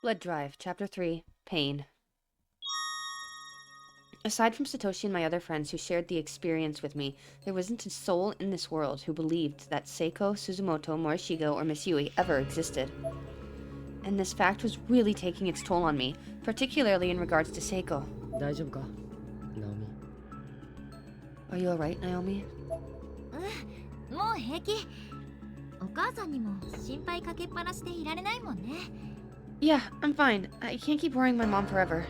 Blood Drive, Chapter 3, Pain. Aside from Satoshi and my other friends who shared the experience with me, there wasn't a soul in this world who believed that Seiko, Suzumoto, Morishigo, or Miss Yui ever existed. And this fact was really taking its toll on me, particularly in regards to Seiko. 大丈夫か、ナオミ。Are you alright, Naomi? もう平気。お母さんにも心配かけっぱなしでいられないもんね。Yeah, I'm fine. I can't keep worrying my mom forever.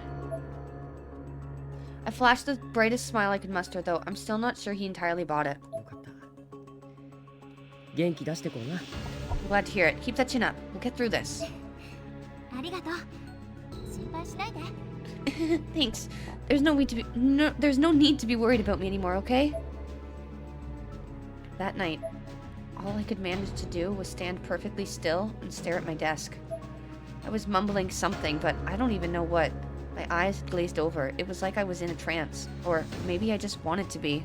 I flashed the brightest smile I could muster, though I'm still not sure he entirely bought it. よかった。元気出してこうな。I'm glad to hear it. Keep that chin up. We'll get through this. ありがとう。心配しないで。Thanks. There's no need to be worried about me anymore, okay? That night, all I could manage to do was stand perfectly still and stare at my desk. I was mumbling something, but I don't even know what. My eyes had glazed over. It was like I was in a trance. Or maybe I just wanted to be.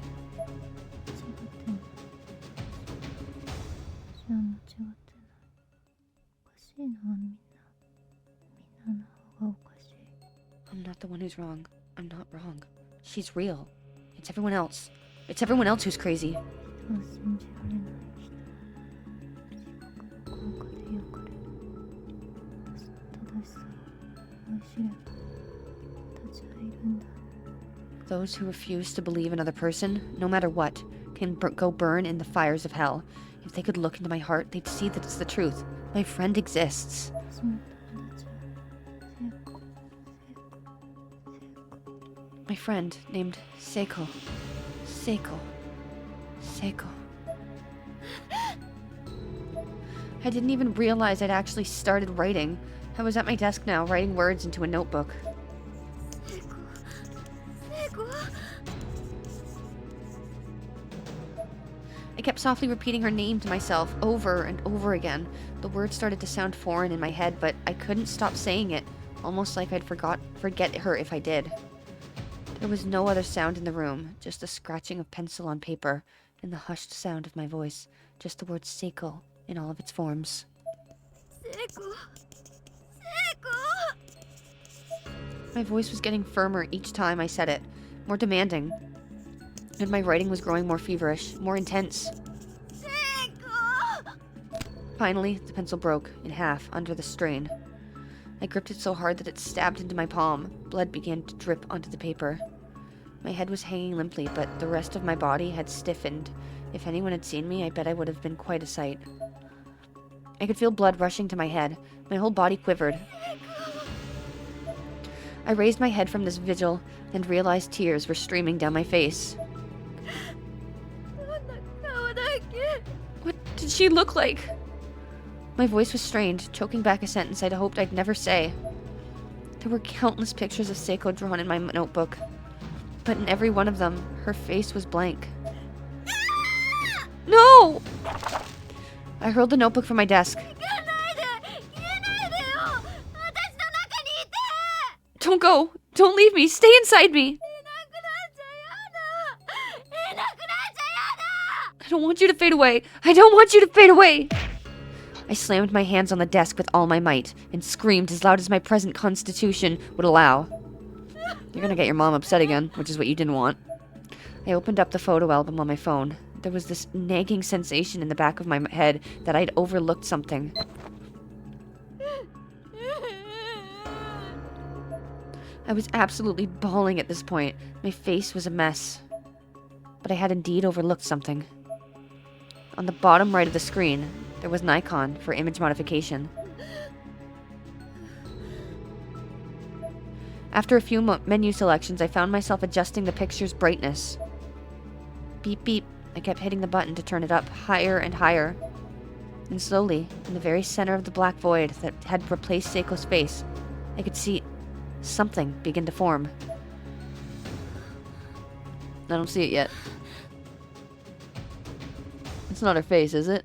I'm not the one who's wrong. I'm not wrong. She's real. It's everyone else. It's everyone else who's crazy. Those who refuse to believe another person, no matter what, can go burn in the fires of hell. If they could look into my heart, they'd see that it's the truth. My friend exists. My friend named Seiko. Seiko. Seiko. I didn't even realize I'd actually started writing. I was at my desk now, writing words into a notebook. I kept softly repeating her name to myself over and over again. The words started to sound foreign in my head, but I couldn't stop saying it, almost like I'd forget her if I did. There was no other sound in the room, just the scratching of pencil on paper, and the hushed sound of my voice, just the word Seiko in all of its forms. Seiko. My voice was getting firmer each time I said it, more demanding. And my writing was growing more feverish, more intense. Finally, the pencil broke in half under the strain. I gripped it so hard that it stabbed into my palm. Blood began to drip onto the paper. My head was hanging limply, but the rest of my body had stiffened. If anyone had seen me, I bet I would have been quite a sight. I could feel blood rushing to my head. My whole body quivered. I raised my head from this vigil and realized tears were streaming down my face. What did she look like? My voice was strained, choking back a sentence I'd hoped I'd never say. There were countless pictures of Seiko drawn in my notebook, but in every one of them, her face was blank. No! I hurled the notebook from my desk. Don't go! Don't leave me! Stay inside me! I don't want you to fade away! I don't want you to fade away! I slammed my hands on the desk with all my might and screamed as loud as my present constitution would allow. You're gonna get your mom upset again, which is what you didn't want. I opened up the photo album on my phone. There was this nagging sensation in the back of my head that I'd overlooked something. I was absolutely bawling at this point. My face was a mess. But I had indeed overlooked something. On the bottom right of the screen, there was an icon for image modification. After a few menu selections, I found myself adjusting the picture's brightness. Beep beep. I kept hitting the button to turn it up higher and higher. And slowly, in the very center of the black void that had replaced Seiko's face, I could see something begin to form. I don't see it yet. It's not her face, is it?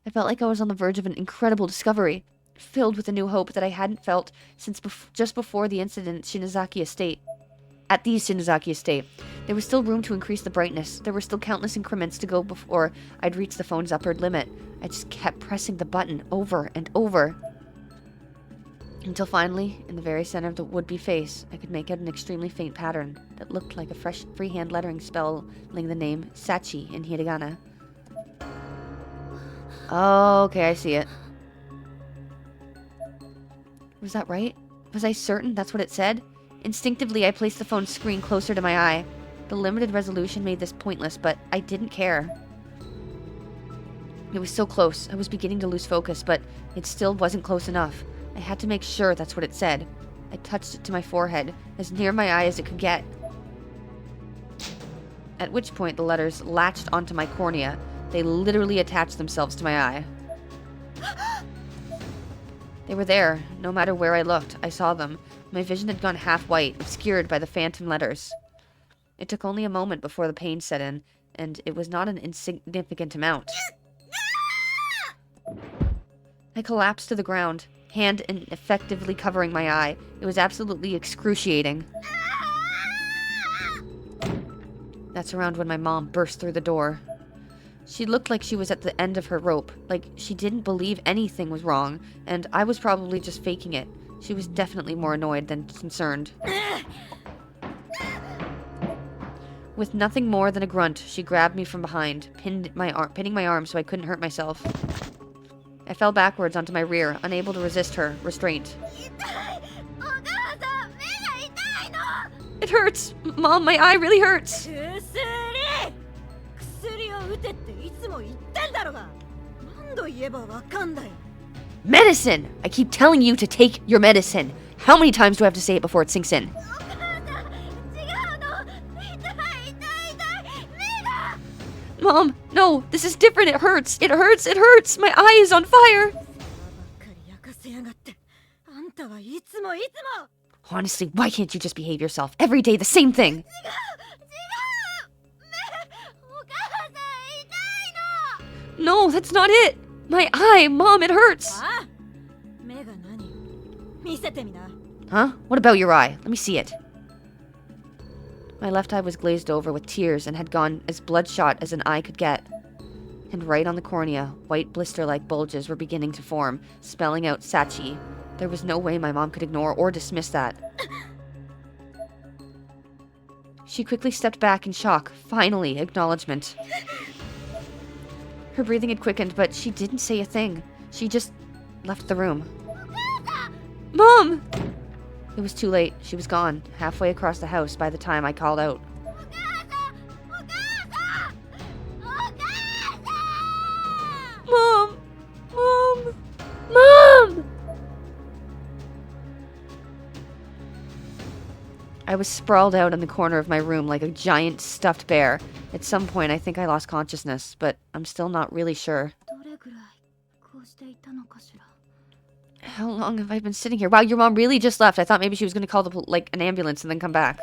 I felt like I was on the verge of an incredible discovery, filled with a new hope that I hadn't felt since just before the incident at Shinozaki Estate. At the Shinozaki Estate, there was still room to increase the brightness. There were still countless increments to go before I'd reach the phone's upper limit. I just kept pressing the button over and over. Until finally, in the very center of the would-be face, I could make out an extremely faint pattern that looked like a fresh freehand lettering spelling the name Sachi in hiragana. Oh, okay, I see it. Was that right? Was I certain that's what it said? Instinctively, I placed the phone's screen closer to my eye. The limited resolution made this pointless, but I didn't care. It was so close. I was beginning to lose focus, but it still wasn't close enough. I had to make sure that's what it said. I touched it to my forehead, as near my eye as it could get. At which point the letters latched onto my cornea. They literally attached themselves to my eye. They were there. No matter where I looked, I saw them. My vision had gone half white, obscured by the phantom letters. It took only a moment before the pain set in, and it was not an insignificant amount. I collapsed to the ground, hand ineffectively covering my eye. It was absolutely excruciating. That's around when my mom burst through the door. She looked like she was at the end of her rope, like she didn't believe anything was wrong, and I was probably just faking it. She was definitely more annoyed than concerned. With nothing more than a grunt, she grabbed me from behind, pinning my arm so I couldn't hurt myself. I fell backwards onto my rear, unable to resist her restraint. It hurts! Mom, my eye really hurts! Medicine! I keep telling you to take your medicine. How many times do I have to say it before it sinks in? Mom, no, this is different. It hurts. It hurts. It hurts. My eye is on fire. Honestly, why can't you just behave yourself? Every day the same thing. No, that's not it. My eye, Mom, it hurts. Huh? What about your eye? Let me see it. My left eye was glazed over with tears and had gone as bloodshot as an eye could get. And right on the cornea, white blister-like bulges were beginning to form, spelling out Sachi. There was no way my mom could ignore or dismiss that. She quickly stepped back in shock. Finally, acknowledgement. Her breathing had quickened, but she didn't say a thing. She just left the room. Mom! It was too late. She was gone, halfway across the house by the time I called out. Mom! Mom! Mom! I was sprawled out in the corner of my room like a giant stuffed bear. At some point, I think I lost consciousness, but I'm still not really sure. How long have I been sitting here? Wow, your mom really just left. I thought maybe she was going to call an ambulance and then come back.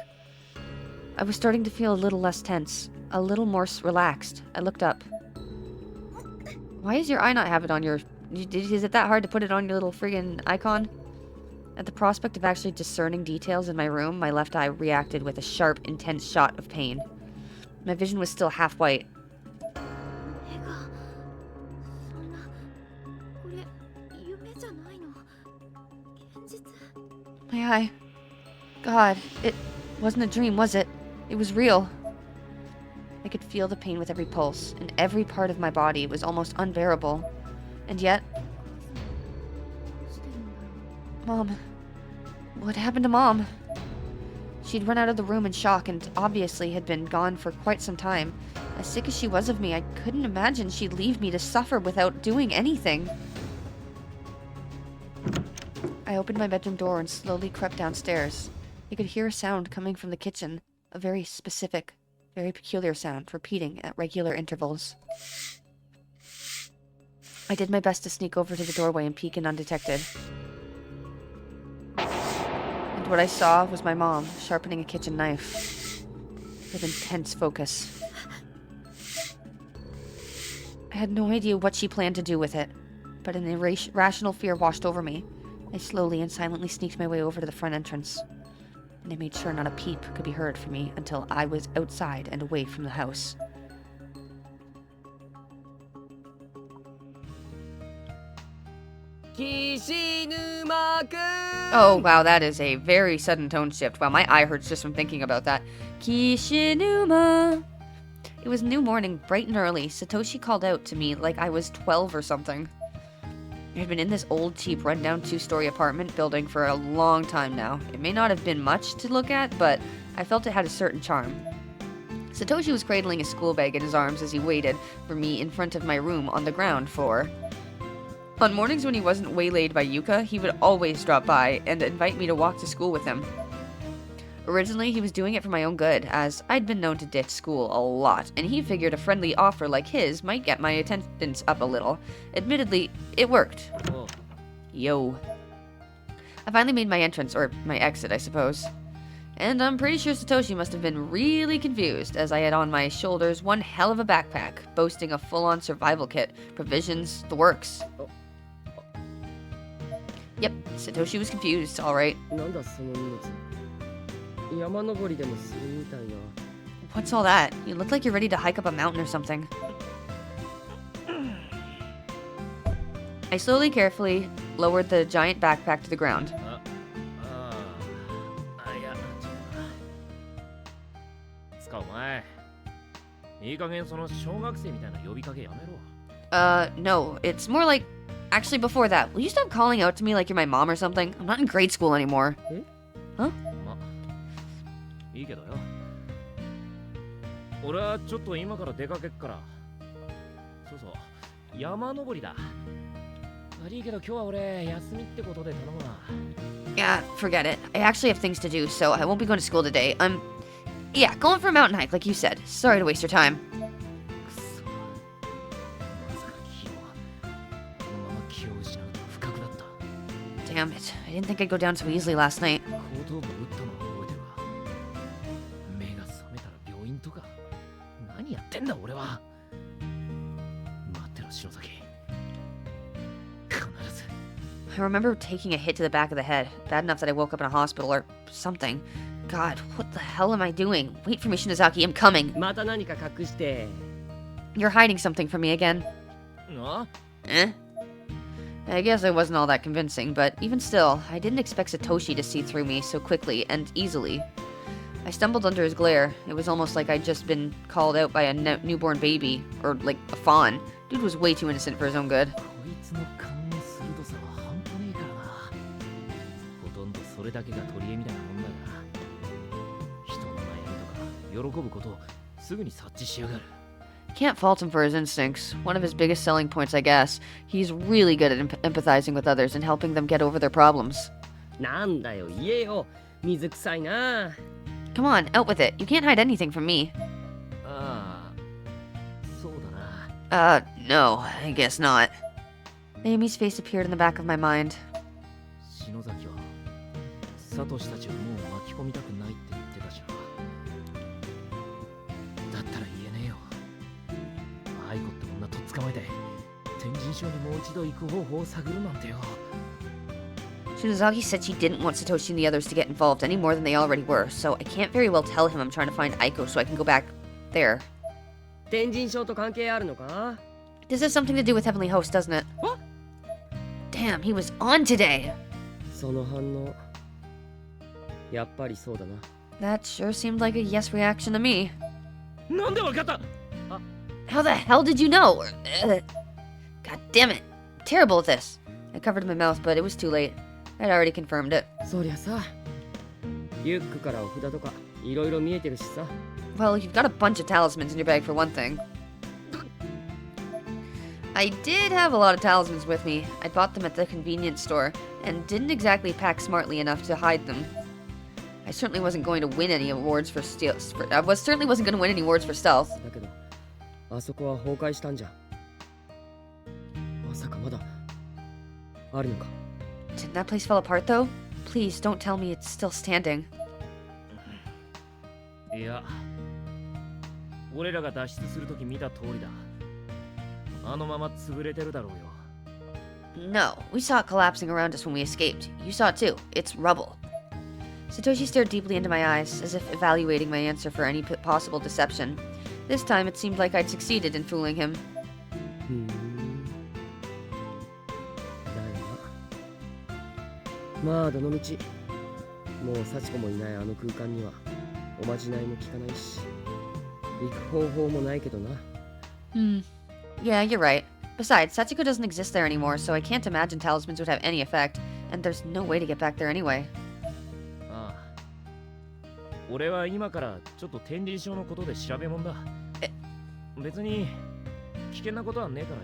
I was starting to feel a little less tense, a little more relaxed. I looked up. Why does your eye not have it on your... Is it that hard to put it on your little friggin' icon? At the prospect of actually discerning details in my room, my left eye reacted with a sharp, intense shot of pain. My vision was still half white. My eye. God, it wasn't a dream, was it? It was real. I could feel the pain with every pulse, and every part of my body was almost unbearable. And yet... Mom. What happened to Mom? She'd run out of the room in shock and obviously had been gone for quite some time. As sick as she was of me, I couldn't imagine she'd leave me to suffer without doing anything. I opened my bedroom door and slowly crept downstairs. I could hear a sound coming from the kitchen, a very specific, very peculiar sound, repeating at regular intervals. I did my best to sneak over to the doorway and peek in undetected. And what I saw was my mom sharpening a kitchen knife with intense focus. I had no idea what she planned to do with it, but an irrational fear washed over me. I slowly and silently sneaked my way over to the front entrance, and I made sure not a peep could be heard from me until I was outside and away from the house. Oh, wow, that is a very sudden tone shift. Wow, my eye hurts just from thinking about that. Kishinuma. It was new morning, bright and early. Satoshi called out to me like I was 12 or something. I had been in this old, cheap, rundown 2-story apartment building for a long time now. It may not have been much to look at, but I felt it had a certain charm. Satoshi was cradling his school bag in his arms as he waited for me in front of my room on the ground floor. On mornings when he wasn't waylaid by Yuka, he would always drop by and invite me to walk to school with him. Originally, he was doing it for my own good, as I'd been known to ditch school a lot, and he figured a friendly offer like his might get my attendance up a little. Admittedly, it worked. Oh. Yo. I finally made my entrance, or my exit, I suppose. And I'm pretty sure Satoshi must have been really confused, as I had on my shoulders one hell of a backpack, boasting a full-on survival kit, provisions, the works. Yep, Satoshi was confused, alright. なんだその荷物。山登りでもするみたいな。 What's all that? You look like you're ready to hike up a mountain or something. I slowly, carefully lowered the giant backpack to the ground. いや、つかお前、いい加減その小学生みたいな呼びかけやめろ。No, it's more like... Actually, before that, will you stop calling out to me like you're my mom or something? I'm not in grade school anymore. Huh? ま、いいけどよ。俺はちょっと今から出かけっから。そうそう、山登りだ。悪いけど今日は俺休みってことで頼むわ。Yeah, forget it. I actually have things to do, so I won't be going to school today. Yeah, going for a mountain hike, like you said. Sorry to waste your time. くそ。まさか気を、このまま気を失うと不覚だった。Damn it. I didn't think I'd go down so easily last night. 後頭部打ったのは覚えてるわ。目が覚めたら病院とか。何やってんだ俺は。待ってろ篠崎。必ず。I remember taking a hit to the back of the head, bad enough that I woke up in a hospital or something. God, what the hell am I doing? Wait for me, Shinozaki, I'm coming. また何か隠して。 You're hiding something from me again. あ Eh? I guess I wasn't all that convincing, but even still, I didn't expect Satoshi to see through me so quickly and easily. I stumbled under his glare. It was almost like I'd just been called out by a newborn baby, or like a fawn. Dude was way too innocent for his own good. こいつの勘の鋭さは半端ねえからな。ほとんどそれだけが取り柄みたいなもんだが、人の悩みとか喜ぶことをすぐに察知しやがる。 Can't fault him for his instincts. One of his biggest selling points, I guess. He's really good at empathizing with others and helping them get over their problems. なんだよ言えよ。水臭いな。 Come on, out with it. You can't hide anything from me. ああ、そうだな。No, I guess not. Amy's face appeared in the back of my mind. 篠崎はサトシたちをもう巻き込みたくないって言ってたしな。だったら言えねえよ。愛子って女とっ捕まえて天神賞にもう一度行く方法を探るなんてよ。 Shinozaki said she didn't want Satoshi and the others to get involved any more than they already were, so I can't very well tell him I'm trying to find Aiko so I can go back there. 天神賞と関係あるのか？ This has something to do with Heavenly Host, doesn't it? What? Damn, he was on today! その反応。やっぱりそうだな。 That sure seemed like a yes reaction to me. なんでわかった？ How the hell did you know? God damn it. I'm terrible at this. I covered my mouth, but it was too late. I'd already confirmed it. そりゃさ、リュックからお札とかいろいろ見えてるしさ。 Well, you've got a bunch of talismans in your bag for one thing. I did have a lot of talismans with me. I bought them at the convenience store, and didn't exactly pack smartly enough to hide them. I certainly wasn't going to win any awards for stealth. Certainly wasn't going to win any awards for stealth. だけど、あそこは崩壊したんじゃ。まさかまだあるのか。 Did that place fall apart though? Please don't tell me it's still standing. いや、俺らが脱出するとき見た通りだ。あのまま潰れてるだろうよ。 No, we saw it collapsing around us when we escaped. You saw it too. It's rubble. Satoshi stared deeply into my eyes, as if evaluating my answer for any possible deception. This time it seemed like I'd succeeded in fooling him. だよな。まあどのみちもう幸子もいないあの空間にはおまじないも効かないし行く方法もないけどな。 Yeah, you're right. Besides, Sachiko doesn't exist there anymore, so I can't imagine talismans would have any effect, and there's no way to get back there anyway. ああ、俺は今からちょっと天輪症のことで調べもんだ。別に危険なことはねえか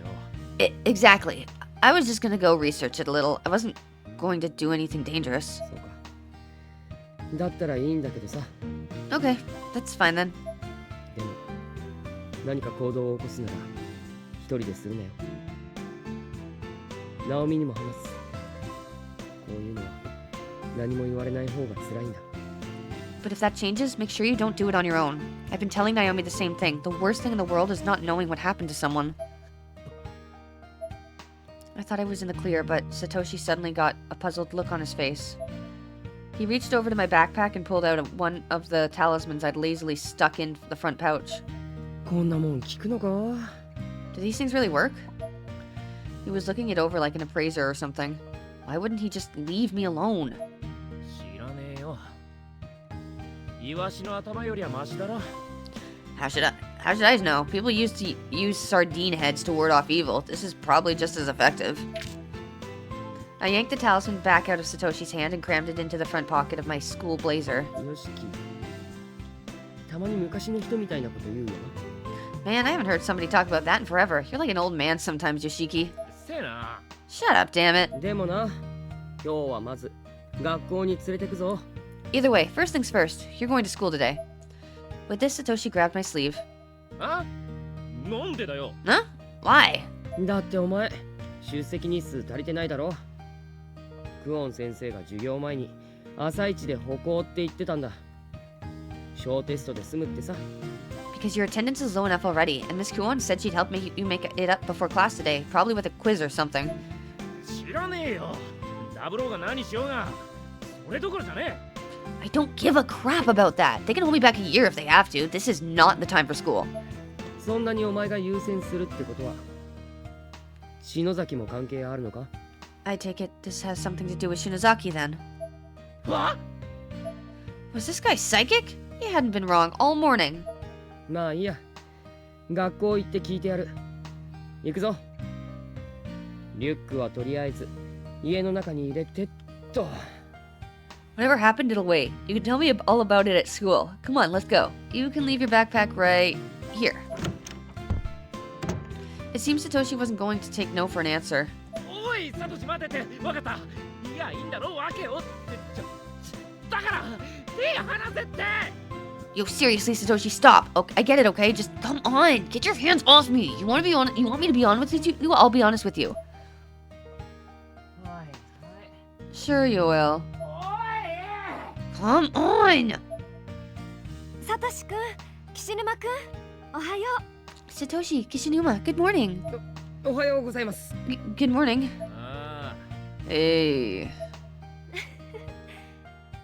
らよ。Exactly. I was just gonna go research it a little. I wasn't going to do anything dangerous. そうか。だったらいいんだけどさ。 Okay, that's fine then. でも何か行動を起こすなら一人でするなよ。ナオミにも話す。こういうのは何も言われない方が辛いんだ。 But if that changes, make sure you don't do it on your own. I've been telling Naomi the same thing. The worst thing in the world is not knowing what happened to someone. I thought I was in the clear, but Satoshi suddenly got a puzzled look on his face. He reached over to my backpack and pulled out one of the talismans I'd lazily stuck in the front pouch. こんなもん聞くのか? Do these things really work? He was looking it over like an appraiser or something. Why wouldn't he just leave me alone? 知らねえよ。イワシの頭よりはマシだろ。 How should I know? People used to use sardine heads to ward off evil. This is probably just as effective. I yanked the talisman back out of Satoshi's hand and crammed it into the front pocket of my school blazer. よしき。たまに昔の人みたいなこと言うよ。 Man, I haven't heard somebody talk about that in forever. You're like an old man sometimes, Yoshiki. せえな。 Shut up, damn it. でもな、今日はまず学校に連れてくぞ。 Either way, first things first. You're going to school today. With this, Satoshi grabbed my sleeve. あ？なんでだよ。 Huh? Why? だってお前、出席日数足りてないだろ。クオン先生が授業前に朝一で歩行って言ってたんだ。小テストで済むってさ。 Because your attendance is low enough already, and Miss Kuon said she'd help you make it up before class today, probably with a quiz or something. 知らねえよ。ダブローが何しようが、それどころじゃねえ。 I don't give a crap about that. They can hold me back a year if they have to. This is not the time for school. そんなにお前が優先するってことは、篠崎も関係あるのか? I take it this has something to do with Shinozaki then. わ？ Was this guy psychic? He hadn't been wrong all morning. まあいいや。学校行って聞いてやる。行くぞ。リュックはとりあえず家の中に入れてっと。 Whatever happened, it'll wait. You can tell me all about it at school. Come on, let's go. You can leave your backpack right here. It seems Satoshi wasn't going to take no for an answer. おい、サトシ待てて。わかった。いや、いいんだろう、わけをって。だから、手離せって。 Yo, seriously, Satoshi, stop. Okay, I get it, okay? Just come on. Get your hands off me. You want me to be honest with you? I'll be honest with you. はい、はい。 Sure you will. おい。 Come on. サトシくん、岸沼くん、おはよ Satoshi, Kishinuma, good morning. おはようございます。 Good morning. ああ。 Hey. う。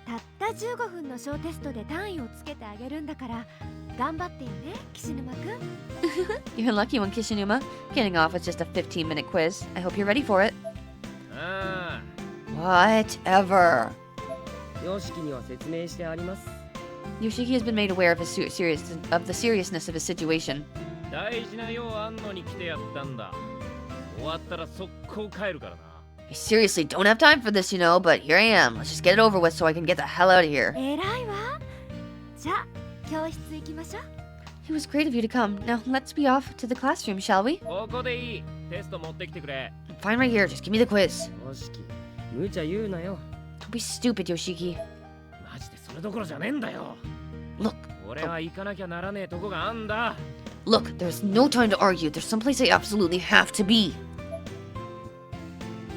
たった15分の小テストで単位をつけてあげるんだから頑張ってよね、岸沼くん。You're lucky one, Kishinuma. Getting off with just a 15-minute quiz. I hope you're ready for it. あ Whatever. よしきには説明してあります。 Yoshiki has been made aware of the seriousness of his situation. あ。大事な用あんのに来てやったんだ。終わったら速攻帰るからな。 I seriously don't have time for this, but here I am. Let's just get it over with so I can get the hell out of here. えらいわ。じゃあ教室行きましょう。 It was great of you to come. Now let's be off to the classroom, shall we? ここでいい。テスト持ってきてくれ。 Fine right here. Just give me the quiz. よしき、無茶言うなよ。 Don't be stupid, Yoshiki. マジでそれどころじゃねえんだよ。 Look, 俺は行かなきゃならねえとこがあんだ。 look, there's no time to argue. There's someplace I absolutely have to be.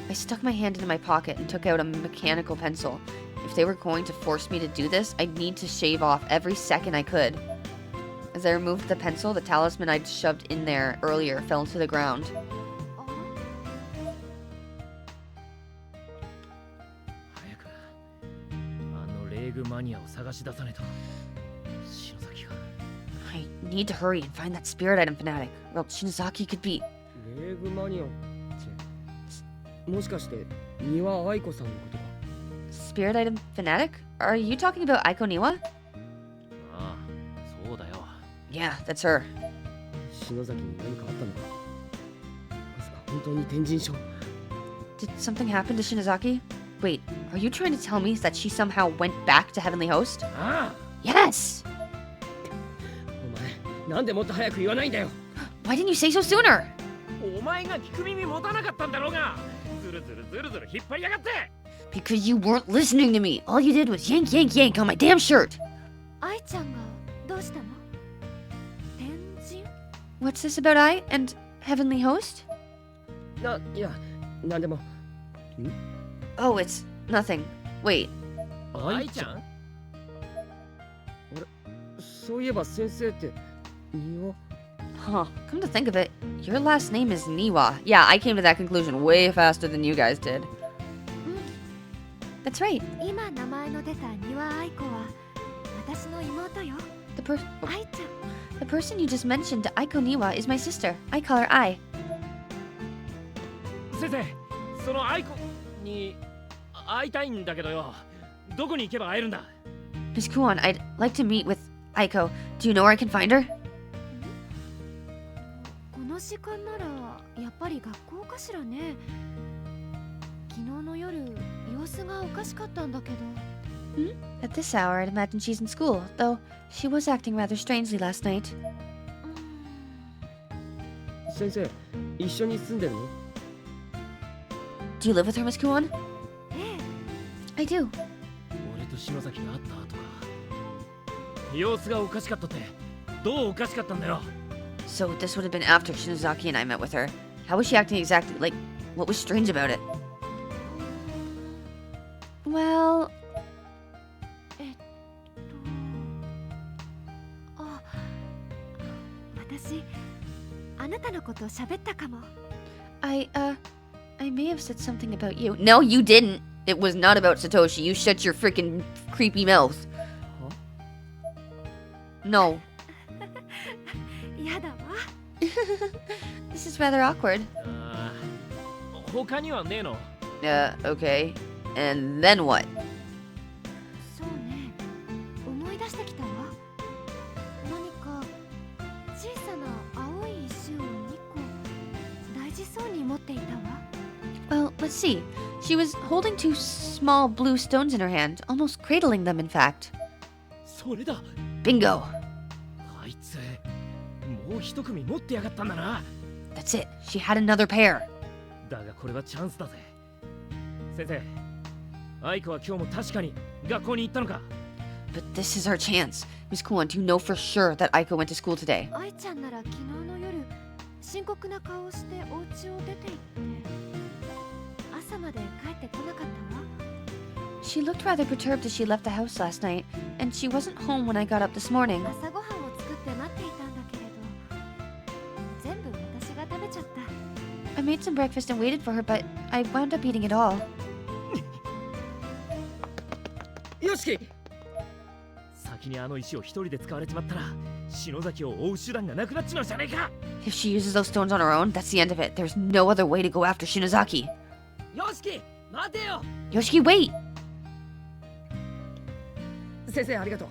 I stuck my hand into my pocket and took out a mechanical pencil. If they were going to force me to do this, I'd need to shave off every second I could. As I removed the pencil, the talisman I'd shoved in there earlier fell to the ground. 早くあのレーグマニアを探し出さねえと。篠崎が。 I need to hurry and find that spirit item fanatic, or else Shinozaki could be... レーグマニアって、もしかして三輪愛子さんのことか。Spirit item fanatic? Are you talking about Aiko Niwa? ああ、そうだよ。 Yeah, that's her. 篠崎に何かあったのか。まさか本当に天神症。 Did something happen to Shinozaki? Wait, are you trying to tell me that she somehow went back to Heavenly Host? あ Yes! お前なんでもっと早く言わないんだよ。 Why didn't you say so sooner? あ、お前が聞く耳持たなかったんだろうが。ずるずるずるずる引っ張りやがって。 Because you weren't listening to me. All you did was yank, yank, yank on my damn shirt. 愛ちゃんがどうしたの？天神？ What's this about I and Heavenly Host? いや、なんでも。 Oh, it's nothing. Wait, 愛ちゃん？そういえば先生って庭。 huh. Come to think of it, your last name is Niwa. Yeah, I came to that conclusion way faster than you guys did. That's right. 今名前の出た庭愛子は私の妹よ。 The 愛ちゃん。 the person you just mentioned, Aiko Niwa, is my sister. I call her I. 先生、その愛子に会いたいんだけどよ。どこに行けば会えるんだ？ Miss Kuon, I'd like to meet with Aiko. Do you know where I can find her? この時間ならやっぱり学校かしらね。昨日の夜様子がおかしかったんだけど。 At this hour, I'd imagine she's in school, though she was acting rather strangely last night. 先生、一緒に住んでるの？ Do you live with her, Miss Kuon? え I do. 俺と篠崎が会った後か。様子がおかしかったってどうおかしかったんだよ。 So this would have been after Shinozaki and I met with her. How was she acting exactly? Like, what was strange about it? Well, あ、私あなたのこと喋ったかも。 I may have said something about you. No, you didn't. It was not about Satoshi. You shut your freaking creepy mouth. No. やだわ。 This is rather awkward. ああ、他にはねえの？ Okay. And then what? そうね。思い出してきたわ。何か小さな青い石を2個大事そうに持っていたわ。 Well, let's see. She was holding two small blue stones in her hand, almost cradling them, in fact. それだ。 Bingo. あいつもう一組持ってやがったんだな。 That's it. She had another pair. だがこれはチャンスだぜ。先生、愛子は今日も確かに学校に行ったのか？ But this is our chance. Miss Kuon, do you know for sure that Aiko went to school today? 愛ちゃんなら昨日の夜深刻な顔をしてお家を出て行って朝まで帰ってこなかったわ。 She looked rather perturbed as she left the house last night, and she wasn't home when I got up this morning. 朝ごはんを作って待っていたんだけれど全部私が食べちゃった。 I made some breakfast and waited for her, but I wound up eating it all. よしき。先にあの石を一人で使われちまったら篠崎を追う手段がなくなっちまうじゃねえか。 If she uses those stones on her own, that's the end of it. There's no other way to go after Shinozaki. よしき、待てよ。 Yoshiki, wait! 先生ありがと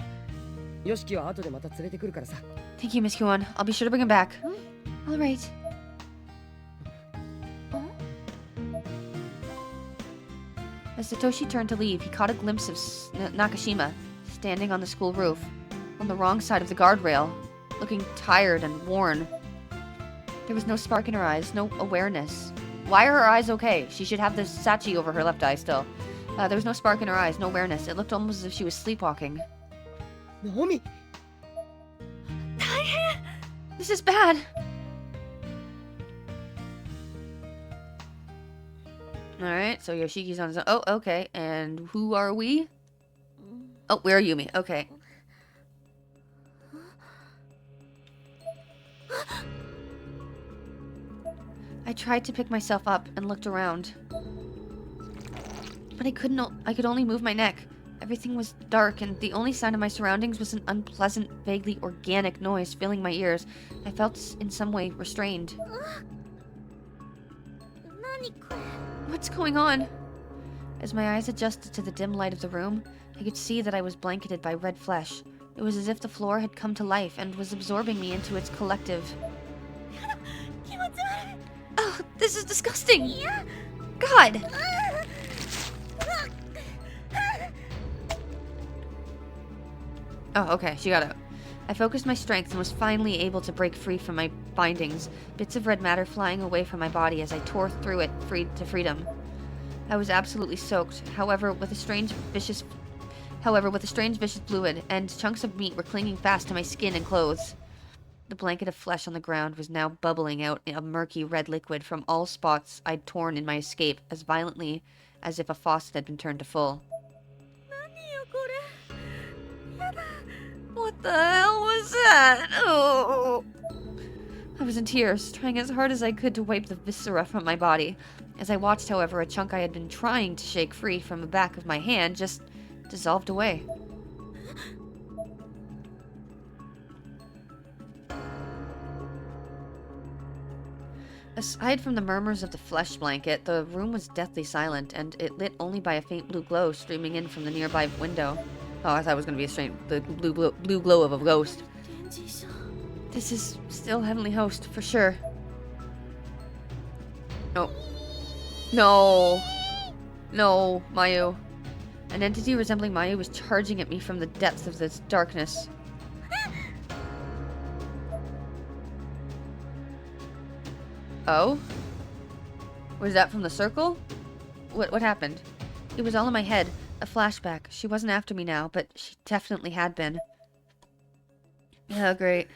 う。よしきは後でまた連れてくるからさ。 Thank you, Miss Kuon. I'll be sure to bring him back. All right. As Satoshi turned to leave, he caught a glimpse of Nakashima standing on the school roof, on the wrong side of the guardrail, looking tired and worn. There was no spark in her eyes, no awareness. Why are her eyes okay? She should have this sachi over her left eye still. There was no spark in her eyes, no awareness. It looked almost as if she was sleepwalking. Naomi! This is bad! Alright, so Yoshiki's on his own. Oh, okay. And who are we? Oh, where are Yumi? Okay. I tried to pick myself up and looked around. But I could only move my neck. Everything was dark, and the only sound of my surroundings was an unpleasant, vaguely organic noise filling my ears. I felt in some way restrained. 何これ？ What's going on? As my eyes adjusted to the dim light of the room, I could see that I was blanketed by red flesh. It was as if the floor had come to life and was absorbing me into its collective. Oh, this is disgusting! God! Oh, okay, she got out. I focused my strength and was finally able to break free from my bindings, bits of red matter flying away from my body as I tore through it, freed to freedom. I was absolutely soaked, however, with a strange vicious fluid, and chunks of meat were clinging fast to my skin and clothes. The blanket of flesh on the ground was now bubbling out in a murky red liquid from all spots I'd torn in my escape as violently as if a faucet had been turned to full. What the hell was that? Oh! I was in tears, trying as hard as I could to wipe the viscera from my body. As I watched, however, a chunk I had been trying to shake free from the back of my hand just dissolved away. Aside from the murmurs of the flesh blanket, the room was deathly silent, and it lit only by a faint blue glow streaming in from the nearby window. Oh, I thought it was going to be the blue glow of a ghost. This is still Heavenly Host, for sure. No. No. No, Mayu. An entity resembling Mayu was charging at me from the depths of this darkness. Oh? Was that from the circle? What happened? It was all in my head. A flashback. She wasn't after me now, but she definitely had been. Oh, great.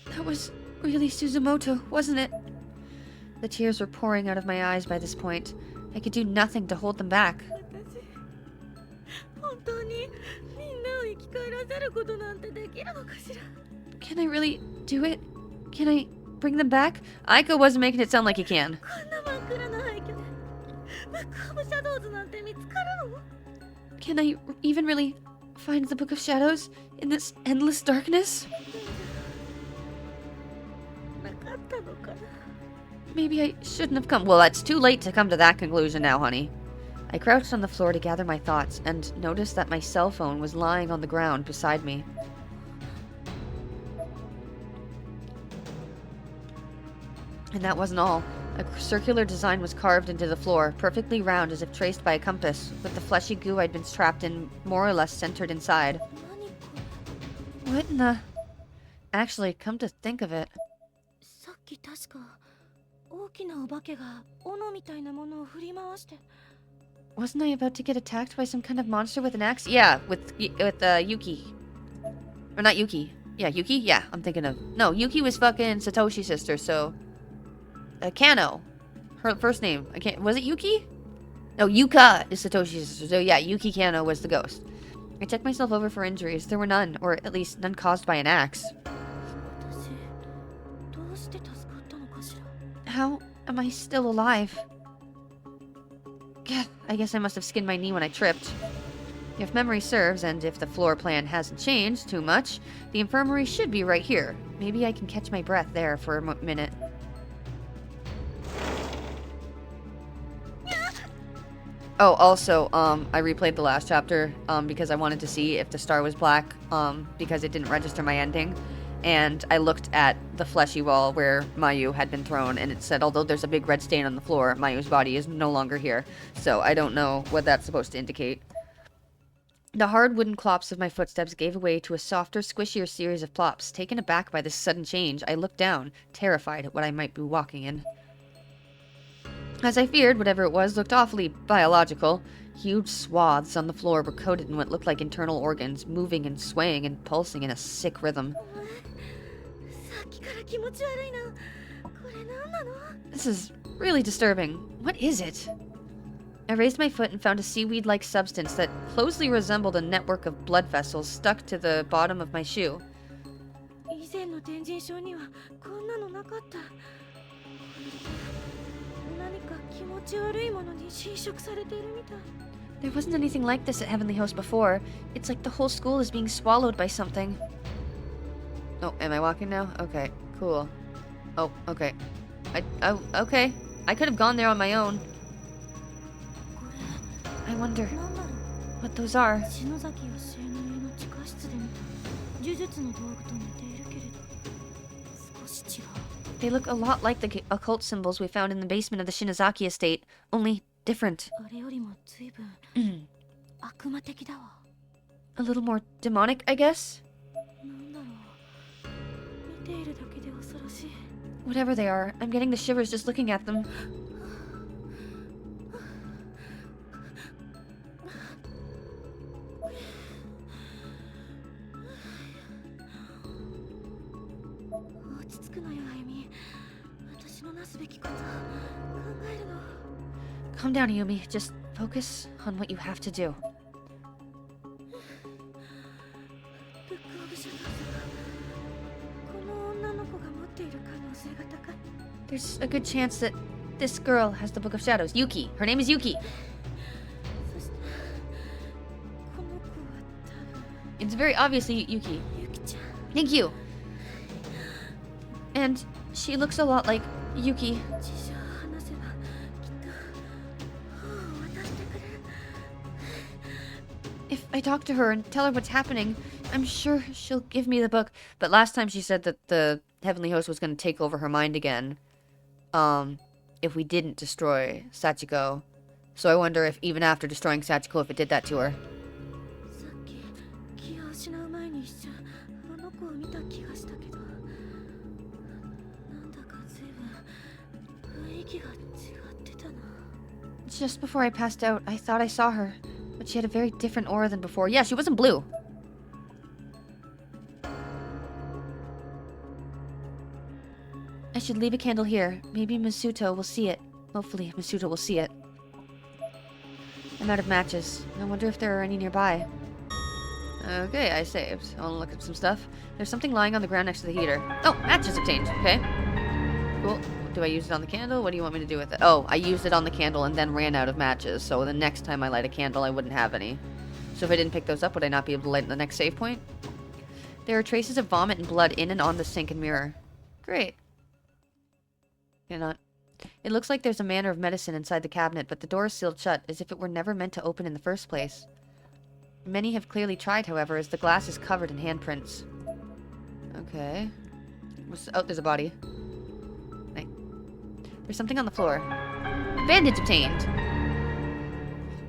That was really Suzumoto, wasn't it? The tears were pouring out of my eyes by this point. I could do nothing to hold them back. Can I really do it? Can I bring them back? Aiko wasn't making it sound like he can. Can I even really find the Book of Shadows in this endless darkness? Maybe I shouldn't have come. Well, it's too late to come to that conclusion now, honey. I crouched on the floor to gather my thoughts and noticed that my cell phone was lying on the ground beside me. And that wasn't all. A circular design was carved into the floor, perfectly round as if traced by a compass, with the fleshy goo I'd been trapped in more or less centered inside. What in the... Actually, come to think of it... Wasn't I about to get attacked by some kind of monster with an axe? Yeah, with Yuki. Or not Yuki. Yeah, Yuki? Yeah, I'm thinking of... No, Yuki was fucking Satoshi's sister, so... Kano. Her first name. I can't... Was it Yuki? No, Yuka is Satoshi's sister. So yeah, Yuki Kano was the ghost. I checked myself over for injuries. There were none, or at least none caused by an axe. How am I still alive? I guess I must have skinned my knee when I tripped. If memory serves, and if the floor plan hasn't changed too much, the infirmary should be right here. Maybe I can catch my breath there for a minute. Oh, also, I replayed the last chapter, because I wanted to see if the star was black, because it didn't register my ending. And I looked at the fleshy wall where Mayu had been thrown, and it said, although there's a big red stain on the floor, Mayu's body is no longer here. So I don't know what that's supposed to indicate. The hard wooden clops of my footsteps gave way to a softer, squishier series of plops. Taken aback by this sudden change, I looked down, terrified at what I might be walking in. As I feared, whatever it was looked awfully biological. Huge swaths on the floor were coated in what looked like internal organs, moving and swaying and pulsing in a sick rhythm. This is really disturbing. What is it? I raised my foot and found a seaweed-like substance that closely resembled a network of blood vessels stuck to the bottom of my shoe. There wasn't anything like this at Heavenly Host before. It's like the whole school is being swallowed by something. Oh, am I walking now? Okay, cool. Oh, okay. Okay. I could have gone there on my own. こ I wonder れなんだろ what those are. う。篠崎よしえの家の地下室で見た呪術の道具と似ているけれど少し違う。 They look a lot like the occult symbols we found in the basement of the Shinozaki estate, only different. あれよりも随分悪魔的だわ。 A little more demonic, I guess? なんだろう。見ているだけで恐ろしい。 Whatever they are, I'm getting the shivers just looking at them. 落ち着くのよ、あゆみ。私のなすべきこと考えるの。 Calm down, Yumi. Just focus on what you have to do. ブックオブシャドウズはこの女の子が持っている可能性が高い。 There's a good chance that this girl has the Book of Shadows. Yuki. Her name is Yuki. そしてこの子は多分 It's very obviously Yuki. ゆきちゃん。 Thank you. And she looks a lot like Yuki. 事情を話せばきっと本を渡してくれる。 If I talk to her and tell her what's happening, I'm sure she'll give me the book. But last time she said that the Heavenly Host was going to take over her mind again. If we didn't destroy Sachiko. So I wonder if even after destroying Sachiko, if it did that to her. さっき気を失う前に一瞬あの子を見た気がしたけどなんだか随分雰囲気が違ってたな。 Just before I passed out, I thought I saw her. But she had a very different aura than before. Yeah, she wasn't blue. I should leave a candle here. Maybe Masuto will see it. Hopefully, Masuto will see it. I'm out of matches. I wonder if there are any nearby. Okay, I saved. I want to look at some stuff. There's something lying on the ground next to the heater. Oh, matches obtained. Okay. Cool. Do I use it on the candle? What do you want me to do with it? Oh, I used it on the candle and then ran out of matches. So the next time I light a candle, I wouldn't have any. So if I didn't pick those up, would I not be able to light the next save point? There are traces of vomit and blood in and on the sink and mirror. Great. Cannot. It looks like there's a manner of medicine inside the cabinet, but the door is sealed shut, as if it were never meant to open in the first place. Many have clearly tried, however, as the glass is covered in handprints. Okay. Oh, there's a body. Nice. There's something on the floor. Bandage obtained!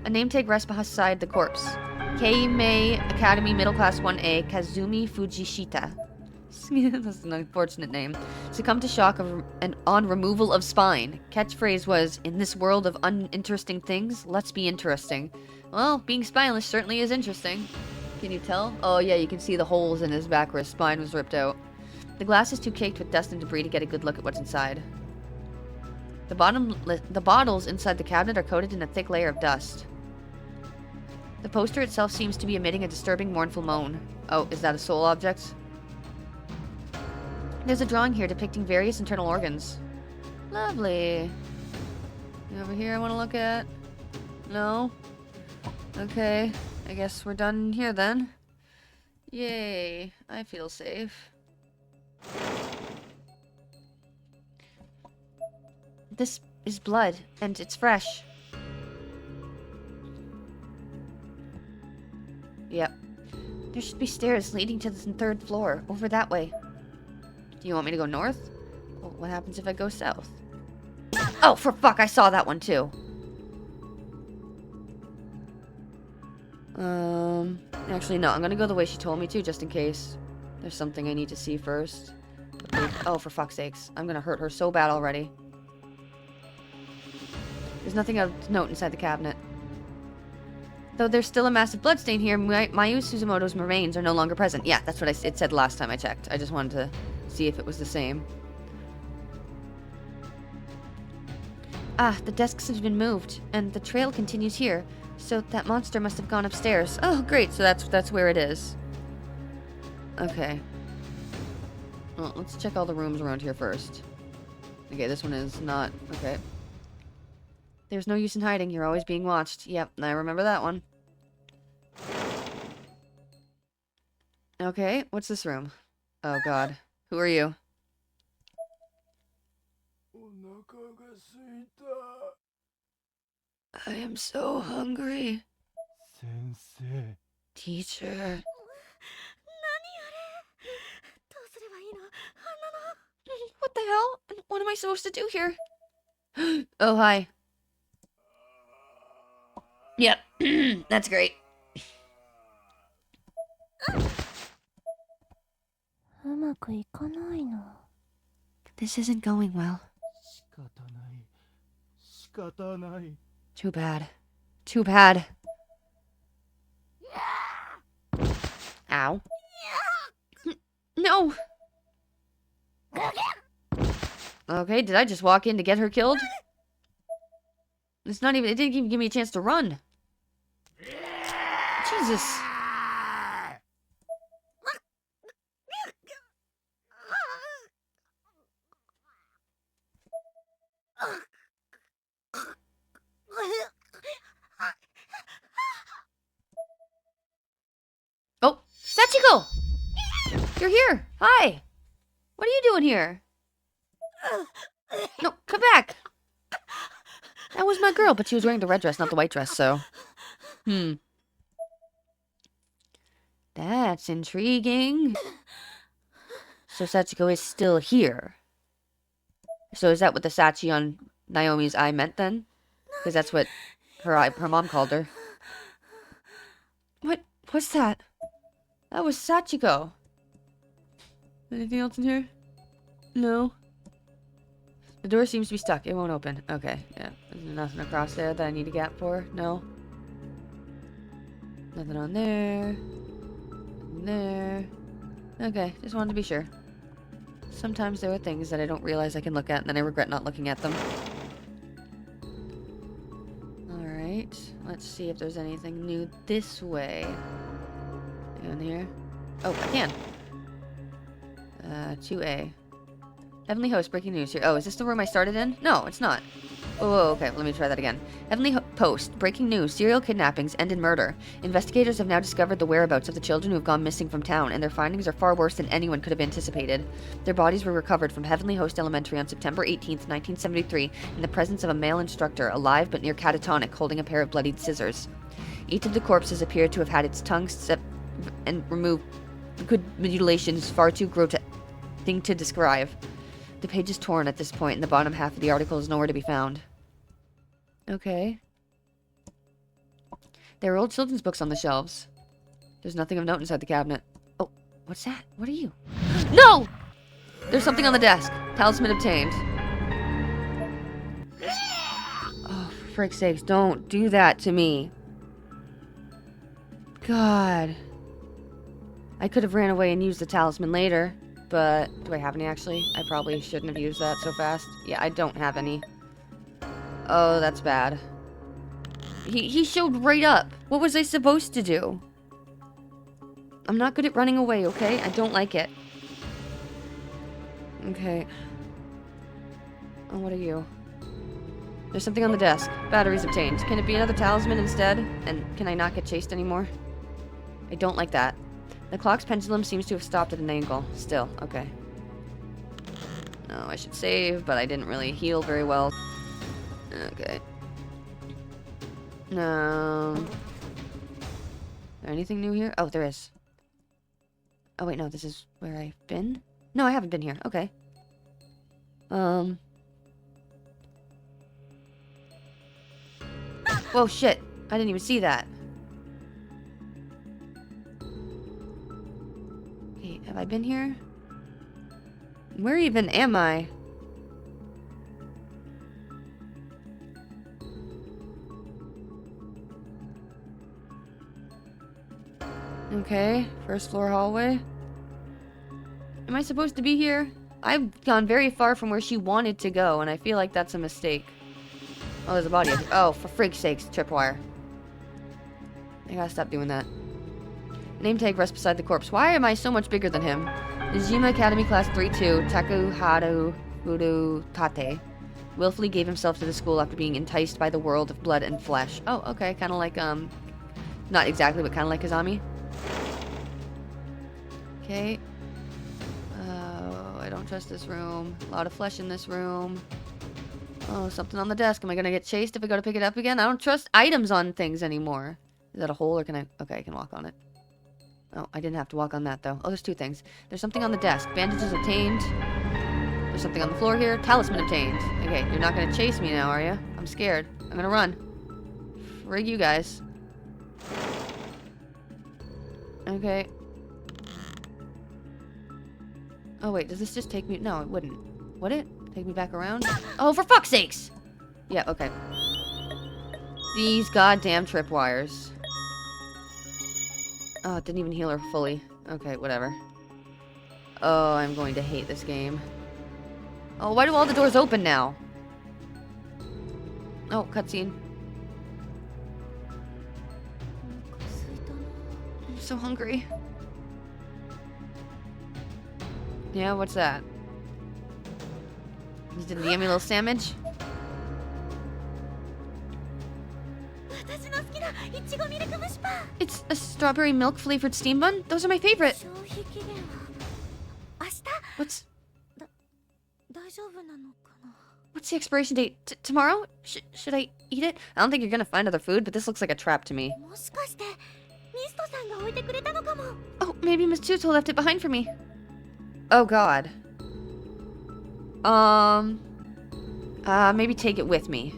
A name tag rests beside the corpse. Keimei Academy Middle Class 1A Kazumi Fujishita. That's an unfortunate name. Succumbed to shock on removal of spine. Catchphrase was, in this world of uninteresting things, let's be interesting. Well, being spineless certainly is interesting. Can you tell? Oh yeah, you can see the holes in his back where his spine was ripped out. The glass is too caked with dust and debris to get a good look at what's inside. The bottles inside the cabinet are coated in a thick layer of dust. The poster itself seems to be emitting a disturbing mournful moan. Oh, is that a soul object? There's a drawing here depicting various internal organs. Lovely. Over here I want to look at? No? Okay. I guess we're done here then. Yay. I feel safe. This is blood, and it's fresh. Yep. There should be stairs leading to the third floor, over that way. Do you want me to go north? Well, what happens if I go south? Oh, for fuck, I saw that one too. Actually, no, I'm gonna go the way she told me to, just in case. There's something I need to see first. Oh, for fuck's sakes. I'm gonna hurt her so bad already. There's nothing of note inside the cabinet. Though there's still a massive bloodstain here, Mayu Suzumoto's remains are no longer present. Yeah, that's what it said last time I checked. I just wanted to see if it was the same. Ah, the desks have been moved, and the trail continues here. So that monster must have gone upstairs. Oh, great. So that's where it is. Okay. Well, let's check all the rooms around here first. Okay, this one is not... Okay. There's no use in hiding. You're always being watched. Yep, I remember that one. Okay, what's this room? Oh, God. Who are you? I am so hungry. 先生 Teacher. 何あれどうすればいいの What the hell? What am I supposed to do here? Oh, hi. Yep, that's great. うまくいかないの This isn't going well. 仕方ない仕方ない Too bad. Too bad. Ow. No! Okay, did I just walk in to get her killed? It's not even, it didn't even give me a chance to run. Jesus. Oh, Sachiko! You're here. Hi. What are you doing here? No, come back. That was my girl, but she was wearing the red dress, not the white dress, so... That's intriguing. So Sachiko is still here. So is that what the Sachi on Naomi's eye meant then? Because that's what her mom called her. What's that? That was Sachiko. Anything else in here? No. The door seems to be stuck. It won't open. Okay, yeah. There's nothing across there that I need a gap for. No. Nothing on there. Nothing there. Okay, just wanted to be sure. Sometimes there are things that I don't realize I can look at, and then I regret not looking at them. Alright, let's see if there's anything new this way. In here. Oh, I can. 2A. Heavenly Host, breaking news here. Oh, is this the room I started in? No, it's not. Oh, okay, let me try that again. Heavenly Post, breaking news, serial kidnappings end in murder. Investigators have now discovered the whereabouts of the children who have gone missing from town, and their findings are far worse than anyone could have anticipated. Their bodies were recovered from Heavenly Host Elementary on September 18th, 1973, in the presence of a male instructor, alive but near catatonic, holding a pair of bloodied scissors. Each of the corpses appeared to have had its tongue and removed good mutilations far too grotesque thing to describe. The page is torn at this point, and the bottom half of the article is nowhere to be found. Okay. There are old children's books on the shelves. There's nothing of note inside the cabinet. Oh, what's that? What are you? No! There's something on the desk. Talisman obtained. Oh, for frick's sakes, don't do that to me. God. I could have ran away and used the talisman later. But, do I have any actually? I probably shouldn't have used that so fast. Yeah, I don't have any. Oh, that's bad. He showed right up. What was I supposed to do? I'm not good at running away, okay? I don't like it. Okay. Oh, what are you? There's something on the desk. Batteries obtained. Can it be another talisman instead? And can I not get chased anymore? I don't like that. The clock's pendulum seems to have stopped at an angle. Still, okay. No, I should save, but I didn't really heal very well. Okay. No. Is there anything new here? Oh, there is. Oh, wait, no, this is where I've been? No, I haven't been here. Okay. Whoa, shit. I didn't even see that. Okay, have I been here? Where even am I? Okay, first floor hallway. Am I supposed to be here? I've gone very far from where she wanted to go, and I feel like that's a mistake. Oh, there's a body. Oh, for frig's sakes, tripwire. I gotta stop doing that. Name tag rests beside the corpse. Why am I so much bigger than him? Nijima Academy Class 3-2, Takuharu Fudo Tate. Willfully gave himself to the school after being enticed by the world of blood and flesh. Oh, okay, kinda like, not exactly, but kinda like Kazami. Okay. Oh, I don't trust this room. A lot of flesh in this room. Oh, something on the desk. Am I gonna get chased if I go to pick it up again? I don't trust items on things anymore. Is that a hole or can I... Okay, I can walk on it. Oh, I didn't have to walk on that though. Oh, there's two things. There's something on the desk. Bandages obtained. There's something on the floor here. Talisman obtained. Okay, you're not gonna chase me now, are you? I'm scared. I'm gonna run. Frig you guys. Okay. Oh wait, does this just take me... No, it wouldn't. Would it? Take me back around? Oh, for fuck's sakes! Yeah, okay. These goddamn tripwires. Oh, it didn't even heal her fully. Okay, whatever. Oh, I'm going to hate this game. Oh, why do all the doors open now? Oh, cutscene. I'm so hungry. Yeah, what's that? Did you give me a little sandwich? It's a strawberry milk flavored steam bun? Those are my favorite. What's the expiration date? Tomorrow? Should I eat it? I don't think you're gonna find other food, but this looks like a trap to me. Oh, maybe Miss Tuto left it behind for me. Oh god. Maybe take it with me.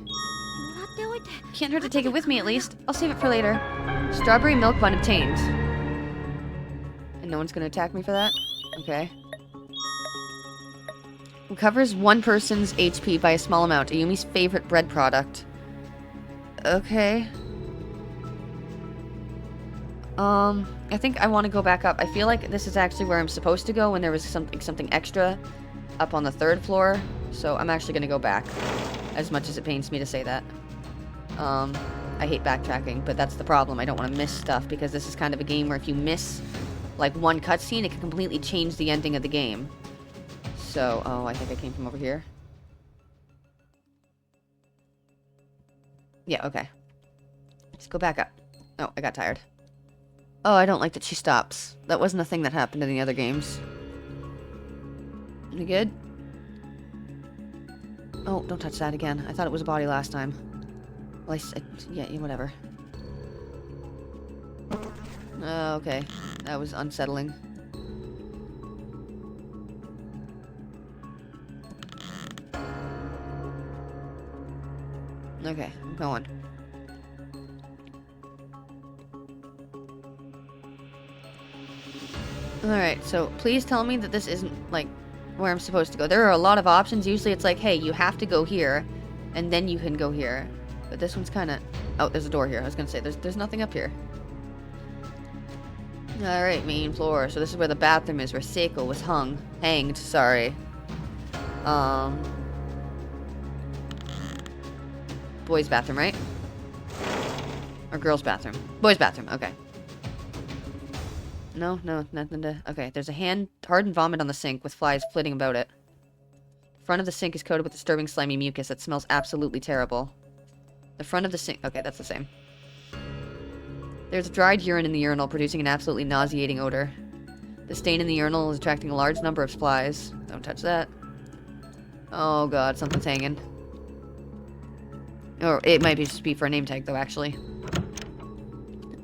Can't hurt to take it with me at least. I'll save it for later. Strawberry milk bun obtained. And no one's gonna attack me for that? Okay. Recovers one person's HP by a small amount. Ayumi's favorite bread product. Okay. I think I want to go back up. I feel like this is actually where I'm supposed to go when there was something extra up on the 3rd floor. So I'm actually gonna go back. As much as it pains me to say that. I hate backtracking, but that's the problem. I don't want to miss stuff because this is kind of a game where if you miss like one cutscene, it can completely change the ending of the game. So, oh, I think I came from over here. Yeah, okay. Just go back up. Oh, I got tired. Oh, I don't like that she stops. That wasn't a thing that happened in the other games. You good? Oh, don't touch that again. I thought it was a body last time. Well, yeah, whatever. Okay. That was unsettling. Okay, I'm going. Alright, so please tell me that this isn't, like, where I'm supposed to go. There are a lot of options. Usually it's like, hey, you have to go here, and then you can go here. But this one's kind of... Oh, there's a door here. I was going to say, there's nothing up here. Alright, main floor. So this is where the bathroom is, where Seiko was hanged, sorry. Boys' bathroom, right? Or girls' bathroom? Boys' bathroom, okay. No, nothing to... Okay, there's a hardened vomit on the sink with flies flitting about it. The front of the sink is coated with disturbing slimy mucus that smells absolutely terrible. The front of the sink... Okay, that's the same. There's dried urine in the urinal, producing an absolutely nauseating odor. The stain in the urinal is attracting a large number of flies. Don't touch that. Oh god, something's hanging. Or it might just be for a name tag, though, actually.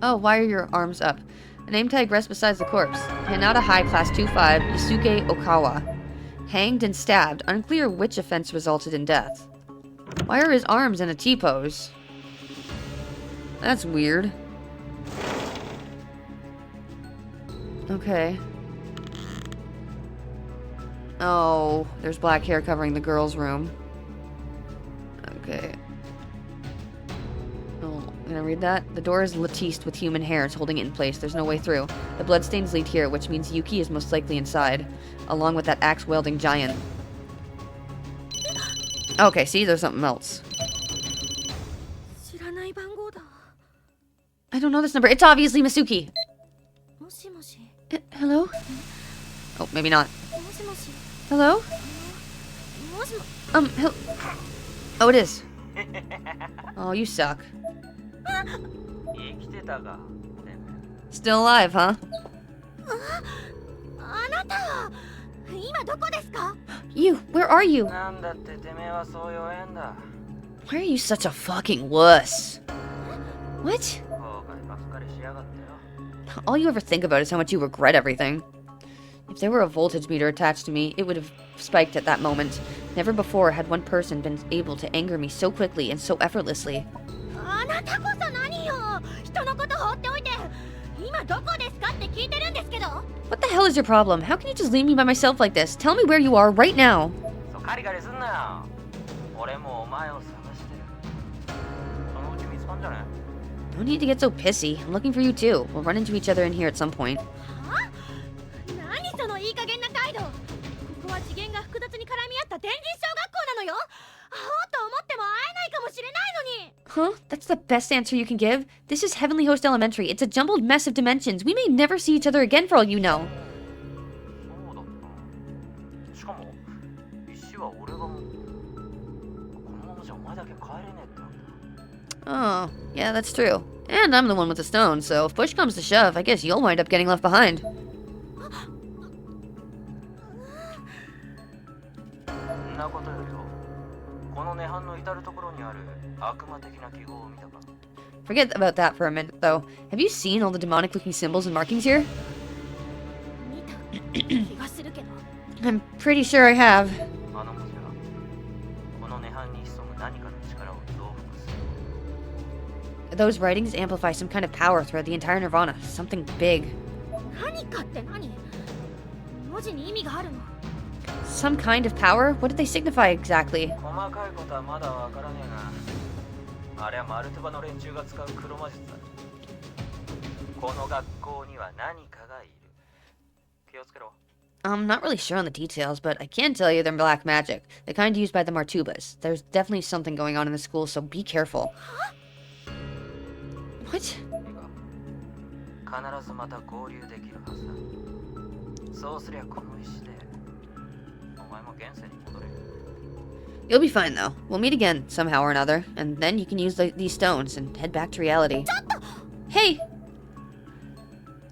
Oh, why are your arms up? A name tag rests beside the corpse. Hinata High, Class 2-5, Yusuke Okawa. Hanged and stabbed. Unclear which offense resulted in death. Why are his arms in a T-pose? That's weird. Okay. Oh, there's black hair covering the girls' room. Okay. Oh, can I read that? The door is latticed with human hairs holding it in place. There's no way through. The bloodstains lead here, which means Yuki is most likely inside, along with that axe-wielding giant. Okay, see, there's something else. I don't know this number. It's obviously Masuki. Hello? Oh, maybe not. Hello? Oh, it is. Oh, you suck. Still alive, huh? 今どこですか？ You, where are you? なんだっててめえはそう弱えんだ。 Why are you such a fucking wuss? What? 後悔ばっかりしやがってよ。 All you ever think about is how much you regret everything. If there were a voltage meter attached to me, it would have spiked at that moment. Never before had one person been able to anger me so quickly and so effortlessly. あなたこそ何よ。人のこと放っておいて。今どこですかって聞いてるんですけど。 What the hell is your problem? How can you just leave me by myself like this? Tell me where you are right now. そうカリカリすんなよ。俺もお前を探してる。そのうち見つかんじゃね？ No need to get so pissy. I'm looking for you too. We'll run into each other in here at some point. 何そのいい加減な態度。ここは次元が複雑に絡み合った電人小学校なのよ。会おうと思っても会えないかもしれないのに。 Huh? That's the best answer you can give? This is Heavenly Host Elementary. It's a jumbled mess of dimensions. We may never see each other again for all you know. そうだった。しかも石は俺が持ってる。このままじゃお前だけ帰れねえってなんだ。 Oh, yeah, that's true. And I'm the one with the stone, so if push comes to shove, I guess you'll wind up getting left behind. そんなことよりよ。この涅槃の至るところにある悪魔的な記号を見たか？ Forget about that for a minute, though. Have you seen all the demonic-looking symbols and markings here? 見た気がするけど。 I'm pretty sure I have. あの文字はこの涅槃に潜む何かの力を増幅する。 Those writings amplify some kind of power throughout the entire Nirvana. Something big. 何かって何？文字に意味があるの？ Some kind of power? What did they signify exactly? 細かいことはまだわからねえが、あれはマルテバの連中が使う黒魔術だ。この学校には何かがいる。気をつけろ。 I'm not really sure on the details, but I can tell you they're black magic. The kind used by the Martubas. There's definitely something going on in the school, so be careful. What? 必ずまた合流できるはずだ。そうすりゃこの石でお前も現世に戻れる。 You'll be fine, though. We'll meet again, somehow or another, and then you can use these stones and head back to reality. Hey!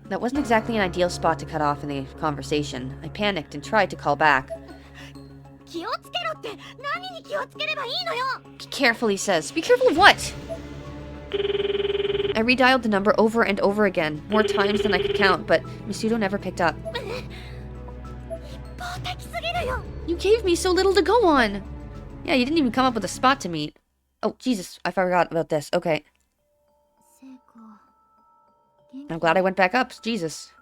That wasn't exactly an ideal spot to cut off in the conversation. I panicked and tried to call back. 気をつけろって何に気をつければいいのよ。 Be careful, he says. Be careful of what? I redialed the number over and over again, more times than I could count, but Misudo never picked up. 一方的すぎるよ。 You gave me so little to go on! Yeah, you didn't even come up with a spot to meet. Oh, Jesus, I forgot about this. Okay. 聖子、元 I'm glad I went back up. Jesus.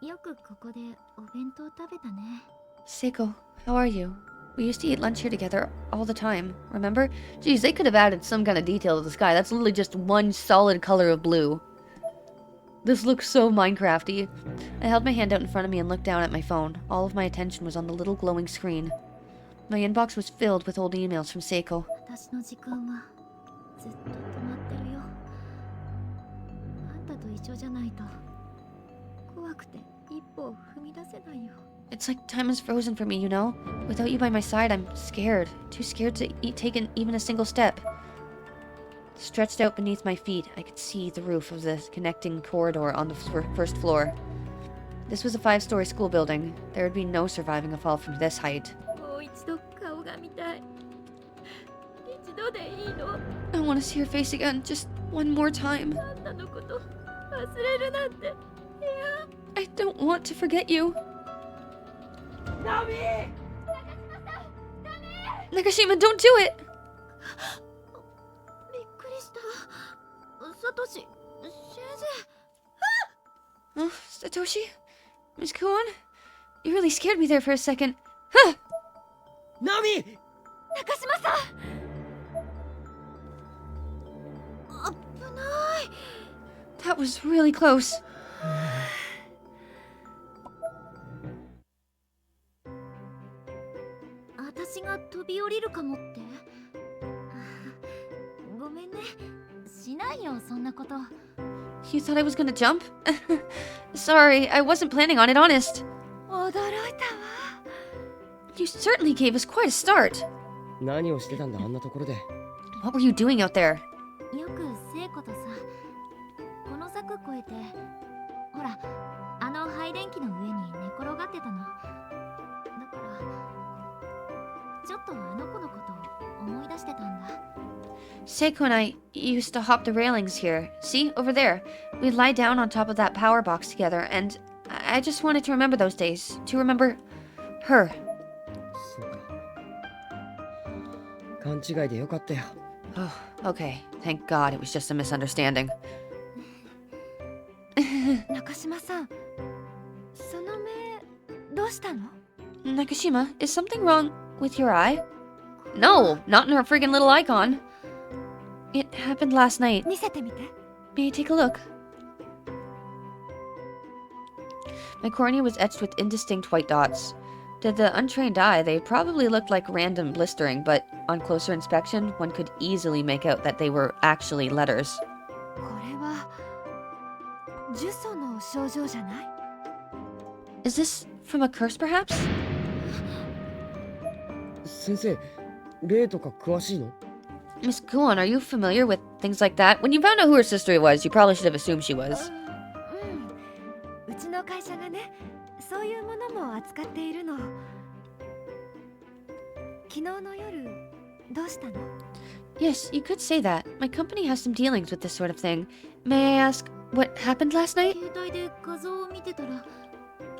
気よくここでお弁当食べたね。 Seiko, how are you? We used to eat lunch here together all the time, remember? Geez, they could have added some kind of detail to the sky. That's literally just one solid color of blue. This looks so Minecrafty. I held my hand out in front of me and looked down at my phone. All of my attention was on the little glowing screen. My inbox was filled with old emails from Seiko. 私の時間はずっと止まってるよ。あんたと一緒じゃないと怖くて一歩踏み出せないよ。 It's like time is frozen for me, you know? Without you by my side, I'm scared. Too scared to take even a single step. Stretched out beneath my feet, I could see the roof of the connecting corridor on the first floor. This was a 5-story school building. There would be no surviving a fall from this height. もう一度顔が見たい。一度でいいの。 I want to see your face again, just one more time. あんたのこと忘れるなんて。いや。 I don't want to forget you. ナミ！ Nakashima, don't do it! びっくりした。サトシ、先生。 Oh, Satoshi? Miss Kuon? You really scared me there for a second. Huh! ナミ！中島さん。危ない。 That was really close. 私が飛び降りるかもって。ごめんね。しないよ、そんなこと。 You thought I was gonna jump? Sorry, I wasn't planning on it, honest. 驚いたわ。 You certainly gave us quite a start. 何をしてたんだあんなところで。 What were you doing out there? よく聖子とさ、この柵越えて、ほら、あの配電機の上に寝転がってたの。だちょっとあの子のことを思い出してたんだ。 Seiko and I used to hop the railings here. See, over there. We'd lie down on top of that power box together, and I just wanted to remember those days. To remember her. そうか。勘違いでよかったよ。 Oh, okay. Thank God it was just a misunderstanding. 中島さん、その目どうしたの？ Nakashima, is something wrong with your eye? No, not in her friggin' little icon. It happened last night. 見せてみて。 May I take a look? My cornea was etched with indistinct white dots. To the untrained eye, they probably looked like random blistering, but on closer inspection, one could easily make out that they were actually letters. これは呪詛の症状じゃない？ Is this from a curse, perhaps? 先生、霊とか詳しいの？ Miss Kuon, are you familiar with things like that? When you found out who her sister was, you probably should have assumed she was. うちの会社がね、そういうものも扱っているの。昨日の夜どうしたの？ Yes, you could say that. My company has some dealings with this sort of thing. May I ask what happened last night? 携帯で画像を見てたら、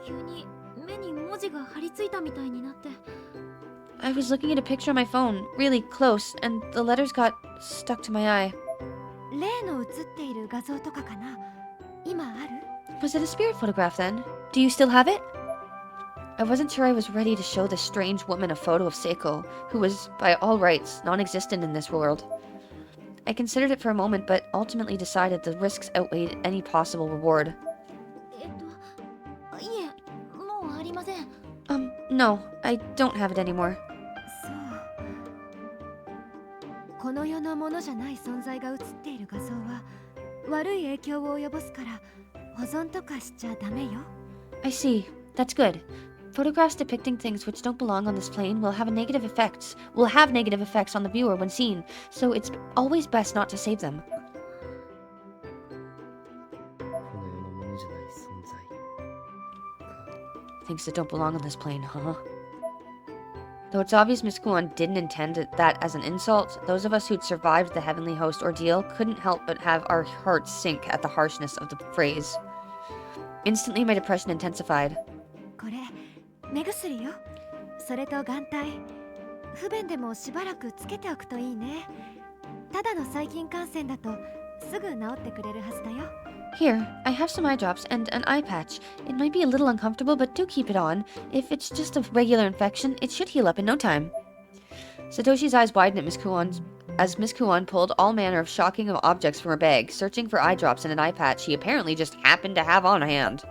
急に目に文字が貼り付いたみたいになって。 I was looking at a picture on my phone, really close, and the letters got stuck to my eye. 例の写っている画像とかかな？今ある？ Was it a spirit photograph then? Do you still have it? I wasn't sure I was ready to show this strange woman a photo of Seiko, who was, by all rights, non-existent in this world. I considered it for a moment, but ultimately decided the risks outweighed any possible reward. いえ、もうありません。 No, I don't have it anymore. そう。この世のものじゃない存在が写っている画像は悪い影響を及ぼすから保存とかしちゃダメよ。 I see. That's good. Photographs depicting things which don't belong on this plane will have negative effects on the viewer when seen, so it's always best not to save them. この世のものじゃない存在。 Things that don't belong on this plane, huh? Though it's obvious Miss Kuon didn't intend that as an insult, those of us who'd survived the Heavenly Host ordeal couldn't help but have our hearts sink at the harshness of the phrase. Instantly, my depression intensified. これ目薬よ。それと眼帯。不便でもしばらくつけておくといいね。ただの細菌感染だとすぐ治ってくれるはずだよ。 Here, I have some eye drops and an eye patch. It might be a little uncomfortable, but do keep it on. If it's just a regular infection, it should heal up in no time. Satoshi's eyes widened at Miss Kuon as Miss Kuon pulled all manner of shocking objects from her bag, searching for eye drops and an eye patch she apparently just happened to have on hand.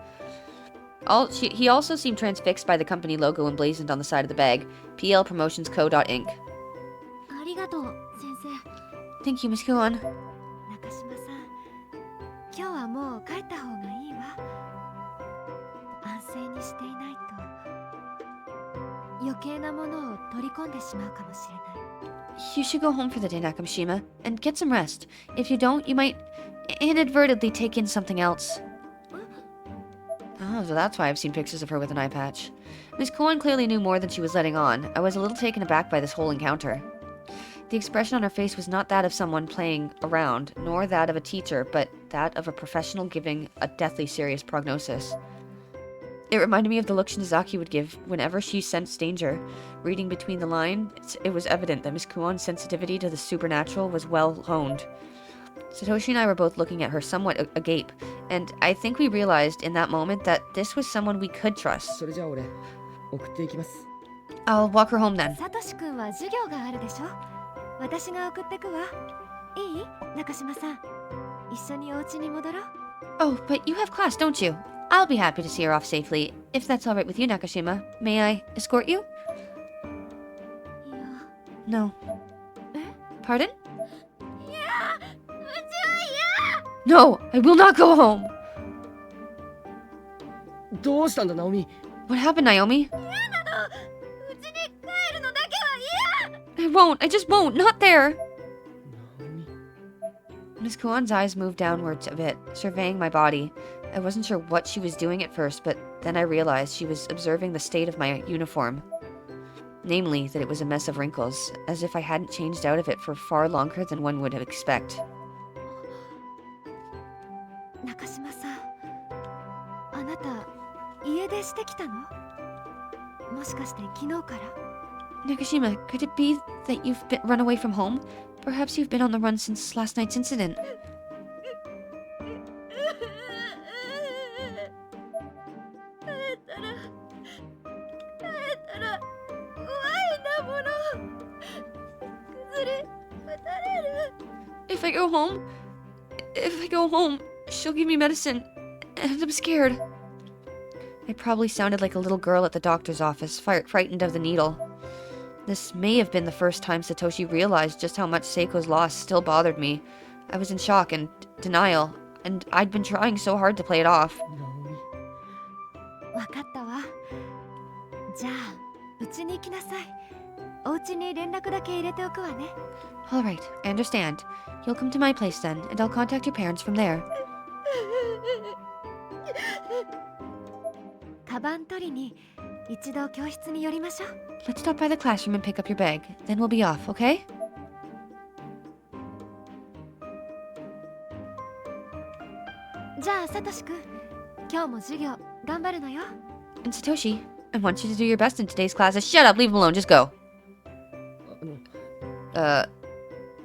He also seemed transfixed by the company logo emblazoned on the side of the bag, PL Promotions Co.Inc. ありがとう、先生。 Thank you, Miss Kuon. 中島さん、今日はもう帰った方がいいわ。安静にしていないと余計なものを取り込んでしまうかもしれない。 You should go home for the day, Nakamishima, and get some rest. If you don't, you might inadvertently take in something else. Oh, so that's why I've seen pictures of her with an eye patch. Miss Kuon clearly knew more than she was letting on. I was a little taken aback by this whole encounter. The expression on her face was not that of someone playing around, nor that of a teacher, but that of a professional giving a deathly serious prognosis. It reminded me of the look Shinzaki would give whenever she sensed danger. Reading between the lines, it was evident that Miss Kuon's sensitivity to the supernatural was well honed. Satoshi and I were both looking at her somewhat agape, and I think we realized in that moment that this was someone we could trust. それじゃあ俺、送っていきます。 I'll walk her home then. サトシ君は授業があるでしょ。私が送ってくわ。いい？中島さん、一緒にお家に戻ろう。 Oh, but you have class, don't you? I'll be happy to see her off safely, if that's all right with you, Nakashima. May I escort you? いや。 No. え？ Pardon? いや、うちは嫌。 No, I will not go home. どうしたんだ、ナオミ。 What happened, Naomi? 嫌なの。うちに帰るのだけは嫌。 I won't. I just won't. Not there. ナオミ。 Miss Kuon's eyes moved downwards a bit, surveying my body. I wasn't sure what she was doing at first, but then I realized she was observing the state of my uniform. Namely, that it was a mess of wrinkles, as if I hadn't changed out of it for far longer than one would have expect. 中島さん、あなた家出してきたの？もしかして昨日から？ Nakashima, could it be that you've run away from home? Perhaps you've been on the run since last night's incident. 怖いなもの。崩れ打たれる。 If I go home, she'll give me medicine, and I'm scared. I probably sounded like a little girl at the doctor's office, frightened of the needle. This may have been the first time Satoshi realized just how much Seiko's loss still bothered me. I was in shock and denial, and I'd been trying so hard to play it off. わかったわ。じゃあ、家に行きなさい。お家に連絡だけ入れておくわね。All right, I understand. You'll come to my place then, and I'll contact your parents from there. カバン取りに一度教室に寄りましょう。Let's stop by the classroom and pick up your bag. Then we'll be off, okay? じゃあ、サトシくん、今日も授業頑張るのよ。And Satoshi, I want you to do your best in today's classes. Shut up, leave him alone, just go.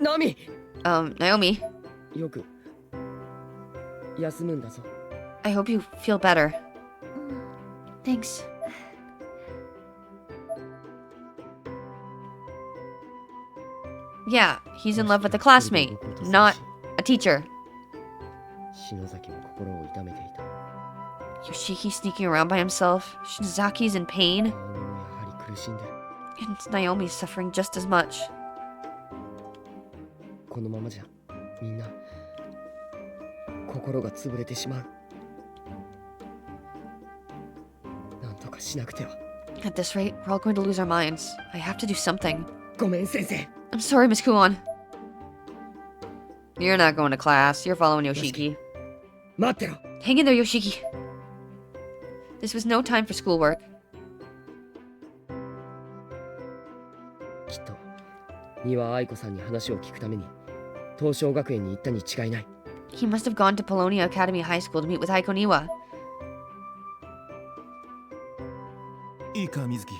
ナミ Naomi, よく休むんだぞ。 I hope you feel better. Thanks. Yeah, he's in love with a classmate, not a teacher. 篠崎も心を痛めていた。 Yoshiki sneaking around by himself. Shinazaki's in pain. ナオミもやはり苦しんでる。 And Naomi's suffering just as much. このままじゃみんな心が潰れてしまう。なんとかしなくては。 At this rate, we're all going to lose our minds. I have to do something. ごめん先生。 I'm sorry, Miss Kuon. You're not going to class. You're following Yoshiki. 待ってろ。 Hang in there, Yoshiki. This was no time for schoolwork. きっと丹羽愛子さんに話を聞くために東証学園に行ったに違いない。 He must have gone to Polonia Academy High School to meet with Aiko Niwa. いいか水木、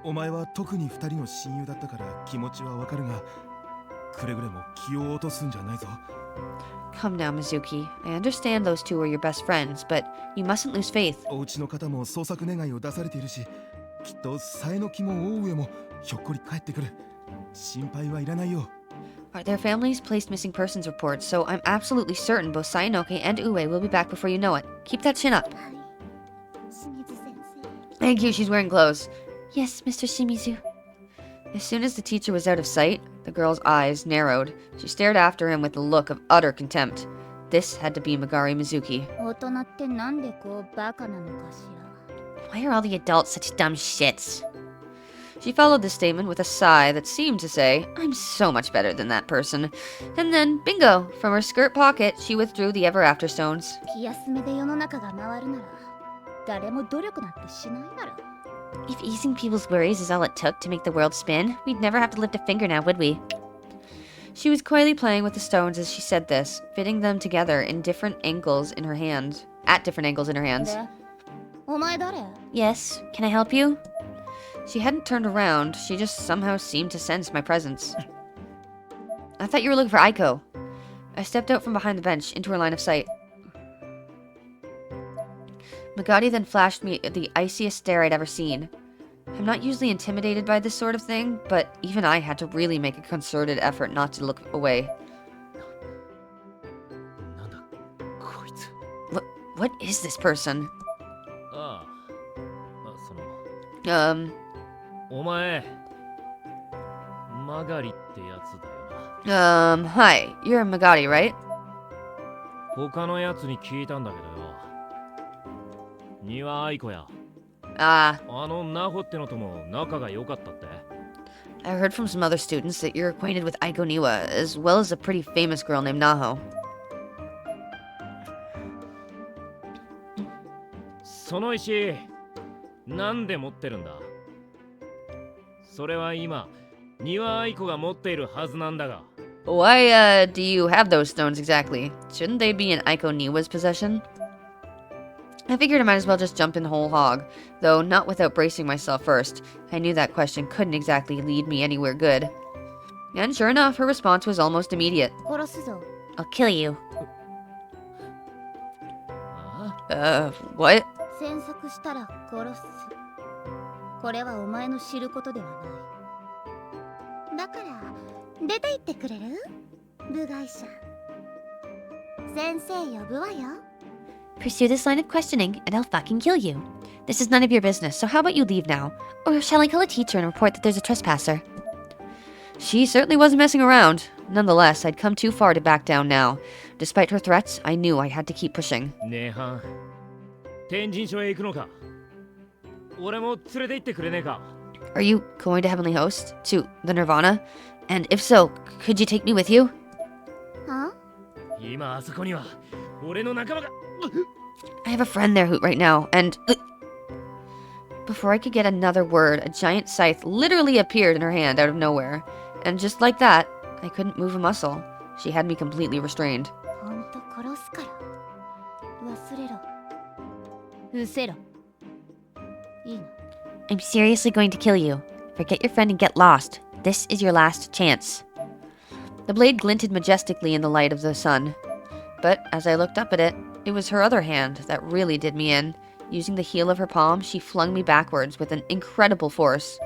お前は特に二人の親友だったから気持ちはわかるが、くれぐれも気を落とすんじゃないぞ。 Come now, Mizuki. I understand those two are your best friends, but you mustn't lose faith. お家の方も捜索願いを出されているし、きっとさえの木も大上もひょっこり帰ってくる。心配はいらないよ。 Their families placed missing persons reports, so I'm absolutely certain both Sayanoke and Ue will be back before you know it. Keep that chin up. 清水先生。 Thank you, she's wearing clothes. Yes, Mr. Shimizu. As soon as the teacher was out of sight, the girl's eyes narrowed. She stared after him with a look of utter contempt. This had to be Megari Mizuki. 大人ってなんでこうバカなのかしら。 Why are all the adults such dumb shits? She followed this statement with a sigh that seemed to say, I'm so much better than that person. And then, bingo! From her skirt pocket, she withdrew the Ever After stones. 気休めで世の中が回るなら、誰も努力なんてしないだろ。 If easing people's worries is all it took to make the world spin, we'd never have to lift a finger now, would we? She was coyly playing with the stones as she said this, fitting them together in different angles in her hand. At different angles in her hands. で、お前誰？ Yes, can I help you? She hadn't turned around, she just somehow seemed to sense my presence. I thought you were looking for Aiko. I stepped out from behind the bench into her line of sight. Magadi then flashed me the iciest stare I'd ever seen. I'm not usually intimidated by this sort of thing, but even I had to really make a concerted effort not to look away. なんだこいつ。 What is this person? あその Um, お前マガリってやつだよな。 hi, you're Magadi, right? 他のやつに聞いたんだけどよ。丹羽愛子や。 Ah, あのナホってのとも仲が良かったって。 I heard from some other students that you're acquainted with Aiko Niwa, as well as a pretty famous girl named Naho. その石なんで持ってるんだ？それは今庭愛子が持っているはずなんだが。 Why, do you have those stones exactly? Shouldn't they be in Aiko Niwa's possession? I figured I might as well just jump in whole hog, though not without bracing myself first. I knew that question couldn't exactly lead me anywhere good. And sure enough, her response was almost immediate. 殺すぞ。 I'll kill you. あ What? 詮索したら殺す。これはお前の知ることではない。だから出て行ってくれる？部外者。先生呼ぶわよ。 Pursue this line of questioning, and I'll fucking kill you. This is none of your business, so how about you leave now? Or shall I call a teacher and report that there's a trespasser? She certainly wasn't messing around. Nonetheless, I'd come too far to back down now. Despite her threats, I knew I had to keep pushing. ねえはん、天神所へ行くのか？俺も連れて行ってくれねえか？ Are you going to Heavenly Host? To the Nirvana? And if so, could you take me with you? は？今あそこには俺の仲間が。 I have a friend there right now, and... Before I could get another word, a giant scythe literally appeared in her hand out of nowhere. And just like that, I couldn't move a muscle. She had me completely restrained. ほんと殺すから。忘れろ。伏せろ。いいの。 I'm seriously going to kill you. Forget your friend and get lost. This is your last chance. The blade glinted majestically in the light of the sun. But as I looked up at it, it was her other hand that really did me in. Using the heel of her palm, she flung me backwards with an incredible force.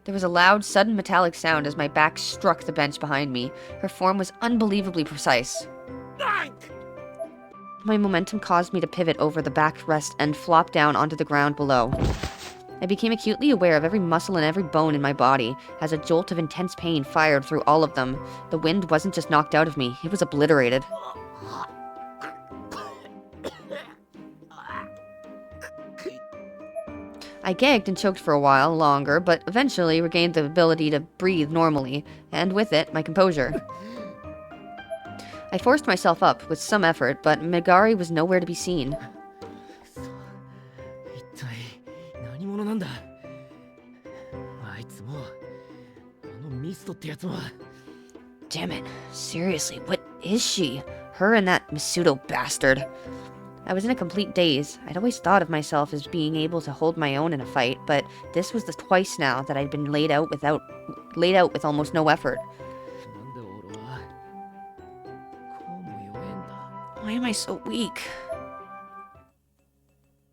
There was a loud, sudden metallic sound as my back struck the bench behind me. Her form was unbelievably precise. My momentum caused me to pivot over the backrest and flop down onto the ground below. I became acutely aware of every muscle and every bone in my body as a jolt of intense pain fired through all of them. The wind wasn't just knocked out of me, it was obliterated. I gagged and choked for a while longer, but eventually regained the ability to breathe normally, and with it, my composure. I forced myself up with some effort, but Megari was nowhere to be seen. 一体何者なんだ？あいつもあのミストってやつは。 Damn it. Seriously, what is she? Her and that Masudo bastard. I was in a complete daze. I'd always thought of myself as being able to hold my own in a fight, but this was the twice now that I'd been laid out with almost no effort. なんで俺はこうも弱えんだ？ Why am I so weak?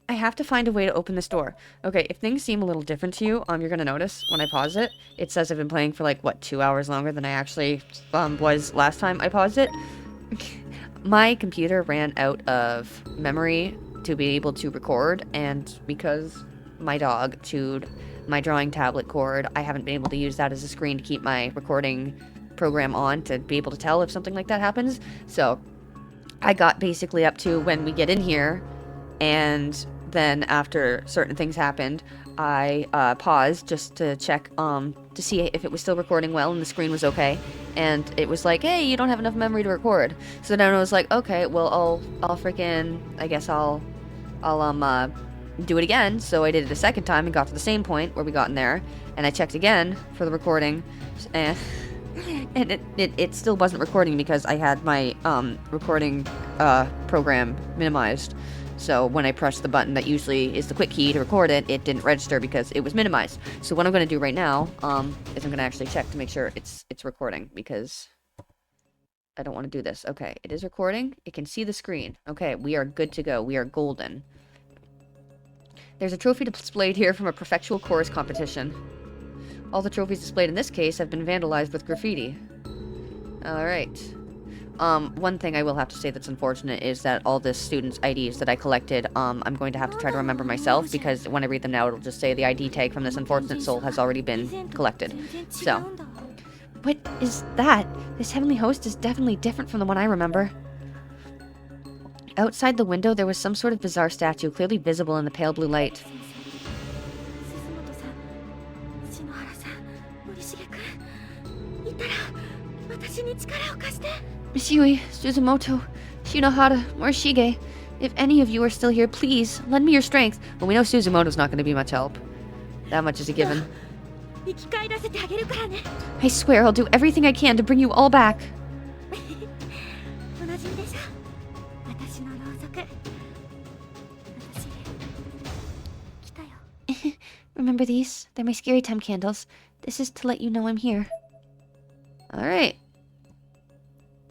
I have to find a way to open this door. Okay, if things seem a little different to you, you're gonna notice when I pause it, it says I've been playing for like, what, 2 hours longer than I actually was last time I paused it. My computer ran out of memory to be able to record, and because my dog chewed my drawing tablet cord, I haven't been able to use that as a screen to keep my recording program on to be able to tell if something like that happens. So I got basically up to when we get in here, and then after certain things happened, I paused just to check to see if it was still recording well and the screen was okay, and it was like, hey, you don't have enough memory to record. So then I was like, okay, well, I'll freaking, I guess I'll do it again. So I did it a second time and got to the same point where we got in there, and I checked again for the recording, and it still wasn't recording because I had my recording program minimized. So when I pressed the button that usually is the quick key to record it, it didn't register because it was minimized. So what I'm going to do right now is I'm going to actually check to make sure it's recording, because I don't want to do this. Okay, it is recording. It can see the screen. Okay, we are good to go. We are golden. There's a trophy displayed here from a prefectural chorus competition. All the trophies displayed in this case have been vandalized with graffiti. Alright. One thing I will have to say that's unfortunate is that all the students' IDs that I collected, I'm going to have to try to remember myself, because when I read them now, it'll just say the ID tag from this unfortunate soul has already been collected. So, what is that? This heavenly host is definitely different from the one I remember. Outside the window, there was some sort of bizarre statue clearly visible in the pale blue light. Misui, Suzumoto, Shinohara, Morishige, If any of you are still here, please, lend me your strength. Well, we know Suzumoto's not going to be much help. That much is a given. 生き返らせてあげるからね I swear I'll do everything I can to bring you all back. 同じでしょ私のろうそく私来たよ Remember these? They're my scary time candles. This is to let you know I'm here. Alright.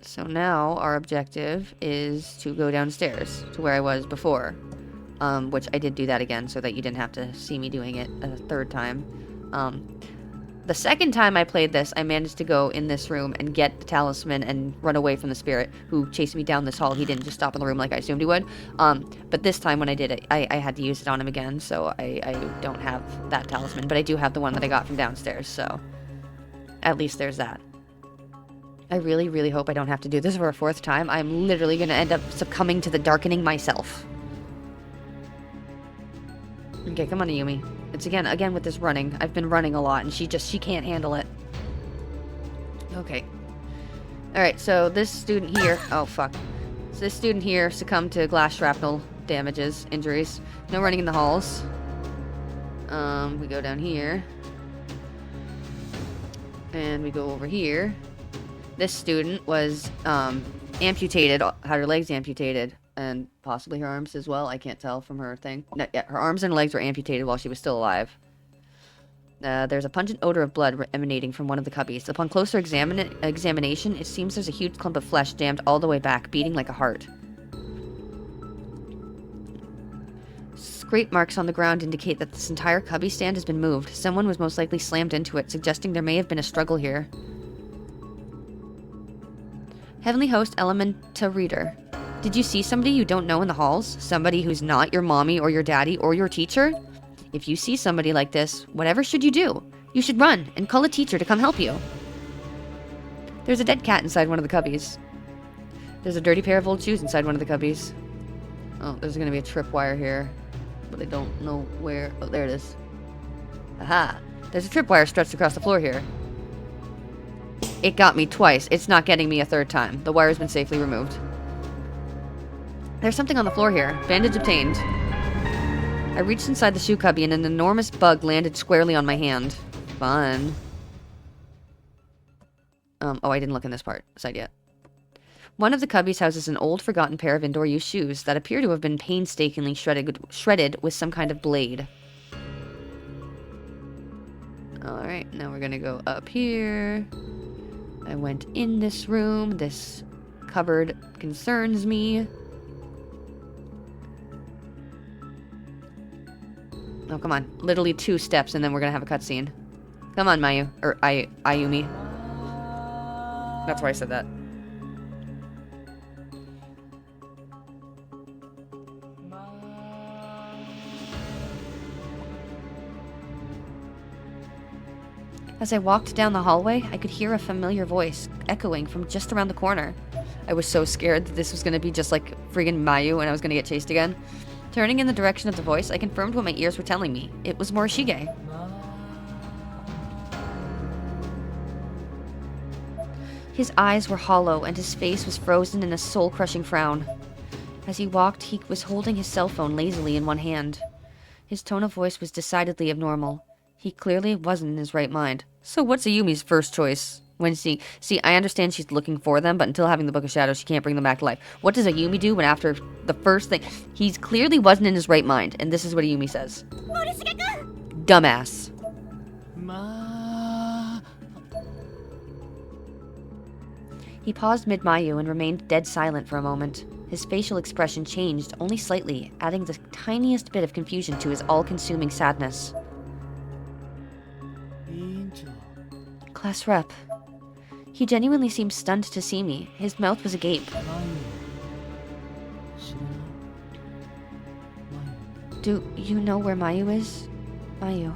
So now our objective is to go downstairs to where I was before. Which I did do that again so that you didn't have to see me doing it a third time. The second time I played this, I managed to go in this room and get the talisman and run away from the spirit who chased me down this hall. He didn't just stop in the room like I assumed he would. But this time when I did it, I had to use it on him again, so I don't have that talisman. But I do have the one that I got from downstairs, so at least there's that. I really, really hope I don't have to do this for a fourth time. I'm literally going to end up succumbing to the darkening myself. Okay, come on, Ayumi. It's again with this running. I've been running a lot, and she can't handle it. Okay. Alright, so this student here... Oh, fuck. So this student here succumbed to glass shrapnel damages, injuries. No running in the halls. We go down here. And we go over here. This student was, amputated, had her legs amputated. And possibly her arms as well. I can't tell from her thing. No, yeah, her arms and legs were amputated while she was still alive. There's a pungent odor of blood emanating from one of the cubbies. Upon closer examination, it seems there's a huge clump of flesh jammed all the way back, beating like a heart. Scrape marks on the ground indicate that this entire cubby stand has been moved. Someone was most likely slammed into it, suggesting there may have been a struggle here. Heavenly Host Elementa Reader. Did you see somebody you don't know in the halls? Somebody who's not your mommy or your daddy or your teacher? If you see somebody like this, whatever should you do? You should run and call a teacher to come help you. There's a dead cat inside one of the cubbies. There's a dirty pair of old shoes inside one of the cubbies. Oh, there's gonna be a tripwire here. But I don't know where... Oh, there it is. Aha! There's a tripwire stretched across the floor here. It got me twice. It's not getting me a third time. The wire's been safely removed. There's something on the floor here. Bandage obtained. I reached inside the shoe cubby and an enormous bug landed squarely on my hand. Fun. Oh, I didn't look in this side yet. One of the cubbies houses an old, forgotten pair of indoor-use shoes that appear to have been painstakingly shredded with some kind of blade. Alright, now we're gonna go up here. I went in this room. This cupboard concerns me. Oh, come on. Literally 2 steps and then we're gonna have a cutscene. Come on, Mayu. Or Ayumi. That's why I said that. As I walked down the hallway, I could hear a familiar voice echoing from just around the corner. I was so scared that this was gonna be just like friggin' Mayu and I was gonna get chased again. Turning in the direction of the voice, I confirmed what my ears were telling me. It was Morishige. His eyes were hollow and his face was frozen in a soul-crushing frown. As he walked, he was holding his cell phone lazily in one hand. His tone of voice was decidedly abnormal. He clearly wasn't in his right mind. So what's Ayumi's first choice? When see, I understand she's looking for them, but until having the Book of Shadows, she can't bring them back to life. What does Ayumi do when after the first thing... He's clearly wasn't in his right mind, and this is what Ayumi says. Dumbass. He paused mid-Mayu and remained dead silent for a moment. His facial expression changed only slightly, adding the tiniest bit of confusion to his all-consuming sadness. Class rep. He genuinely seemed stunned to see me. His mouth was agape. Do you know where Mayu is? Mayu.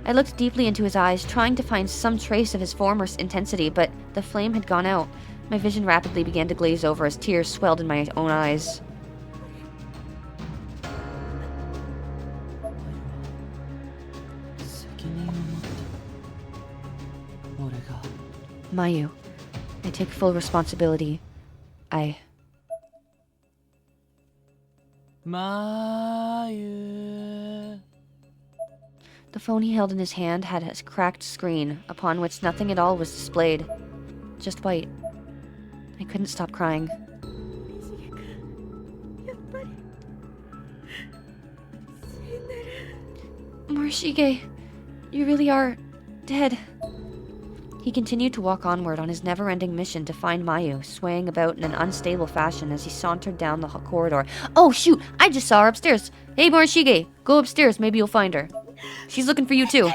I looked deeply into his eyes, trying to find some trace of his former intensity, but the flame had gone out. My vision rapidly began to glaze over as tears swelled in my own eyes. Mayu, I take full responsibility. Mayu. The phone he held in his hand had a cracked screen, upon which nothing at all was displayed. Just white. I couldn't stop crying. やっぱり死んでる。 Morishige, you really are dead. He continued to walk onward on his never-ending mission to find Mayu, swaying about in an unstable fashion as he sauntered down the corridor. Oh, shoot! I just saw her upstairs. Hey, Morishige, go upstairs. Maybe you'll find her. She's looking for you, too.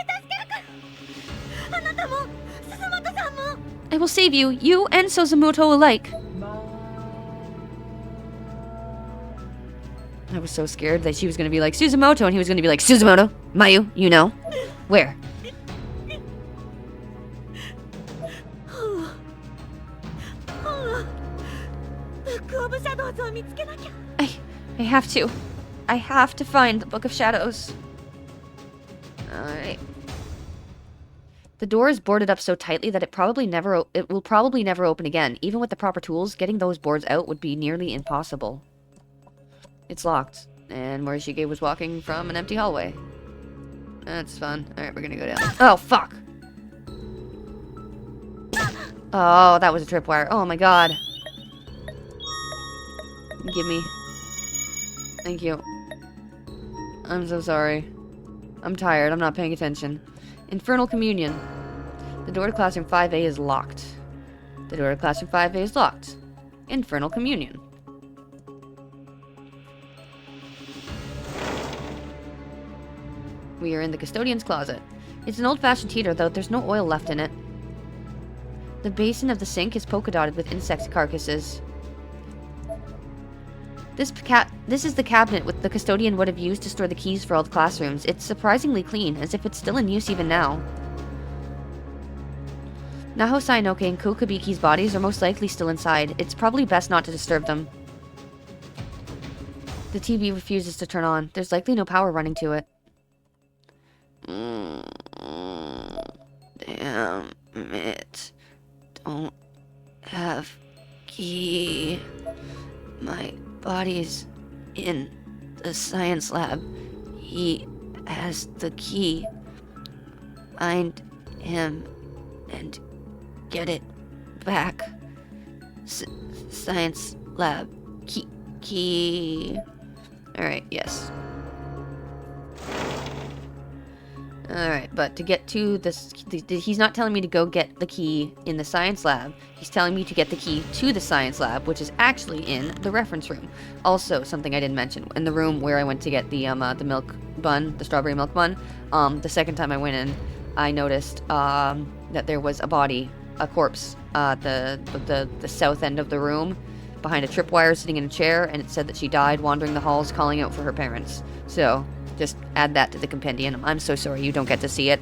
あなたも鈴本さんも。 I will save you, you and Suzumoto alike. I was so scared that she was going to be like, Suzumoto, and he was going to be like, Suzumoto, Mayu, you know. Where? 本をブックオブシャドウズを見つけなきゃ。 I have to. I have to find the Book of Shadows. Alright. The door is boarded up so tightly that it will probably never open again. Even with the proper tools, getting those boards out would be nearly impossible. It's locked, and Morishige was walking from an empty hallway. That's fun. Alright, we're gonna go down. Oh, fuck! Oh, that was a tripwire. Oh my god. Give me. Thank you. I'm so sorry. I'm tired. I'm not paying attention. Infernal Communion. The door to Classroom 5A is locked. The door to Classroom 5A is locked. Infernal Communion. We are in the custodian's closet. It's an old-fashioned heater, though there's no oil left in it. The basin of the sink is polka-dotted with insect carcasses. This is the cabinet the custodian would have used to store the keys for all the classrooms. It's surprisingly clean, as if it's still in use even now. Naho Sainoke and Kokabiki's bodies are most likely still inside. It's probably best not to disturb them. The TV refuses to turn on. There's likely no power running to it. Damn it. Don't have key. My body's in the science lab. He has the key. Find him and get it back. Science lab. Key. Alright, yes. Alright, but to get to this, he's not telling me to go get the key in the science lab. He's telling me to get the key to the science lab, which is actually in the reference room. Also, something I didn't mention, in the room where I went to get the milk bun, the strawberry milk bun, the second time I went in, I noticed that there was a body, a corpse, the south end of the room, behind a tripwire sitting in a chair, and it said that she died wandering the halls calling out for her parents. So, just add that to the compendium. I'm so sorry you don't get to see it.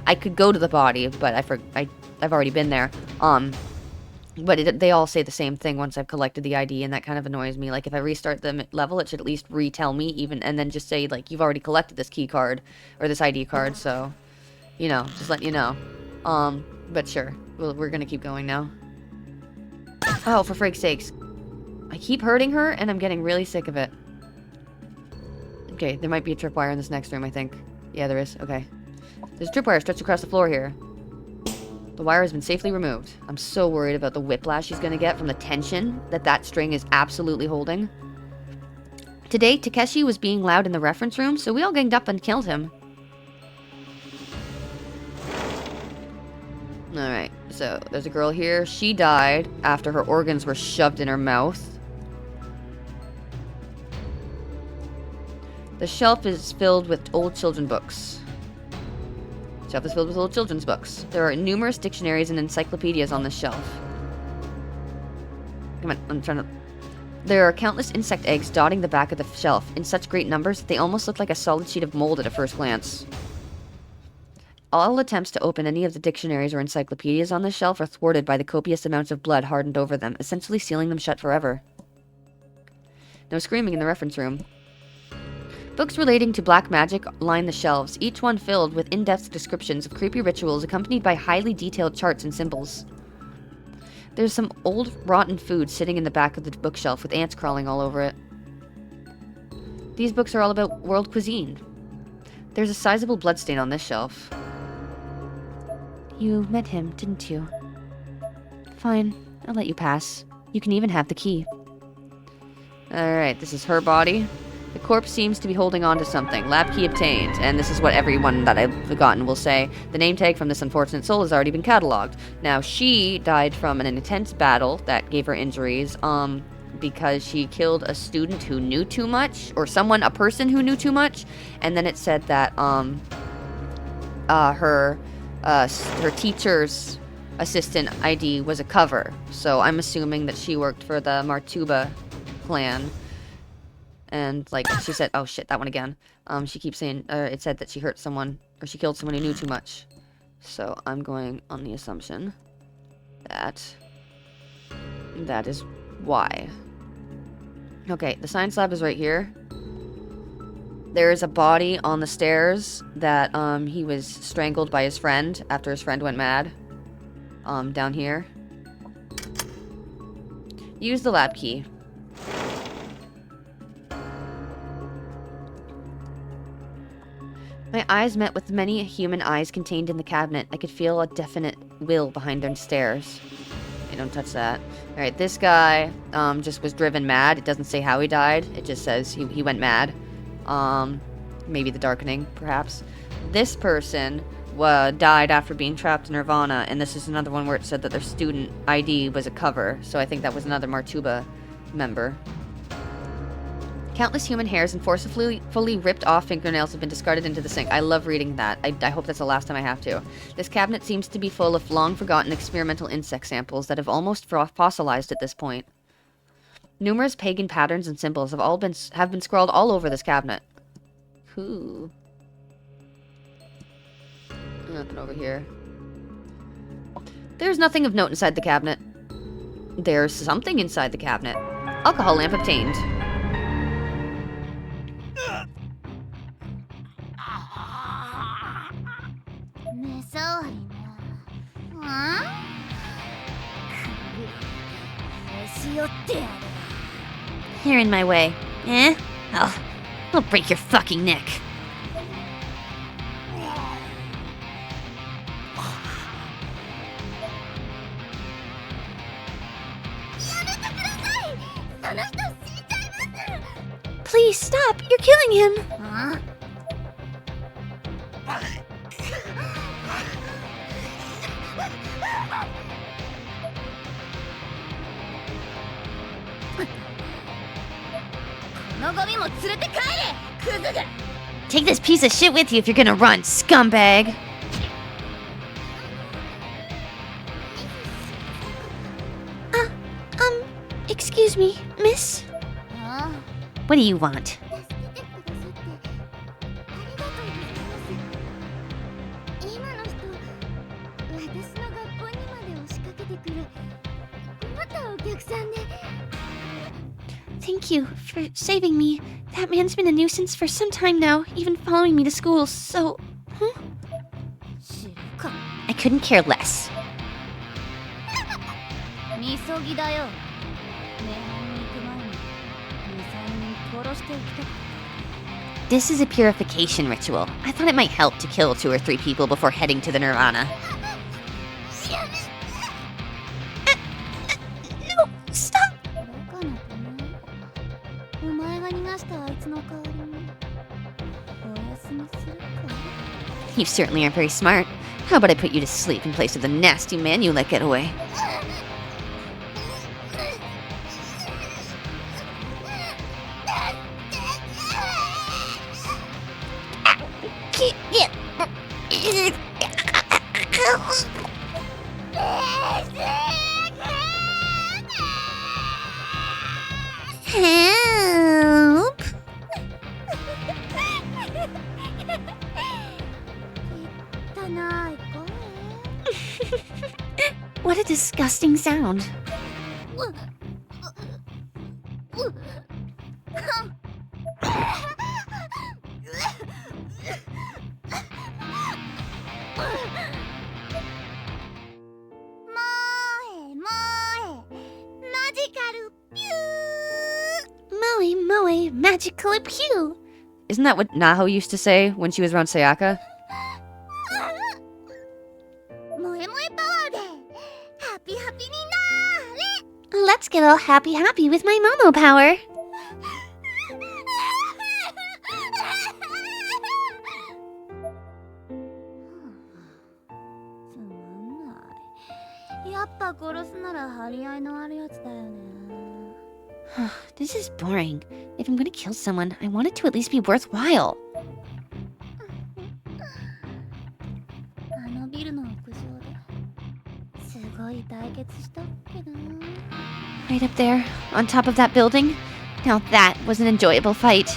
I could go to the body, but I've already been there. But they all say the same thing once I've collected the ID, and that kind of annoys me. Like, if I restart the level, it should at least retell me, and then just say, like, you've already collected this key card, or this ID card, so, you know, just letting you know. But sure, we're gonna keep going now. Oh, for frig's sakes. I keep hurting her, and I'm getting really sick of it. Okay, there might be a tripwire in this next room, I think. Yeah, there is. Okay. There's a tripwire stretched across the floor here. The wire has been safely removed. I'm so worried about the whiplash he's gonna get from the tension that string is absolutely holding. Today, Takeshi was being loud in the reference room, so we all ganged up and killed him. Alright, so there's a girl here. She died after her organs were shoved in her mouth. The shelf is filled with old children's books. The shelf is filled with old children's books. There are numerous dictionaries and encyclopedias on this shelf. Come on, I'm trying to... There are countless insect eggs dotting the back of the shelf in such great numbers that they almost look like a solid sheet of mold at a first glance. All attempts to open any of the dictionaries or encyclopedias on this shelf are thwarted by the copious amounts of blood hardened over them, essentially sealing them shut forever. No screaming in the reference room. Books relating to black magic line the shelves, each one filled with in-depth descriptions of creepy rituals accompanied by highly detailed charts and symbols. There's some old, rotten food sitting in the back of the bookshelf with ants crawling all over it. These books are all about world cuisine. There's a sizable bloodstain on this shelf. You met him, didn't you? Fine, I'll let you pass. You can even have the key. Alright, this is her body. The corpse seems to be holding on to something. Lab key obtained. And this is what everyone that I've forgotten will say. The name tag from this unfortunate soul has already been cataloged. Now, she died from an intense battle that gave her injuries, because she killed a student who knew too much, or a person who knew too much, and then it said that, her teacher's assistant ID was a cover. So I'm assuming that she worked for the Martuba clan. And, like, she said, oh shit, that one again. She keeps saying, it said that she hurt someone, or she killed someone who knew too much. So I'm going on the assumption that that is why. Okay, the science lab is right here. There is a body on the stairs that, he was strangled by his friend after his friend went mad. Down here. Use the lab key. My eyes met with many human eyes contained in the cabinet. I could feel a definite will behind their stares. Hey, don't touch that. Alright, this guy, just was driven mad. It doesn't say how he died. It just says he went mad. Maybe the darkening, perhaps. This person died after being trapped in Nirvana, and this is another one where it said that their student ID was a cover, so I think that was another Martuba member. Countless human hairs and forcefully ripped off fingernails have been discarded into the sink. I love reading that. I hope that's the last time I have to. This cabinet seems to be full of long-forgotten experimental insect samples that have almost fossilized at this point. Numerous pagan patterns and symbols have been scrawled all over this cabinet. Ooh. Nothing over here. There's nothing of note inside the cabinet. There's something inside the cabinet. Alcohol lamp obtained. You're in my way. Eh? I'll break your fucking neck. Please stop! You're killing him! Huh? Take this piece of shit with you if you're gonna run, scumbag! Excuse me, miss? What do you want? Thank you for saving me. That man's been a nuisance for some time now, even following me to school, so... Huh? I couldn't care less. This is a purification ritual. I thought it might help to kill 2 or 3 people before heading to the Nirvana. No, stop! You certainly aren't very smart. How about I put you to sleep in place of the nasty man you let get away? Help! What a disgusting sound. Moe, magical pew. Isn't that what Naho used to say when she was around Sayaka? 萌え萌えパワーでハッピーハッピーになーれ Let's get all happy with my Momo power. つまんないやっぱ殺すなら張り合いのあるやつだよね This is boring. If I'm gonna kill someone, I want it to at least be worthwhile. あのビルの屋上ですごい対決したっけな Right up there, on top of that building. Now that was an enjoyable fight.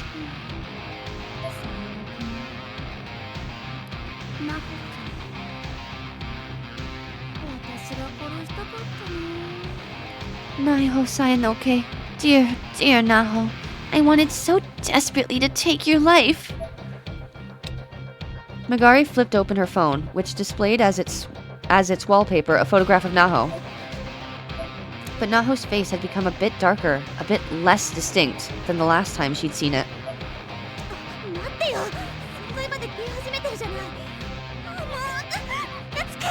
ナホちゃん私が殺したかったな Naho Sayanoke. Dear, dear Naho. I wanted so desperately to take your life. Megari flipped open her phone, which displayed as its wallpaper a photograph of Naho. But Naho's face had become a bit darker, a bit less distinct than the last time she'd seen it. 待ってよ存在まで消え始めてるじゃないもうつく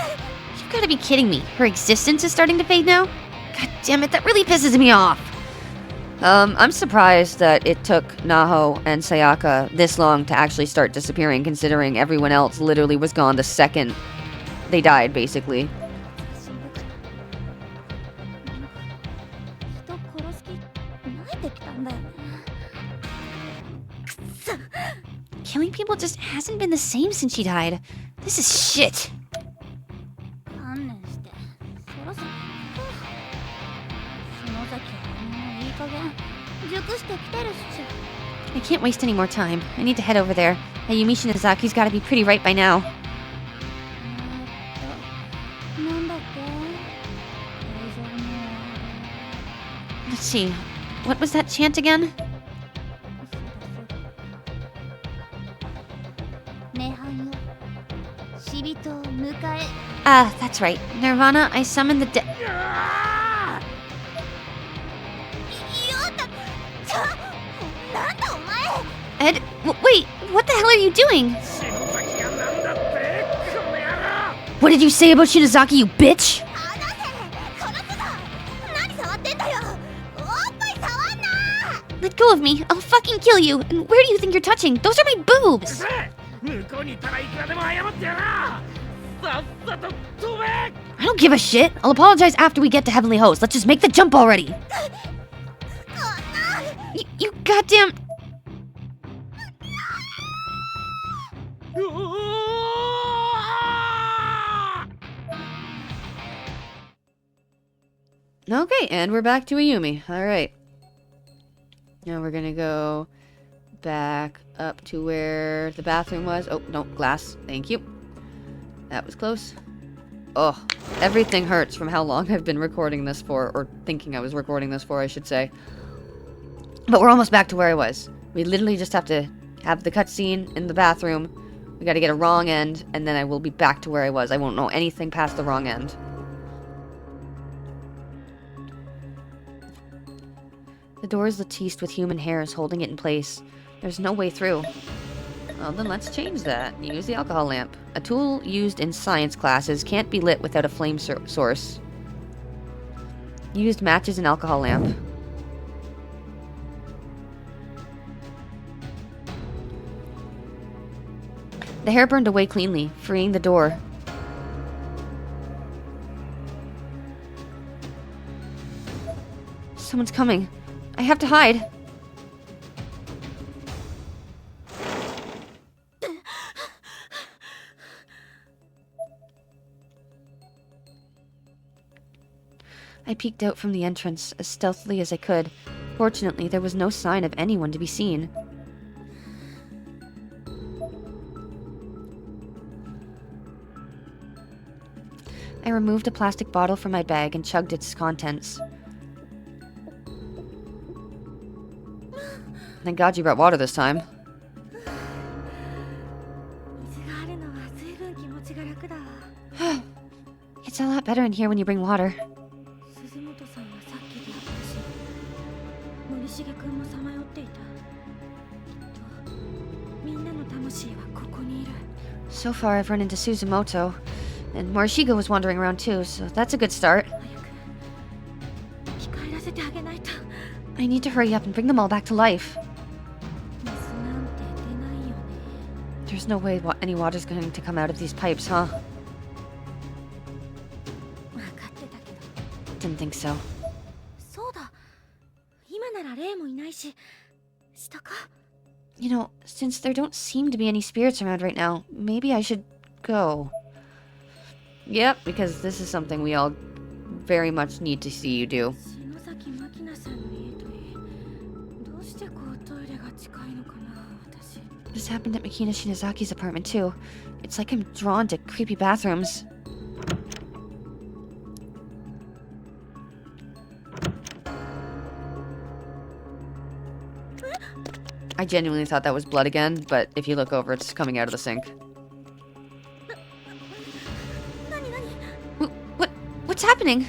You've got to be kidding me. Her existence is starting to fade now? God damn it, that really pisses me off. I'm surprised that it took Naho and Sayaka this long to actually start disappearing, considering everyone else literally was gone the second they died, basically. 人殺す気慣れてきたんだよね Killing people just hasn't been the same since she died. This is shit. 観念してそろそろ篠崎はもういい加減熟してきてるっしょ I can't waste any more time. I need to head over there. Ayumi Shinazaki's gotta be pretty right by now. なんだっけ映像には Let's see. What was that chant again? 涅槃よ死人を迎え Ah, that's right. Nirvana, I summon the dead. よだちょなんだお前 Ed, wait, what the hell are you doing? What did you say about Shinozaki, you bitch? あなた殺すぞ何触ってんだよおっぱい触んな Let go of me. I'll fucking kill you. And where do you think you're touching? Those are my boobs. 向こうにいたらいくらでも謝ってやなさっさと飛べ I don't give a shit. I'll apologize after we get to Heavenly Host. Let's just make the jump already. You goddamn... Okay, and we're back to Ayumi. Alright. Now we're gonna go back up to where the bathroom was. Oh, no, glass. Thank you. That was close. Oh, everything hurts from how long I've been recording this for, or thinking I was recording this for, I should say. But we're almost back to where I was. We literally just have to have the cutscene in the bathroom. We gotta get a wrong end, and then I will be back to where I was. I won't know anything past the wrong end. The door is latticed with human hairs holding it in place. There's no way through. Well, then let's change that. Use the alcohol lamp. A tool used in science classes can't be lit without a flame source. Used matches and alcohol lamp. The hair burned away cleanly, freeing the door. Someone's coming. I have to hide. I peeked out from the entrance as stealthily as I could. Fortunately, there was no sign of anyone to be seen. I removed a plastic bottle from my bag and chugged its contents. Thank God you brought water this time. 水があるのは随分気持ちが楽だわ It's a lot better in here when you bring water. 鈴本さんはさっき出会ったし森重くんもさまよっていた魂はここにいる。 So far, I've run into Suzumoto, and Morishige was wandering around too, so that's a good start. 早く生き返らせてあげないと。 I need to hurry up and bring them all back to life. 水なんて出ないよね。 There's no way any water's going to come out of these pipes, huh? 分かってたけど。 Didn't think so. そうだ。今なら霊もいないし、したか。 You know, since there don't seem to be any spirits around right now, maybe I should go. Yep, because this is something we all very much need to see you do. 篠崎真希奈さんの家といい、どうしてこうトイレが近いのかな、私。 This happened at Mikina Shinazaki's apartment too. It's like I'm drawn to creepy bathrooms. I genuinely thought that was blood again, but if you look over, it's coming out of the sink. 何何？ What's happening?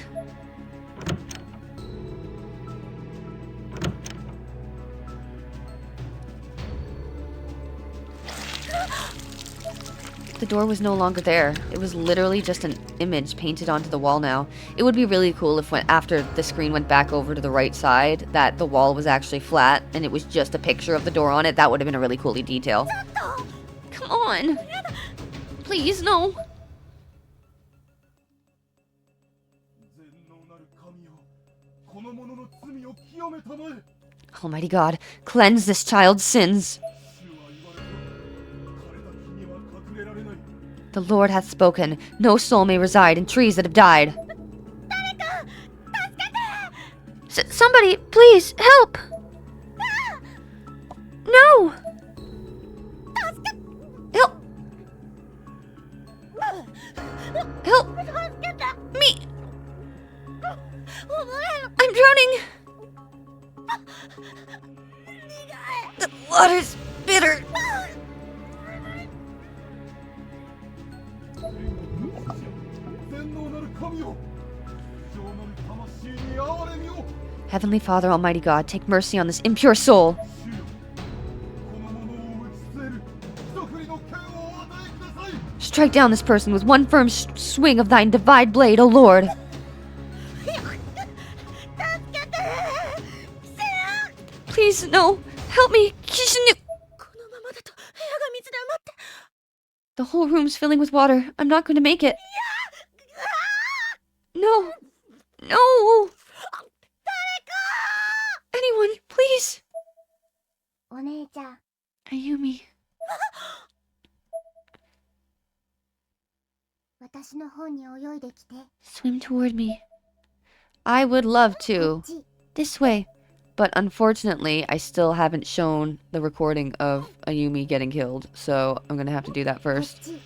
The door was no longer there. It was literally just an image painted onto the wall now. It would be really cool if after the screen went back over to the right side, that the wall was actually flat and it was just a picture of the door on it. That would have been a really cool detail. Come on. Please, no. 全能なる神よ、この者の罪を清めたまえ。 Almighty God, cleanse this child's sins. 主は言われた。枯れた木には隠れられない。 The Lord hath spoken. No soul may reside in trees that have died. Somebody, please, help! No! Help! Help! Me! I'm drowning! The water's bitter. 全能なる神よ、情なる魂に憐れみを。 Heavenly Father, Almighty God, take mercy on this impure soul. 主よ、この者を打ち据える一振りの剣をお与えください。 Strike down this person with one firm swing of thine divine blade, O Lord. Please, no. Help me. Kishinu. このままだと部屋が水で余って。 The whole room's filling with water. I'm not going to make it. No. No. Anyone, please. お姉ちゃん、 Ayumi. 私の方に泳いできて。 Swim toward me. I would love to. ち。 This way. But unfortunately, I still haven't shown the recording of Ayumi getting killed, so I'm gonna have to do that こっ first. ち。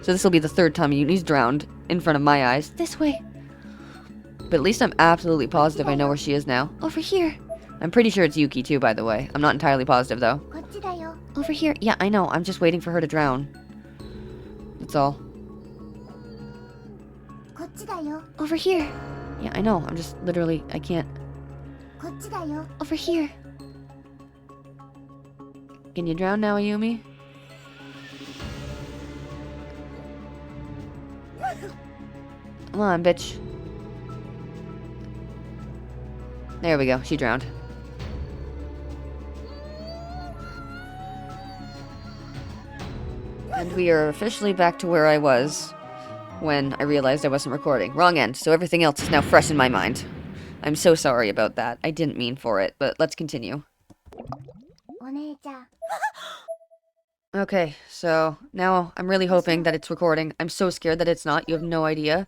So this will be the third time Ayumi's drowned in front of my eyes. This way. But at least I'm absolutely positive I know where she is now. Over here. I'm pretty sure it's Yuki too, by the way. I'm not entirely positive though. こっちだよ。 Over here. Yeah, I know. I'm just waiting for her to drown. That's all. こっちだよ。 Over here. Yeah, I know. I'm just literally, I can't. こっちだよ。 Over here. Can you drown now, Ayumi? Come on, bitch. There we go. She drowned. And we are officially back to where I was when I realized I wasn't recording. Wrong end, so everything else is now fresh in my mind. I'm so sorry about that. I didn't mean for it, but let's continue. お姉ちゃん。 Okay, so now I'm really hoping that it's recording. I'm so scared that it's not. You have no idea.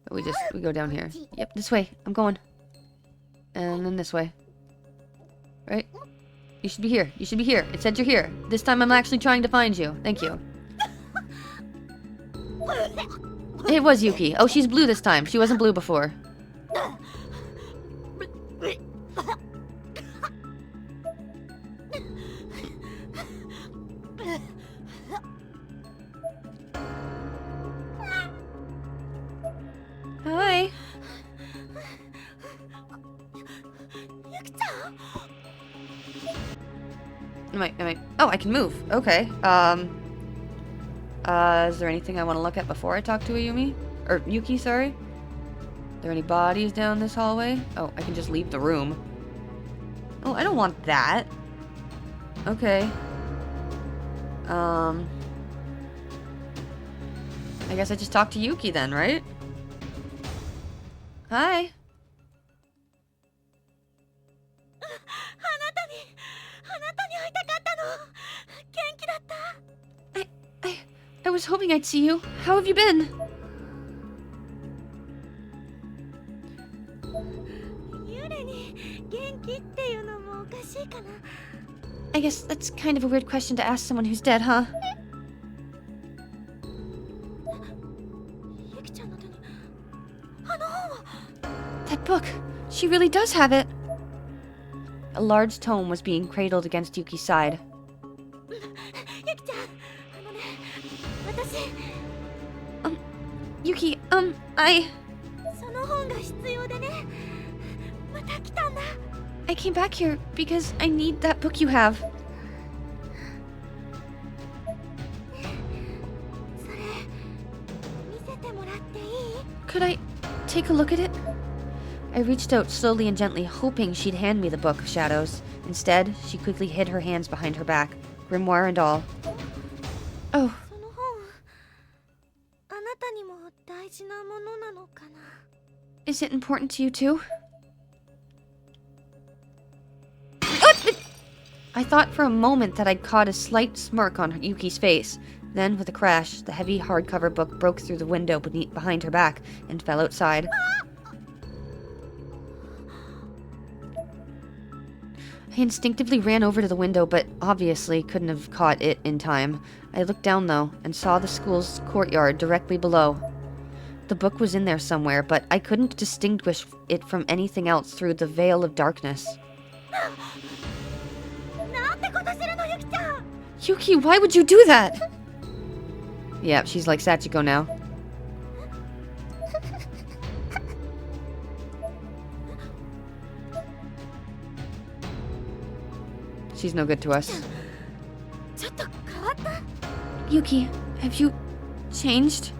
But we go down here. Yep, this way. I'm going. And then this way. Right? You should be here. You should be here. It said you're here. This time I'm actually trying to find you. Thank you. It was Yuki. Oh, she's blue this time. She wasn't blue before. Hi. ゆきちゃん。Oh, I can move. Okay. Is there anything I want to look at before I talk to Ayumi? Or Yuki, sorry? Are there any bodies down this hallway? Oh, I can just leave the room. Oh, I don't want that. Okay. I guess I just talk to Yuki then, right? Hi. I was hoping I'd see you. How have you been? I guess that's kind of a weird question to ask someone who's dead, huh? That book! She really does have it! A large tome was being cradled against Yuki's side. Yuki, I came back here because I need that book you have. Could I take a look at it? I reached out slowly and gently, hoping she'd hand me the Book of Shadows. Instead, she quickly hid her hands behind her back, grimoire and all. Oh. Is it important to you too? I thought for a moment that I'd caught a slight smirk on Yuki's face. Then, with a crash, the heavy hardcover book broke through the window behind her back and fell outside. I instinctively ran over to the window, but obviously couldn't have caught it in time. I looked down, though, and saw the school's courtyard directly below. The book was in there somewhere, but I couldn't distinguish it from anything else through the veil of darkness. Yuki, why would you do that? Yeah, she's like Sachiko now. She's no good to us. Yuki, have you changed?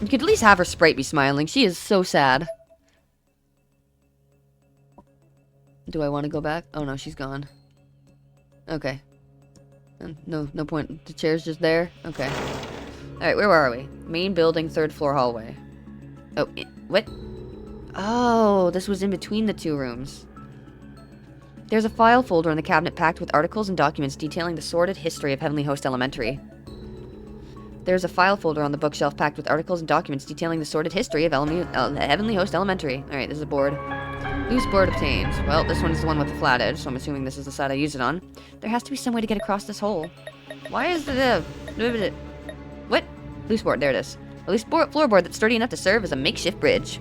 You could at least have her sprite be smiling. She is so sad. Do I want to go back? Oh no, she's gone. Okay. No point. The chair's just there? Okay. Alright, where are we? Main building, 3rd floor hallway. Oh, what? Oh, this was in between the two rooms. There's a file folder in the cabinet packed with articles and documents detailing the sordid history of Heavenly Host Elementary. There's a file folder on the bookshelf packed with articles and documents detailing the sordid history of Heavenly Host Elementary. Alright, this is a board. Loose board obtained. Well, this one is the one with the flat edge, so I'm assuming this is the side I use it on. There has to be some way to get across this hole. Why is the... What? Loose board, there it is. A loose floorboard that's sturdy enough to serve as a makeshift bridge.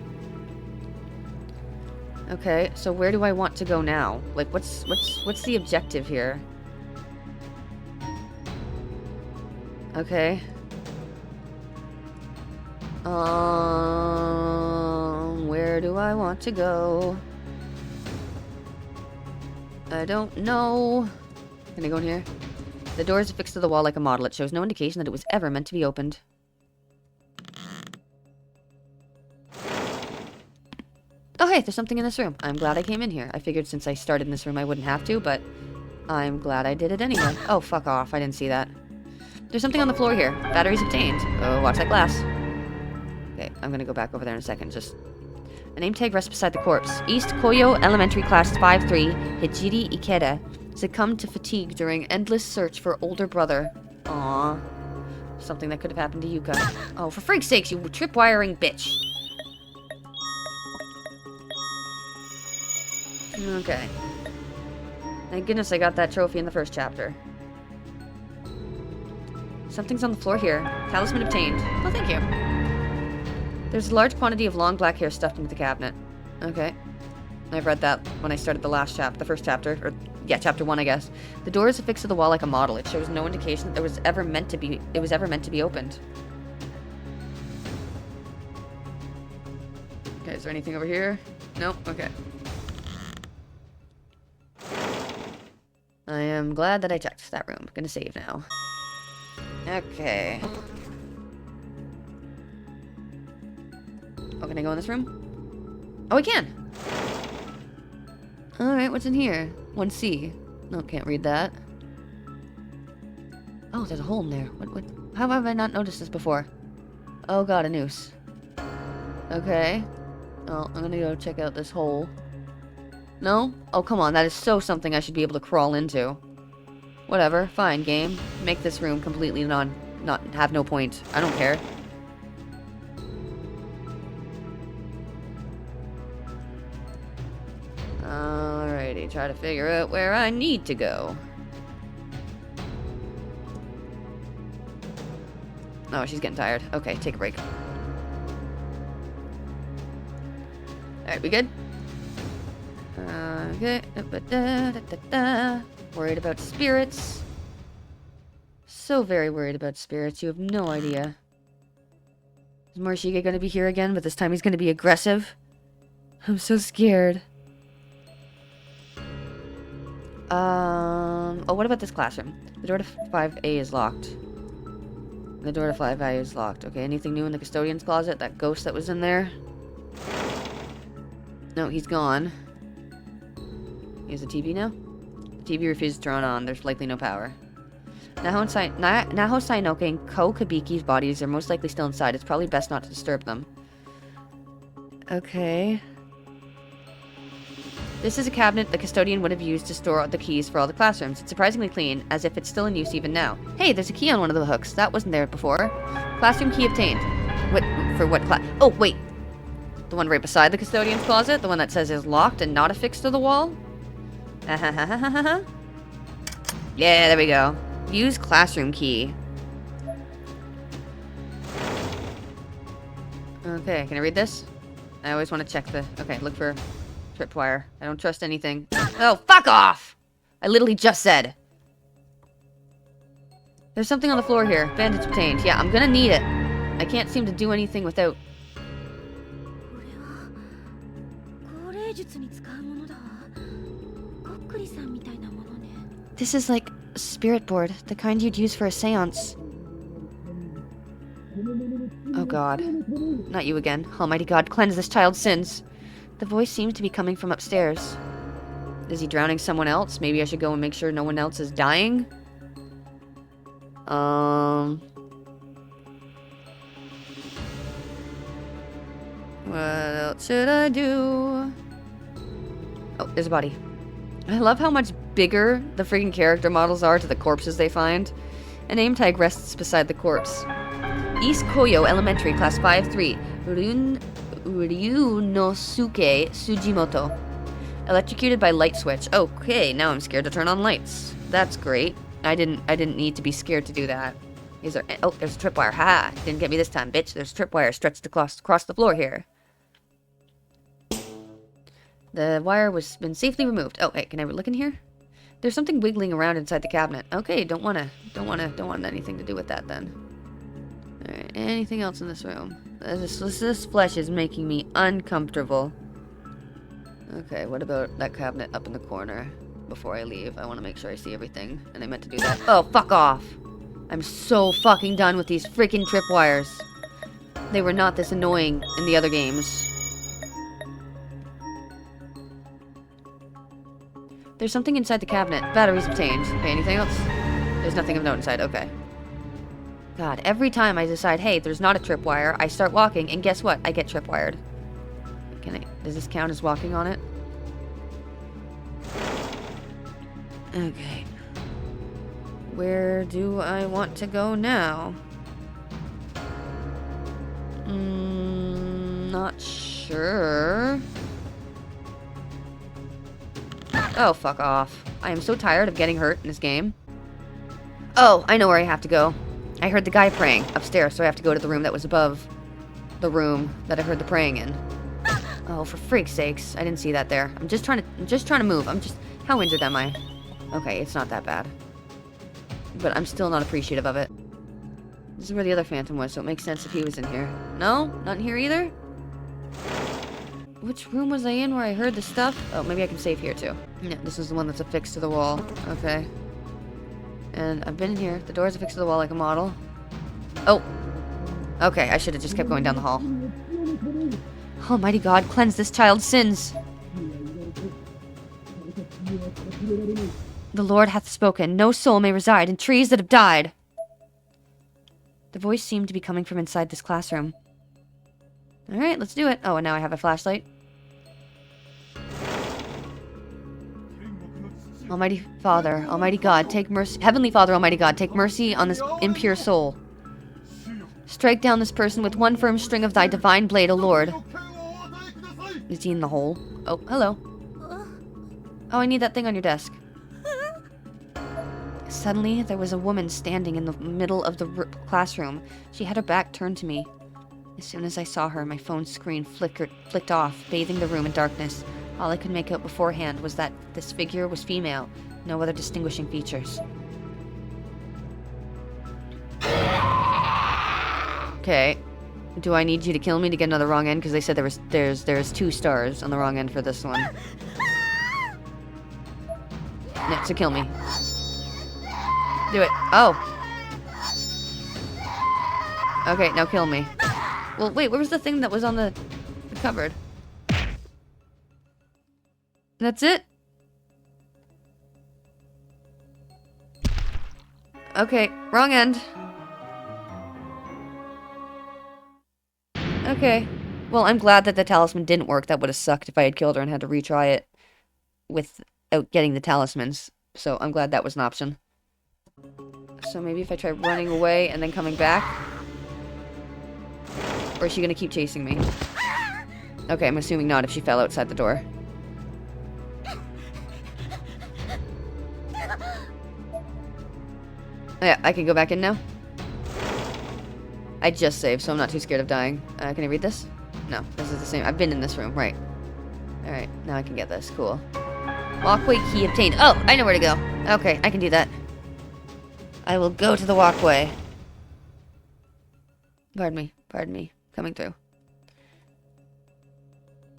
Okay, so where do I want to go now? Like, what's the objective here? Okay. Where do I want to go? I don't know. Can I go in here? The door is affixed to the wall like a model. It shows no indication that it was ever meant to be opened. Oh hey, there's something in this room. I'm glad I came in here. I figured since I started in this room I wouldn't have to, but I'm glad I did it anyway. Oh, fuck off. I didn't see that. There's something on the floor here. Batteries obtained. Oh, watch that glass. Okay, I'm gonna go back over there in a second. Just... A name tag rests beside the corpse. East Koyo Elementary Class 5-3, Hijiri Ikeda, succumbed to fatigue during endless search for older brother. Aww. Something that could have happened to Yuka. Oh, for freak's sakes, you tripwiring bitch. Okay. Thank goodness I got that trophy in the first chapter. Something's on the floor here. Talisman obtained. Oh, thank you. There's a large quantity of long black hair stuffed into the cabinet. Okay. I've read that when I started the first chapter. Or, yeah, chapter 1, I guess. The door is affixed to the wall like a model. It shows no indication that it was ever meant to be opened. Okay, there anything over here? Nope, okay. I am glad that I checked that room. Gonna save now. Okay. Oh, can I go in this room? Oh, I can! Alright, what's in here? 1C. No, can't read that. Oh, there's a hole in there. What? How have I not noticed this before? Oh god, a noose. Okay. Oh, I'm gonna go check out this hole. No? Oh, come on, that is so something I should be able to crawl into. Whatever, fine, game. Make this room completely not have no point. I don't care. Alrighty, try to figure out where I need to go. Oh, she's getting tired. Okay, take a break. Alright, we good? Okay. Worried about spirits. So very worried about spirits, you have no idea. Is Morishige gonna be here again, but this time he's gonna be aggressive? I'm so scared. Oh, what about this classroom? The door to 5A is locked. The door to 5A is locked. Okay, anything new in the custodian's closet? That ghost that was in there? No, he's gone. He has a TV now? The TV refuses to turn on. There's likely no power. Naho Sainoke and Ko Kabiki's bodies are most likely still inside. It's probably best not to disturb them. Okay. This is a cabinet the custodian would have used to store the keys for all the classrooms. It's surprisingly clean, as if it's still in use even now. Hey, there's a key on one of the hooks. That wasn't there before. Classroom key obtained. For what class? Oh, wait. The one right beside the custodian's closet? The one that says is locked and not affixed to the wall? Yeah, there we go. Use classroom key. Okay, can I read this? I always want to check the... Okay, look for tripwire. I don't trust anything. Oh, fuck off! I literally just said. There's something on the floor here. Bandage obtained. Yeah, I'm gonna need it. I can't seem to do anything without... This is like a spirit board, the kind you'd use for a seance. Oh god. Not you again. Almighty God, cleanse this child's sins. The voice seems to be coming from upstairs. Is he drowning someone else? Maybe I should go and make sure no one else is dying? What else should I do? Oh, there's a body. I love how much bigger the freaking character models are to the corpses they find. A name tag rests beside the corpse. East Koyo Elementary, Class 5-3. Ryunosuke Sujimoto. Electrocuted by light switch. Okay, now I'm scared to turn on lights. That's great. I didn't need to be scared to do that. Is there... Oh, there's a tripwire. Ha! Didn't get me this time, bitch. There's a tripwire stretched across the floor here. The wire was been safely removed. Oh, wait, can I look in here? There's something wiggling around inside the cabinet. Okay, don't want anything to do with that then. Alright, anything else in this room? This flesh is making me uncomfortable. Okay, what about that cabinet up in the corner? Before I leave, I want to make sure I see everything, and I meant to do that. Oh, fuck off! I'm so fucking done with these freaking tripwires. They were not this annoying in the other games. There's something inside the cabinet. Batteries obtained. Okay, anything else? There's nothing of note inside. Okay. God, every time I decide, hey, there's not a tripwire, I start walking, and guess what? I get tripwired. Does this count as walking on it? Okay. Where do I want to go now? Not sure. Oh, fuck off. I am so tired of getting hurt in this game. Oh, I know where I have to go. I heard the guy praying upstairs, so I have to go to the room that was above the room that I heard the praying in. Oh, for freak's sakes. I didn't see that there. I'm just trying to move. How injured am I? Okay, it's not that bad. But I'm still not appreciative of it. This is where the other phantom was, so it makes sense if he was in here. No? Not in here either? Which room was I in where I heard the stuff? Oh, maybe I can save here too. Yeah, this is the one that's affixed to the wall. Okay. And I've been in here. The door's affixed to the wall like a model. Oh! Okay, I should have just kept going down the hall. Almighty God, cleanse this child's sins! The Lord hath spoken. No soul may reside in trees that have died. The voice seemed to be coming from inside this classroom. Alright, let's do it. Oh, and now I have a flashlight. Almighty Father, Almighty God, take mercy. Heavenly Father, Almighty God, take mercy on this impure soul. Strike down this person with one firm string of thy divine blade, O Lord. Is he in the hole? Oh, hello. Oh, I need that thing on your desk. Suddenly, there was a woman standing in the middle of the classroom. She had her back turned to me. As soon as I saw her, my phone screen flicked off, bathing the room in darkness. All I could make out beforehand was that this figure was female, no other distinguishing features. Okay. Do I need you to kill me to get another wrong end? Because they said there's 2 stars on the wrong end for this one. No, so kill me. Do it. Oh. Okay, now kill me. Well, wait, where was the thing that was on the cupboard? That's it? Okay, wrong end. Okay. Well, I'm glad that the talisman didn't work. That would have sucked if I had killed her and had to retry it without getting the talismans. So I'm glad that was an option. So maybe if I try running away and then coming back? Or is she gonna keep chasing me? Okay, I'm assuming not if she fell outside the door. Yeah, I can go back in now. I just saved, so I'm not too scared of dying. Can I read this? No, this is the same. I've been in this room, right. Alright, now I can get this. Cool. Walkway key obtained. Oh, I know where to go. Okay, I can do that. I will go to the walkway. Pardon me. Coming through.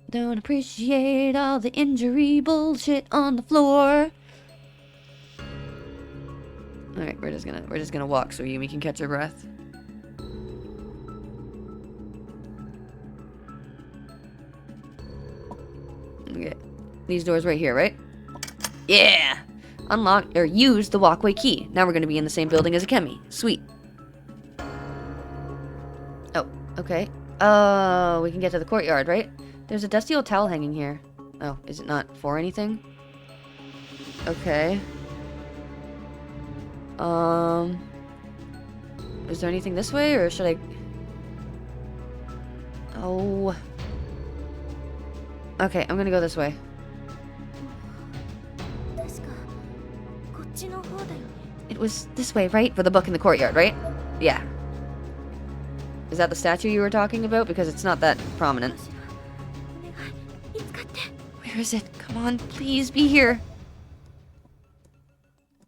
Don't appreciate all the injury bullshit on the floor. Alright, we're just gonna walk so Yumi can catch her breath. Okay. These doors right here, right? Yeah! Unlock or use the walkway key. Now we're gonna be in the same building as Akemi. Sweet. Oh, okay. Oh, we can get to the courtyard, right? There's a dusty old towel hanging here. Oh, is it not for anything? Okay. Is there anything this way, or should I... Oh. Okay, I'm gonna go this way. It was this way, right? For the book in the courtyard, right? Yeah. Is that the statue you were talking about? Because it's not that prominent. Where is it? Come on, please be here.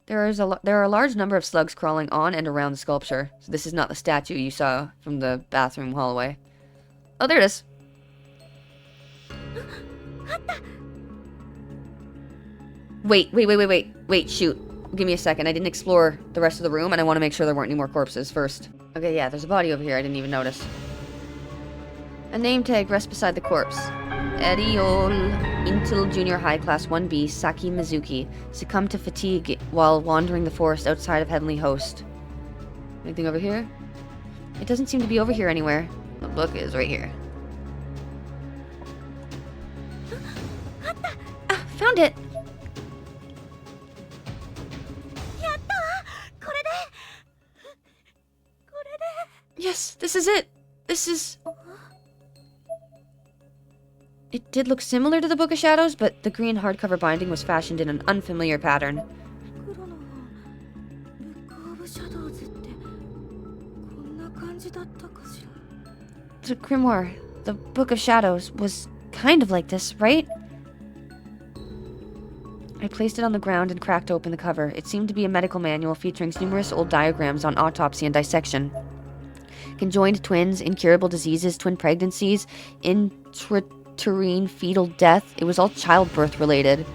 There are a large number of slugs crawling on and around the sculpture. So this is not the statue you saw from the bathroom hallway. Oh, there it is. Wait, shoot. Give me a second. I didn't explore the rest of the room, and I want to make sure there weren't any more corpses first. Okay, yeah, there's a body over here. I didn't even notice. A name tag rests beside the corpse. Eriol, Intel Junior High Class 1B, Saki Mizuki, succumbed to fatigue while wandering the forest outside of Heavenly Host. Anything over here? It doesn't seem to be over here anywhere. The book is right here. Ah, found it! Yes, this is it! This is... It did look similar to the Book of Shadows, but the green hardcover binding was fashioned in an unfamiliar pattern. The grimoire, the Book of Shadows, was kind of like this, right? I placed it on the ground and cracked open the cover. It seemed to be a medical manual featuring numerous old diagrams on autopsy and dissection. Conjoined twins, incurable diseases, twin pregnancies, uterine fetal death. It was all childbirth related.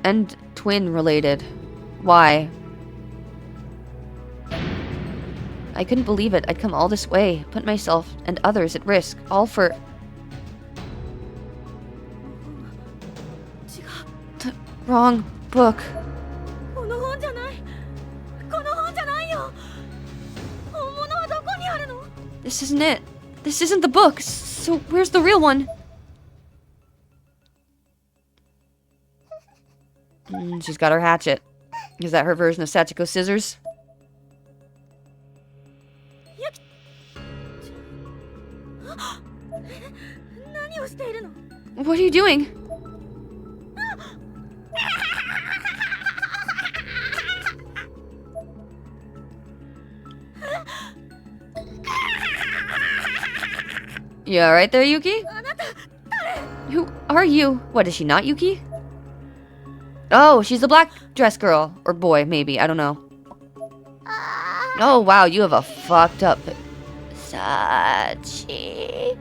And twin related. Why? I couldn't believe it. I'd come all this way, put myself and others at risk, all for the wrong book. この本じゃない。この本じゃないよ。本物はどこにあるの？ This isn't it. This isn't the book. So where's the real one? She's got her hatchet. Is that her version of Sachiko's scissors? 何をしているの？ What are you doing? You alright there, Yuki? あなた Who are you? What, is she not Yuki? Oh, she's the black dress girl. Or boy, maybe. I don't know. Oh, wow, you have a fucked up... Sachi...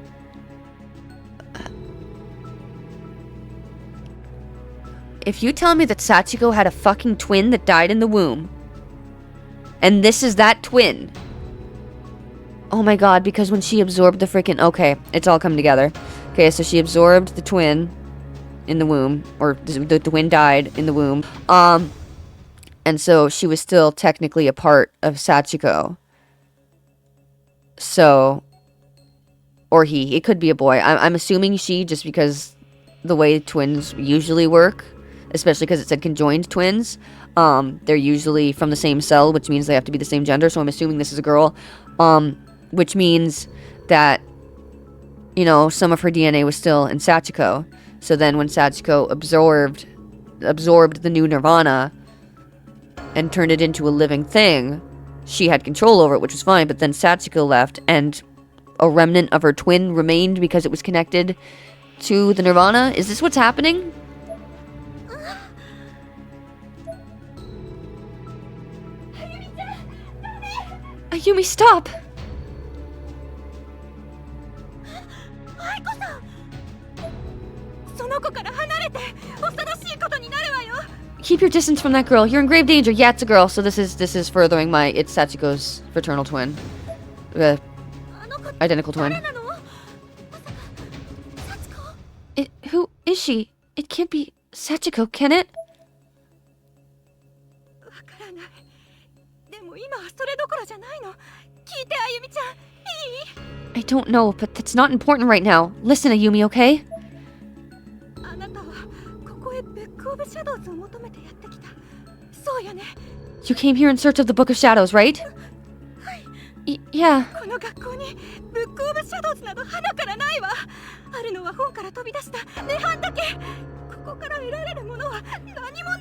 If you tell me that Sachiko had a fucking twin that died in the womb, and this is that twin... Oh my god, because when she absorbed the freaking... Okay, it's all come together. Okay, so she absorbed the twin in the womb, or the twin died in the womb. And so she was still technically a part of Sachiko. So... Or he. It could be a boy. I'm assuming she, just because the way twins usually work, especially because it said conjoined twins, they're usually from the same cell, which means they have to be the same gender, so I'm assuming this is a girl. Which means that, you know, some of her DNA was still in Sachiko. So then when Sachiko absorbed the new Nirvana and turned it into a living thing, she had control over it, which was fine, but then Sachiko left and a remnant of her twin remained because it was connected to the Nirvana? Is this what's happening? Ayumi, stop! 愛子さん。その子から離れて恐ろしいことになるわよ。 Keep your distance from that girl. You're in grave danger. Yeah, it's a girl. So this is furthering my... It's Sachiko's fraternal twin. あの子 Identical twin. 誰なの？まさか幸子？ Who is she? It can't be Sachiko, can it? わからない。でも今はそれどころじゃないの。聞いてあゆみちゃん、いい？ I don't know, but that's not important right now. Listen, Ayumi, okay? あなたはここへブックオブシャドウズを求めてやってきた。そうよね。 You came here in search of the Book of Shadows, right? はい。 Yeah. この学校にブックオブシャドウズなど花からないわ。あるのは本から飛び出した涅槃だけ。ここから得られるものは何もない。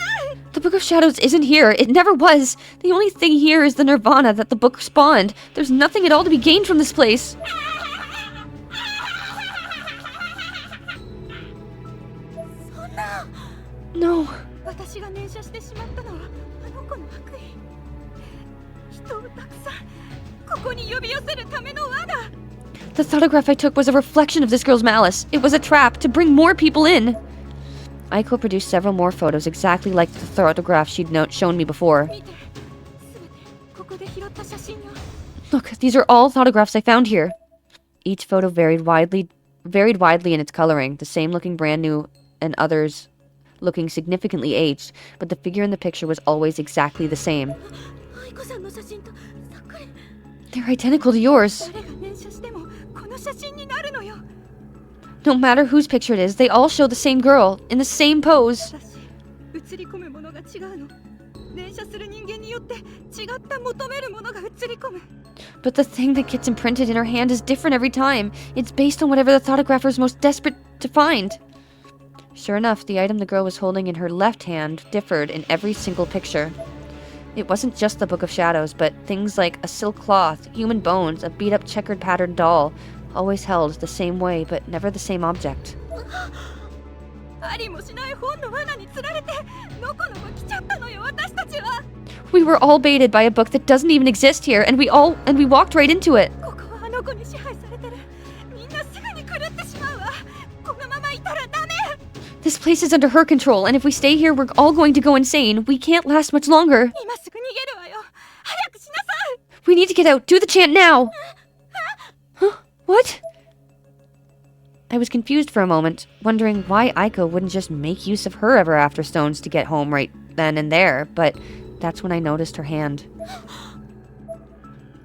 The Book of Shadows isn't here. It never was. The only thing here is the Nirvana that the book spawned. There's nothing at all to be gained from this place. そんな。 No. 私が念写してしまったのはあの子の悪意。人をたくさんここに呼び寄せるための罠。 The photograph I took was a reflection of this girl's malice. It was a trap to bring more people in. Aiko produced several more photos exactly like the photograph she'd shown me before. 見て、すべてここで拾った写真よ。 Look, these are all photographs I found here. Each photo varied widely in its coloring, the same looking brand new and others looking significantly aged, but the figure in the picture was always exactly the same. 愛子さんの写真とそっくり。 They're identical to yours. 誰が念写してもこの写真になるのよ。 No matter whose picture it is, they all show the same girl, in the same pose. 私、映り込むものが違うの。念写する人間によって違った求めるものが映り込む。 But the thing that gets imprinted in her hand is different every time. It's based on whatever the photographer is most desperate to find. Sure enough, the item the girl was holding in her left hand differed in every single picture. It wasn't just the Book of Shadows, but things like a silk cloth, human bones, a beat-up checkered patterned doll, always held the same way, but never the same object. ありもしない本の罠に釣られてのこのこ来ちゃったのよ私たちは。 We were all baited by a book that doesn't even exist here, and we walked right into it. ここはあの子に支配されてる。みんなすぐに This place is under her control, and if we stay here, we're all going to go insane. We can't last much longer. 今すぐ逃げるわよ。早くしなさい。 We need to get out. Do the chant now. Huh? What? I was confused for a moment, wondering why Aiko wouldn't just make use of her ever after stones to get home right then and there, but that's when I noticed her hand.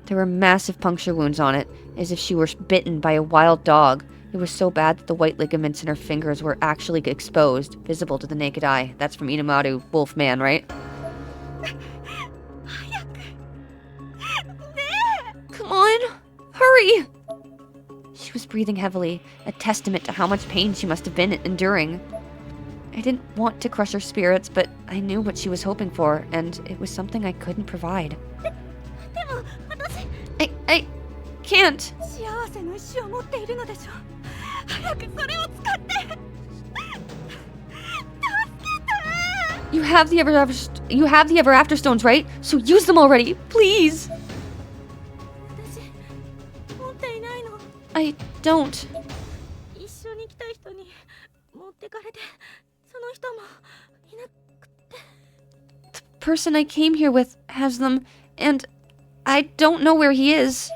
There were massive puncture wounds on it, as if she were bitten by a wild dog. It was so bad that the white ligaments in her fingers were actually exposed, visible to the naked eye. That's from Inamaru, Wolfman, right? Come on! Hurry! She was breathing heavily, a testament to how much pain she must have been enduring. I didn't want to crush her spirits, but I knew what she was hoping for, and it was something I couldn't provide. I can't. 幸せの石を持っているのでしょ。早くそれを使って。助けて。 You have the ever after stones, right? So use them already, please. 私持っていないの。 I don't. 一緒に来た人に持ってかれて、その人もいなくて。 The person I came here with has them, and I don't know where he is.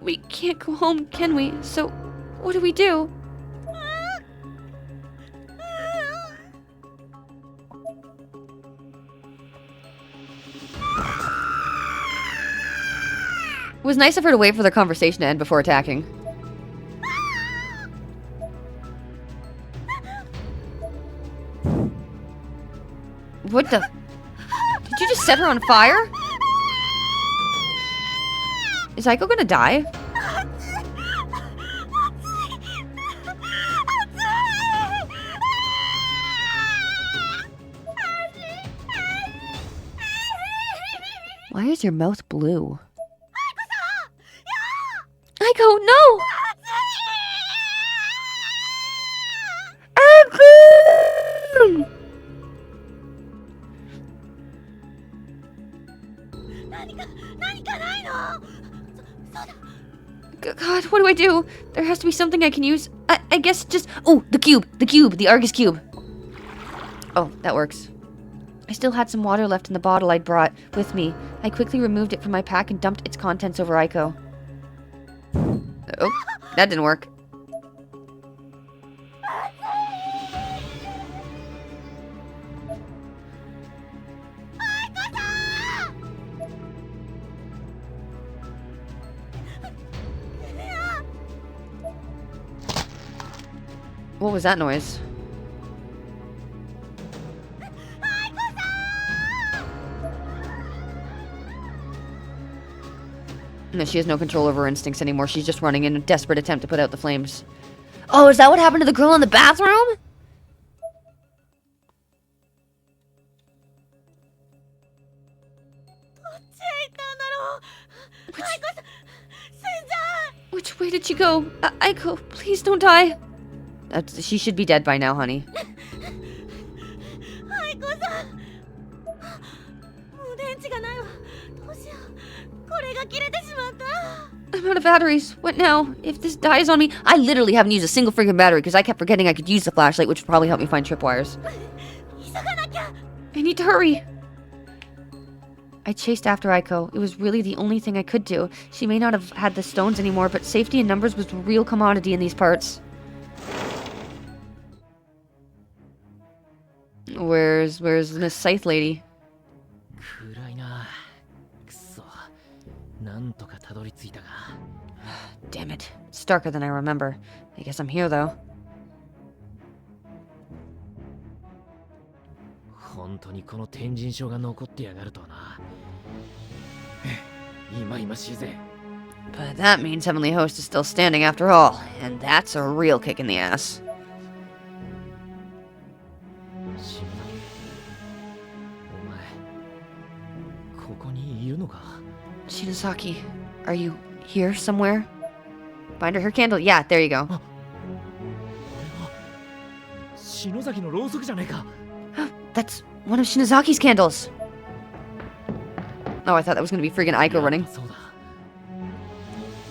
We can't go home, can we? So, what do we do? It was nice of her to wait for the conversation to end before attacking. What the? Did you just set her on fire? Is Aiko gonna die? Why is your mouth blue? Aiko, no! Aiko! God, what do I do? There has to be something I can use. I guess just... Oh, the cube, the Argus cube. Oh, that works. I still had some water left in the bottle I'd brought with me. I quickly removed it from my pack and dumped its contents over Aiko. Oh, that didn't work. What was that noise? No, she has no control over her instincts anymore. She's just running in a desperate attempt to put out the flames. Oh, is that what happened to the girl in the bathroom? Which way did she go? Aiko, please don't die. She should be dead by now, honey. I'm out of batteries. What now? If this dies on me... I literally haven't used a single freaking battery because I kept forgetting I could use the flashlight, which would probably help me find tripwires. I need to hurry. I chased after Aiko. It was really the only thing I could do. She may not have had the stones anymore, but safety in numbers was a real commodity in these parts. Where's Miss Scythe Lady? Damn it. It's darker than I remember. I guess I'm here, though. But that means Heavenly Host is still standing after all, and that's a real kick in the ass. Shinozaki, are you here somewhere? Find her candle. Yeah, there you go. 篠崎のろうそくじゃねえか。 That's one of Shinazaki's candles. Oh, I thought that was gonna be friggin' Aiko running. そうだ。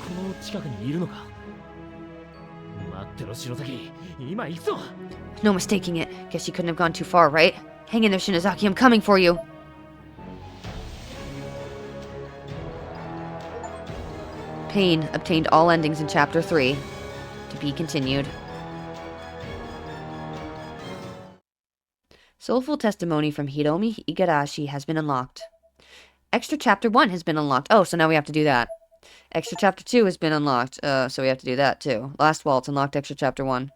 この近くにいるのか。待ってろ篠崎、今行くぞ。 No mistaking it. Guess she couldn't have gone too far, right? Hang in there, Shinozaki. I'm coming for you. Pain obtained all endings in Chapter 3. To be continued. Soulful testimony from Hiromi Igarashi has been unlocked. Extra Chapter 1 has been unlocked. Oh, so now we have to do that. Extra Chapter 2 has been unlocked. So we have to do that too. Last Waltz unlocked Extra Chapter 1.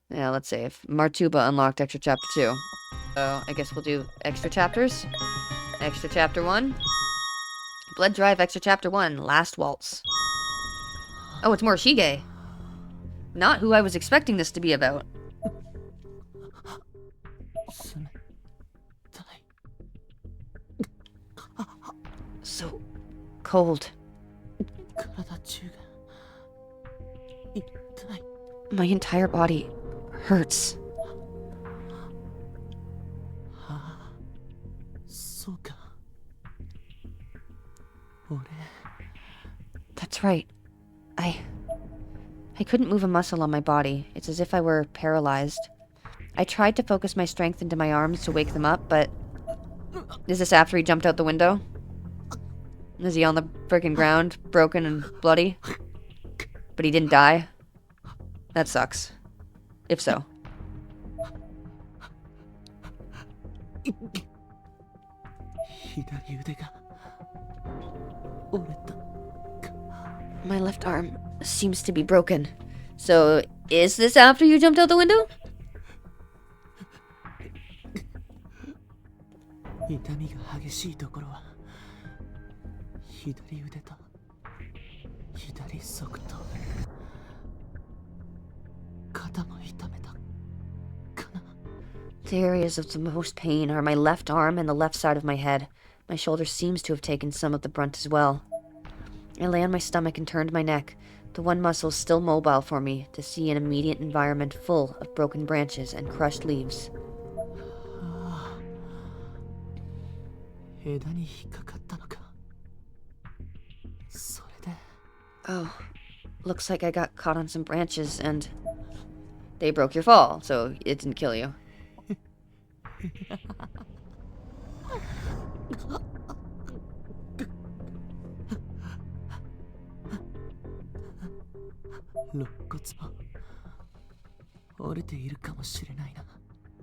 Yeah, let's see. If Martuba unlocked Extra Chapter 2. So I guess we'll do Extra Chapters. Extra Chapter 1. Blood Drive Extra Chapter 1. Last Waltz. Oh, it's Morishige. Not who I was expecting this to be about. So cold. My entire body hurts. That's right. I couldn't move a muscle on my body. It's as if I were paralyzed. I tried to focus my strength into my arms to wake them up, but... Is this after he jumped out the window? Is he on the freaking ground, broken and bloody? But he didn't die? That sucks. If so. My left arm seems to be broken. So, is this after you jumped out the window? The areas of the most pain are my left arm and the left side of my head. My shoulder seems to have taken some of the brunt as well. I lay on my stomach and turned my neck, the one muscle still mobile for me, to see an immediate environment full of broken branches and crushed leaves. Oh, looks like I got caught on some branches and they broke your fall, so it didn't kill you.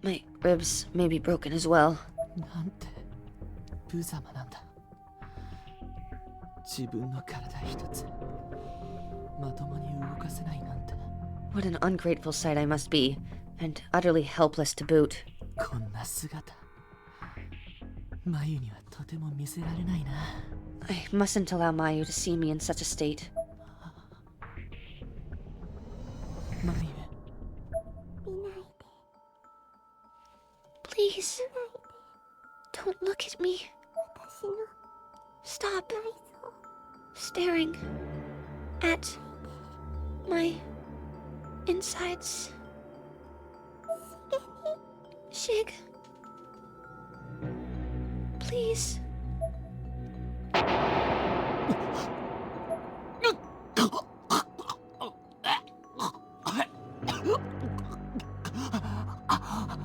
My ribs may be broken as well. What an ungrateful sight I must be, and utterly helpless to boot. I mustn't allow Mayu to see me in such a state. Please, don't look at me. Stop staring at my insides. Shig. Please.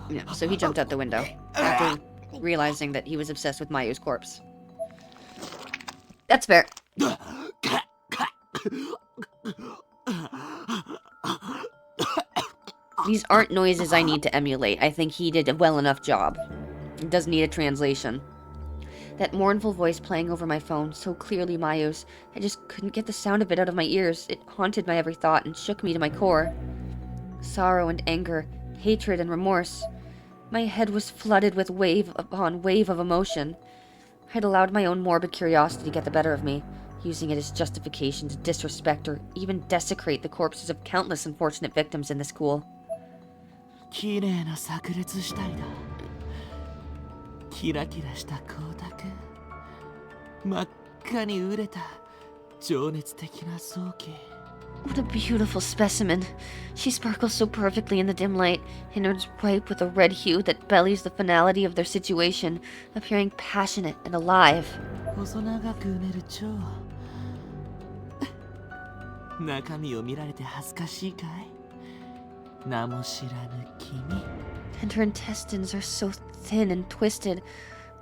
Yeah, so he jumped out the window after realizing that he was obsessed with Mayu's corpse. That's fair. These aren't noises I need to emulate. I think he did a well enough job. It doesn't need a translation. That mournful voice playing over my phone, so clearly Mayu's, I just couldn't get the sound of it out of my ears. It haunted my every thought and shook me to my core. Sorrow and anger, hatred and remorse. My head was flooded with wave upon wave of emotion. I'd allowed my own morbid curiosity to get the better of me, using it as justification to disrespect or even desecrate the corpses of countless unfortunate victims in this school. What a beautiful specimen. She sparkles so perfectly in the dim light, innards ripe with a red hue that bellies the finality of their situation, appearing passionate and alive. 細長く埋める蝶中身を見られて恥ずかしいかい名も知らぬ君 And her intestines are so thin and twisted.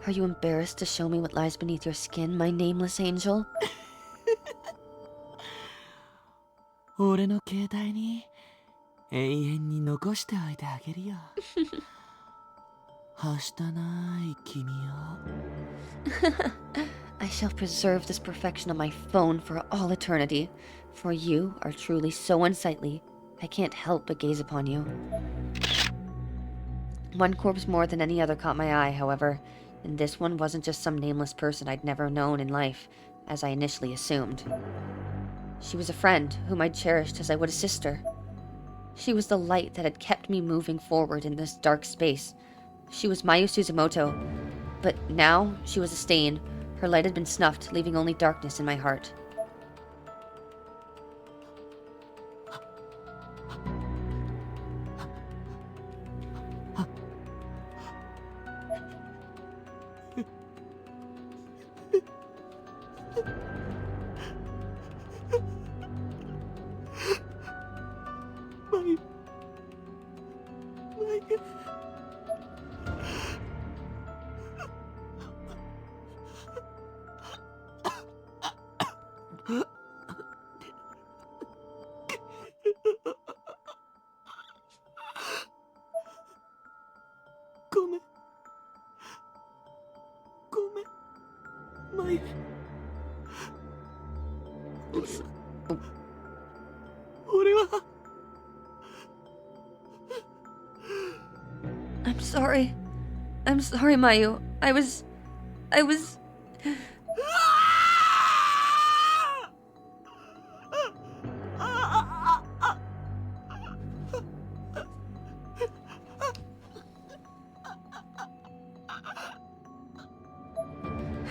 Are you embarrassed to show me what lies beneath your skin, my nameless angel? 俺の携帯に永遠に残しておいてあげるよはしたない君を I shall preserve this perfection on my phone for all eternity. For you are truly so unsightly, I can't help but gaze upon you. One corpse more than any other caught my eye, however, and this one wasn't just some nameless person I'd never known in life, as I initially assumed. She was a friend whom I'd cherished as I would a sister. She was the light that had kept me moving forward in this dark space. She was Mayu Suzumoto, but now she was a stain. Her light had been snuffed, leaving only darkness in my heart. I'm sorry, Mayu. I was... I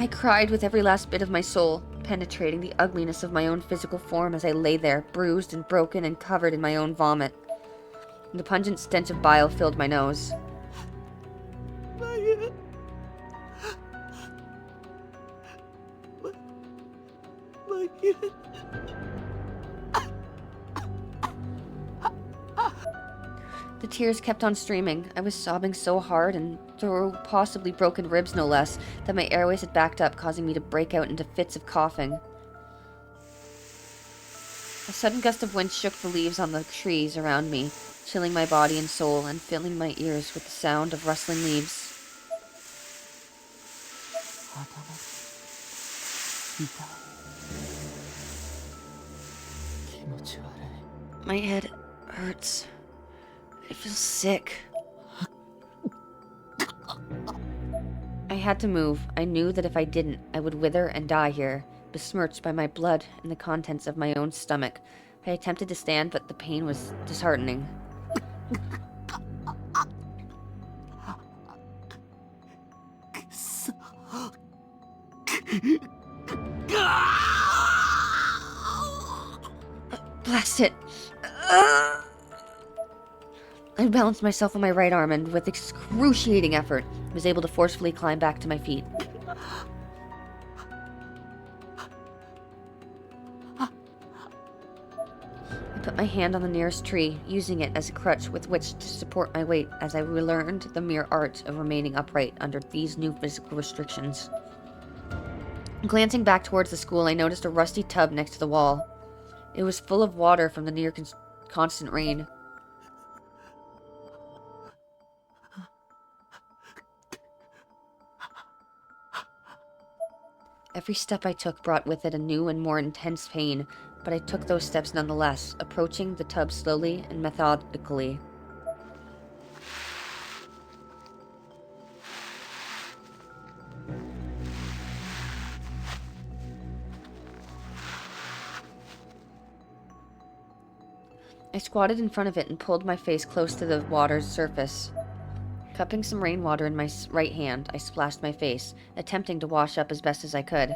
cried with every last bit of my soul, penetrating the ugliness of my own physical form as I lay there, bruised and broken and covered in my own vomit. The pungent stench of bile filled my nose. The tears kept on streaming. I was sobbing so hard and through possibly broken ribs no less that my airways had backed up, causing me to break out into fits of coughing. A sudden gust of wind shook the leaves on the trees around me, chilling my body and soul and filling my ears with the sound of rustling leaves. My head hurts. I feel sick. I had to move. I knew that if I didn't, I would wither and die here, besmirched by my blood and the contents of my own stomach. I attempted to stand, but the pain was disheartening. Blast it! I balanced myself on my right arm and, with excruciating effort, was able to forcefully climb back to my feet. I put my hand on the nearest tree, using it as a crutch with which to support my weight as I relearned the mere art of remaining upright under these new physical restrictions. Glancing back towards the school, I noticed a rusty tub next to the wall. It was full of water from the near constant rain. Every step I took brought with it a new and more intense pain, but I took those steps nonetheless, approaching the tub slowly and methodically. I squatted in front of it and pulled my face close to the water's surface. Cupping some rainwater in my right hand, I splashed my face, attempting to wash up as best as I could.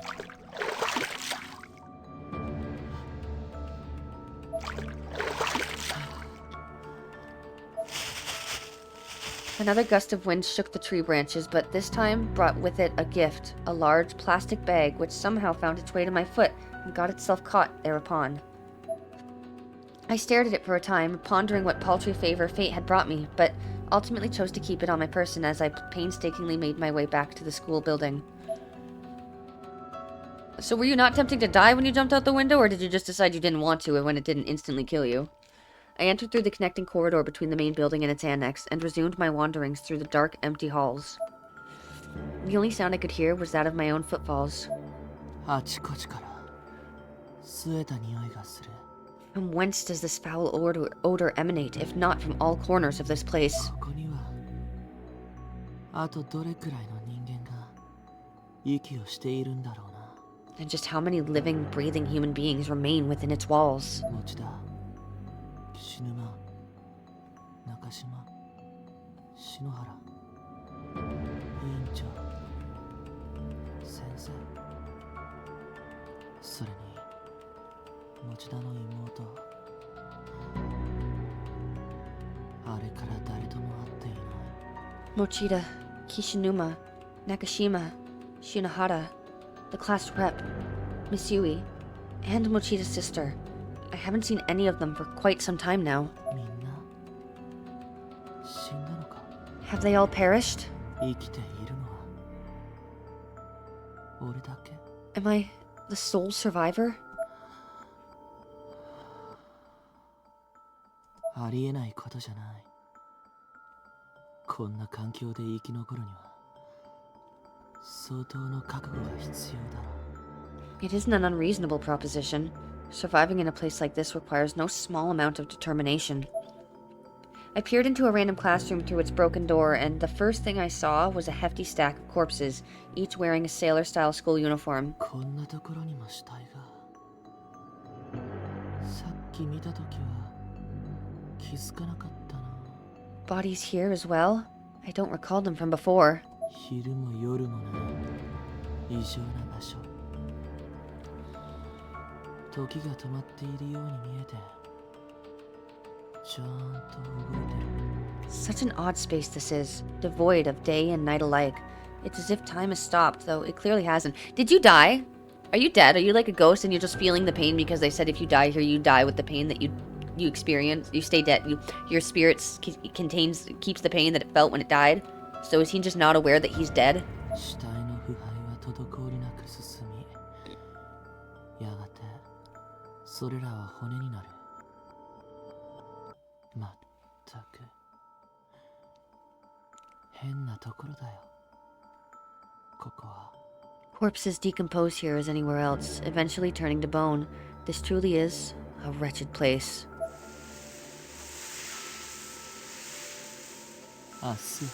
Another gust of wind shook the tree branches, but this time brought with it a gift, a large plastic bag which somehow found its way to my foot and got itself caught thereupon. I stared at it for a time, pondering what paltry favor fate had brought me, but ultimately chose to keep it on my person as I painstakingly made my way back to the school building. So were you not tempting to die when you jumped out the window, or did you just decide you didn't want to when it didn't instantly kill you? I entered through the connecting corridor between the main building and its annex, and resumed my wanderings through the dark, empty halls. The only sound I could hear was that of my own footfalls. あちこちから吸えた匂いがする。 From whence does this foul odor emanate, if not from all corners of this place? ここにはあとどれくらいの人間が息をしているんだろうな。 And just how many living, breathing human beings remain within its walls? 持田、岸沼、中島、篠原、委員長、先生、それに持田の妹。あれから誰とも会っていない。 Mochida, Kishinuma, Nakashima, Shinohara, the class rep, Misui, and Mochida's sister. I haven't seen any of them for quite some time now. みんな死んだのか。 Have they all perished? 生きているのは俺だけ。 Am I the sole survivor? ありえないことじゃない。こんな環境で生き残るには相当の覚悟が必要だろう。 It isn't an unreasonable proposition. Surviving in a place like this requires no small amount of determination. I peered into a random classroom through its broken door, and the first thing I saw was a hefty stack of corpses, each wearing a sailor-style school uniform. こんなところにも死体が。さっき見たときは気づかなかったな。 Bodies here as well? I don't recall them from before. 昼も夜もない異常な場所。時が止まっているように見えてちゃんと動いてる。 Such an odd space this is, devoid of day and night alike. It's as if time has stopped, though it clearly hasn't. Did you die? Are you dead? Are you like a ghost and you're just feeling the pain because they said if you die here, you die with the pain that you experience? You stay dead. Your spirit keeps the pain that it felt when it died. So is he just not aware that he's dead? 死体の腐敗は滞りなく進み、やがてそれらは骨になる。まったく変なところだよ、ここは。 Corpses decompose here as anywhere else, eventually turning to bone. This truly is a wretched place. 明日、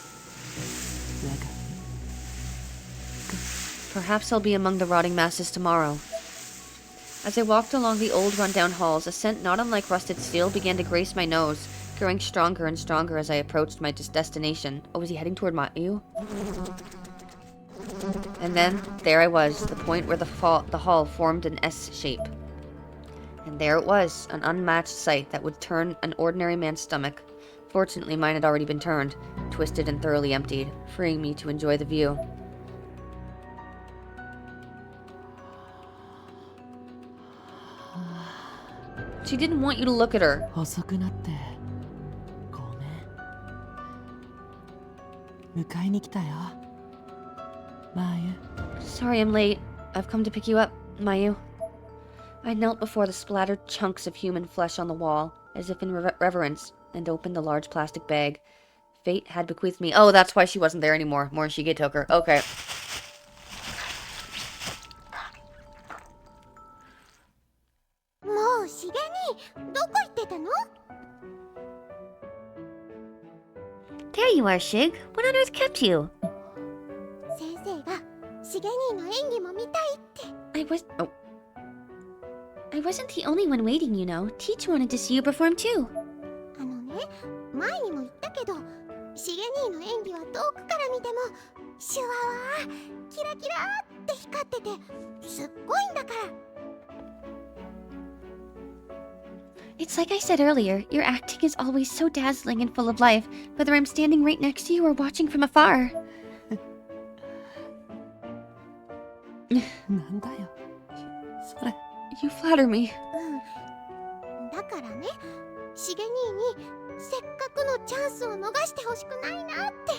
我が Perhaps I'll be among the rotting masses tomorrow. As I walked along the old run-down halls, a scent not unlike rusted steel began to grace my nose, growing stronger and stronger as I approached my destination. Oh, was he heading toward Mayu? And then, there I was, the point where the hall formed an S shape. And there it was, an unmatched sight that would turn an ordinary man's stomach. Fortunately, mine had already been turned, twisted and thoroughly emptied, freeing me to enjoy the view. She didn't want you to look at her. 遅くなってごめん。迎えに来たよ、マユ。 Sorry I'm late. I've come to pick you up, Mayu. I knelt before the splattered chunks of human flesh on the wall, as if in reverence, and opened the large plastic bag. Fate had bequeathed me. Oh, that's why she wasn't there anymore. Morishige took her. Okay. There you are, Shig. What on earth kept you? Oh. I wasn't the only one waiting, you know. Teach wanted to see you perform too. 前にも言ったけど、シゲ兄の演技は遠くから見てもシュワワーキラキラーって光っててすっごいんだから。It's like I said earlier, your acting is always so dazzling and full of life, whether I'm standing right next to you or watching from afar. なんだよそれ。 You flatter me. だからね、しげ兄にせっかくのチャンスを逃してほしくないなって。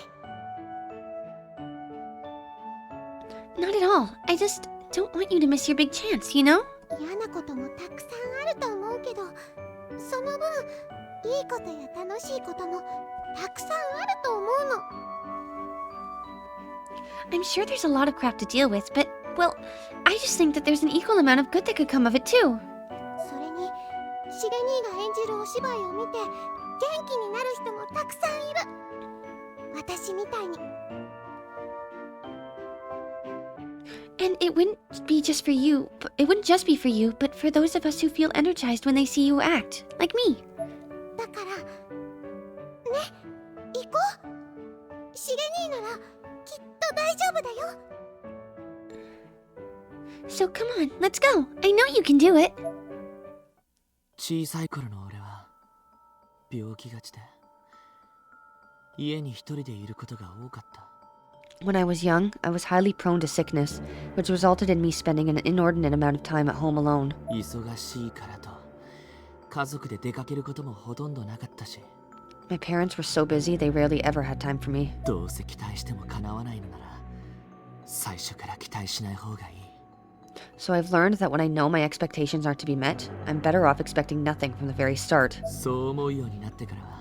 Not at all. I just don't want you to miss your big chance, you know? 嫌なこともたくさんあると思うけど、その分いいことや楽しいこともたくさんあると思うの。 I'm sure there's a lot of crap to deal with, but, well, I just think that there's an equal amount of good that could come of it too. それにしげ兄が演じるお芝居を見て元気になる人もたくさんいる。私みたいに。 And it wouldn't be just for you, it wouldn't just be for you, but for those of us who feel energized when they see you act, like me. だからね、行こう。しげ兄ならきっと大丈夫だよ。 So come on, let's go. I know you can do it. 小さい頃の俺は病気がちで家に一人でいることが多かった。 When I was young, I was highly prone to sickness, which resulted in me spending an inordinate amount of time at home alone. 忙しいからと家族で出かけることもほとんどなかったし、 My parents were so busy, they rarely ever had time for me. どうせ期待しても叶わないのなら最初から期待しない方がいい。 So I've learned that when I know my expectations aren't to be met, I'm better off expecting nothing from the very start. そう思うようになってからは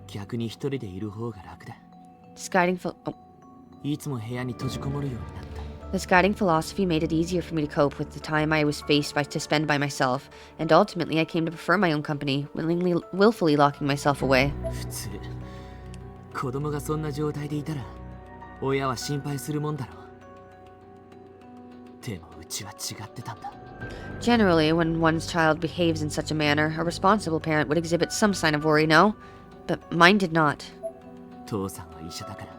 逆に一人でいる方が楽だ。 This guiding, oh, いつも部屋に閉じこもるようになった。 this guiding philosophy made it easier for me to cope with the time I was faced to spend by myself, and ultimately I came to prefer my own company, willfully locking myself away. 普通子供がそんな状態でいたら親は心配するもんだろう。でもうちは違ってたんだ。 Generally, when one's child behaves in such a manner, a responsible parent would exhibit some sign of worry, no? But mine did not. 父さんは医者だから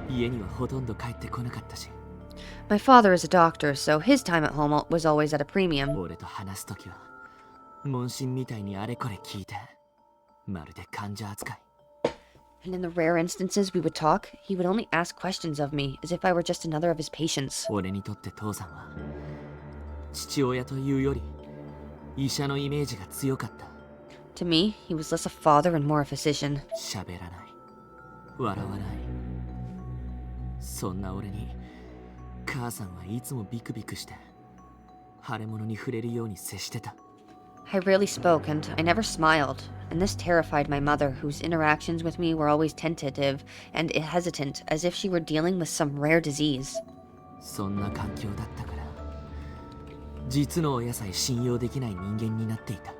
家にはほとんど帰ってこなかったし、 My father is a doctor, so his time at home was always at a premium. 俺と話すときは問診みたいにあれこれ聞いてまるで患者扱い。 And in the rare instances we would talk, he would only ask questions of me, as if I were just another of his patients. 俺にとって父さんは父親というより医者のイメージが強かった。 To me, he was less a father and more a physician. 喋らない笑わない、そんな俺に母さんはいつもビクビクして腫れ物に触れるように接してた。 I rarely spoke, and I never smiled, and this terrified my mother, whose interactions with me were always tentative and hesitant, as if she were dealing with some rare disease. そんな環境だったから実の親さえ信用できない人間になっていた。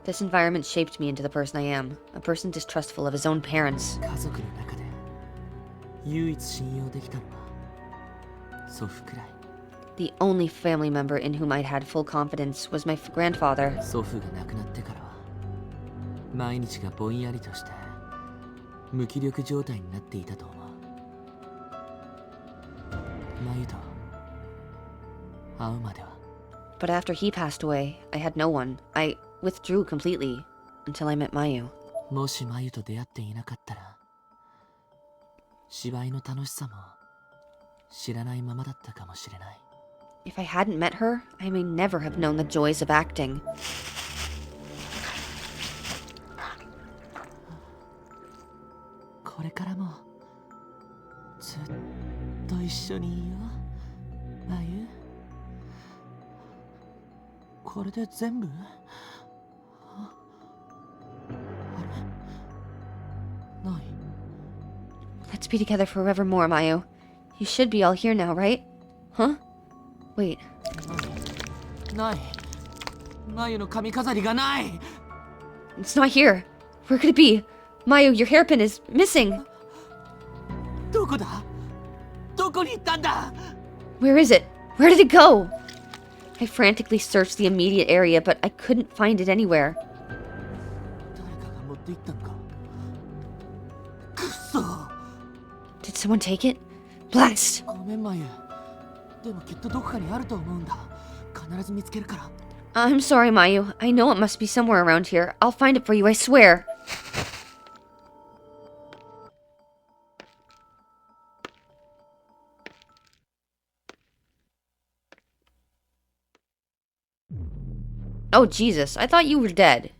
This environment shaped me into the person I am, a person distrustful of his own parents. 家族の中で唯一信用できたのは祖父くらい。 The only family member in whom I'd had full confidence was my grandfather. 祖父が亡くなってからは毎日がぼんやりとして無気力状態になっていたと思う。マユと会うまでは。 But after he passed away, I had no one. I withdrew completely until I met Mayu. もしマユと出会っていなかったら芝居の楽しさも知らないままだったかもしれない。 If I hadn't met her, I may never have known the joys of acting. これからもずっと一緒にいよう、マユ。これで全部？あれ？ない。 Let's be together forevermore, Mayu. You should be all here now, right? Huh? Wait. ない。マユの髪飾りがない。 It's not here. Where could it be? Mayu, your hairpin is missing. どこだ？どこに行ったんだ？ Where is it? Where did it go? I frantically searched the immediate area, but I couldn't find it anywhere. 誰かが持って行ったのか。くっそ。 Did someone take it? Blast! ごめんマユ。でもきっとどこかにあると思うんだ。必ず見つけるから。I'm sorry, Mayu. I know it must be somewhere around here. I'll find it for you, I swear. Oh, Jesus. I thought you were dead.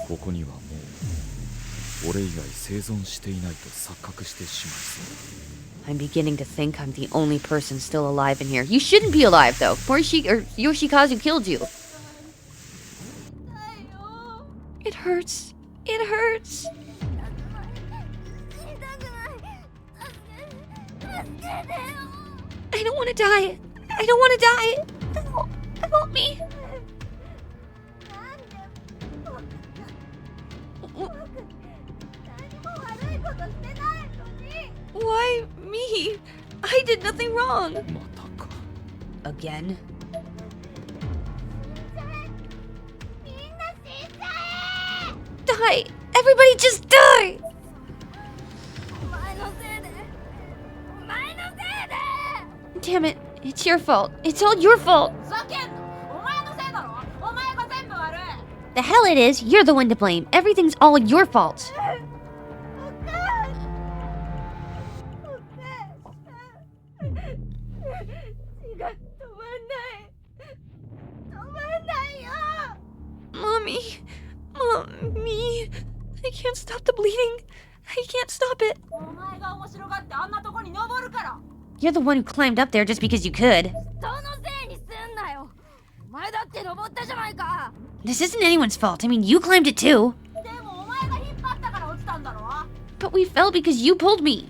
ここにはもう俺以外生存していないと錯覚してしまいそう。 I'm beginning to think I'm the only person still alive in here. You shouldn't be alive, though. Yoshikazu killed you. It hurts. It hurts. I don't want to die. I don't want to die. Help me. Why me? I did nothing wrong. またか。 Again? Die! Everybody just die! Damn it. It's your fault. It's all your fault. The hell it is. You're the one to blame. Everything's all your fault. Mommy. Mommy. I can't stop the bleeding. I can't stop it. You're the one who climbed up there just because you could. This isn't anyone's fault. I mean, you climbed it too. But we fell because you pulled me.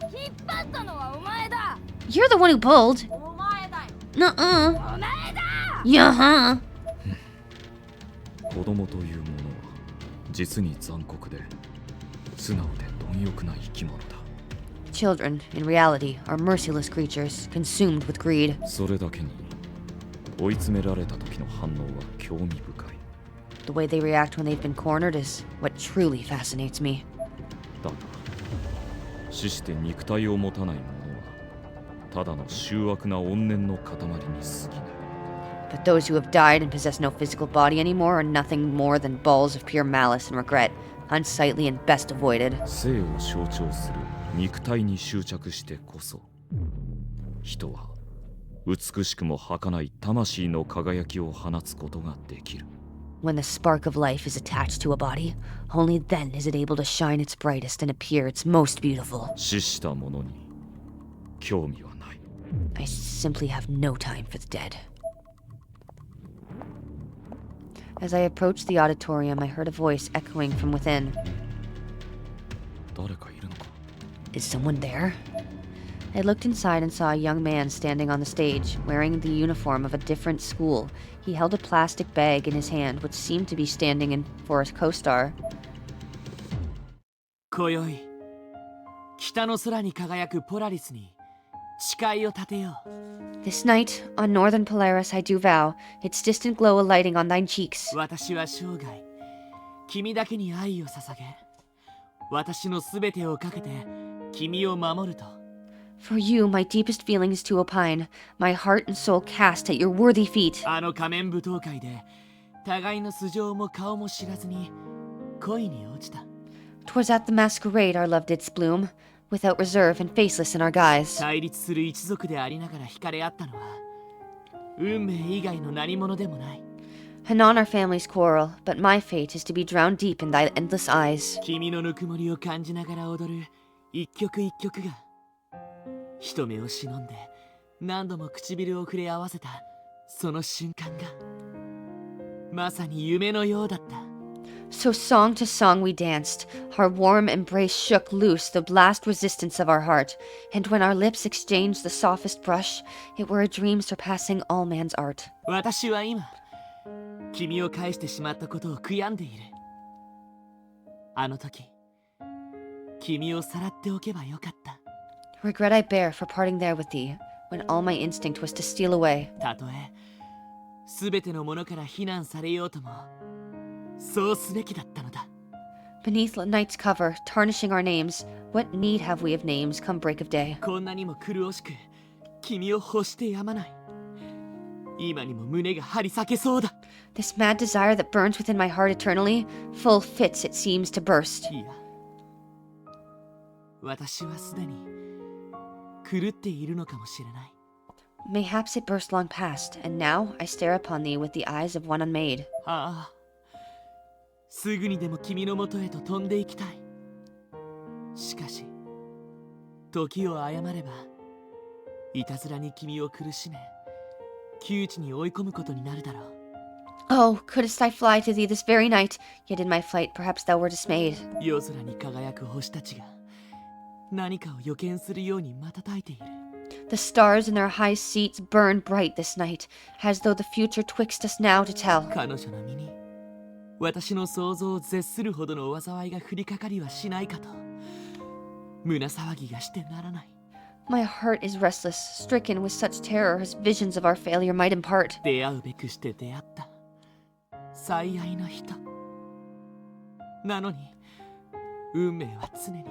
You're the one who pulled. Nuh-uh. Yeah-huh. 子供というものは実に残酷で素直で貪欲な生き物だ。 Children, in reality, are merciless creatures, consumed with greed. それだけに追い詰められた時の反応は興味深い。 The way they react when they've been cornered is what truly fascinates me. だが死して肉体を持たない者はただの醜悪な怨念の塊に過ぎない。 But those who have died and possess no physical body anymore are nothing more than balls of pure malice and regret, unsightly and best avoided. 生を象徴する肉体に執着してこそ人は美しくも儚い魂の輝きを放つことができる。 When the spark of life is attached to a body, only then is it able to shine its brightest and appear its most beautiful. 死した者に興味はない。 I simply have no time for the dead. As I approached the auditorium, I heard a voice echoing from within. 誰かいるのか。 Is someone there? I looked inside and saw a young man standing on the stage, wearing the uniform of a different school. He held a plastic bag in his hand, which seemed to be standing in for a co-star. 今宵北の空に輝くポラリスに誓いを立てよう。 This night, on northern Polaris, I do vow, its distant glow alighting on thine cheeks. 私は生涯君だけに愛を捧げ、私のすべてをかけて君を守ると。 For you, my deepest feelings to opine, my heart and soul cast at your worthy feet. あの仮面舞踏会で互いの素性も顔も知らずに恋に落ちた。 'Twas at the masquerade our love did bloom, without reserve and faceless in our guise. 対立する一族でありながら惹かれ合ったのは運命以外の何者でもない。 Hanan our families quarrel, but my fate is to be drowned deep in thy endless eyes. 君のぬくもりを感じながら踊る一曲一曲が人目を忍んで何度も唇を触れ合わせたその瞬間がまさに夢のようだった。 So song to song we danced, our warm embrace shook loose the last resistance of our heart, and when our lips exchanged the softest brush, it were a dream surpassing all man's art. 私は今君を返してしまったことを悔やんでいる。あの時君をさらっておけばよかった。 Regret I bear for parting there with thee, when all my instinct was to steal away. たとえ全てのものから非難されようともそうすべきだったのだ。 Beneath night's cover, tarnishing our names, what need have we of names come break of day? こんなにも苦しく君を欲してやまない。今にも胸が張り裂けそうだ。 This mad desire that burns within my heart eternally, full fits it seems to burst. いや、私はすでに狂っているのかもしれない。 Mayhaps it burst long past, and now I stare upon thee with the eyes of one unmade. ああ、すぐにでも君のもとへと飛んでいきたい。しかし、時を誤れば、いたずらに君を苦しめ、窮地に追い込むことになるだろう。 Oh, couldst I fly to thee this very night, yet in my flight perhaps thou were dismayed. 夜空に輝く星たちが何かを予見するように瞬いている。 The stars in their high seats burn bright this night, as though the future twixt us now to tell. 彼女の身に私の想像を絶するほどの災いが降りかかりはしないかと胸騒ぎがしてならない。 My heart is restless, stricken with such terror as visions of our failure might impart. 出会うべくして出会った最愛の人なのに、運命は常に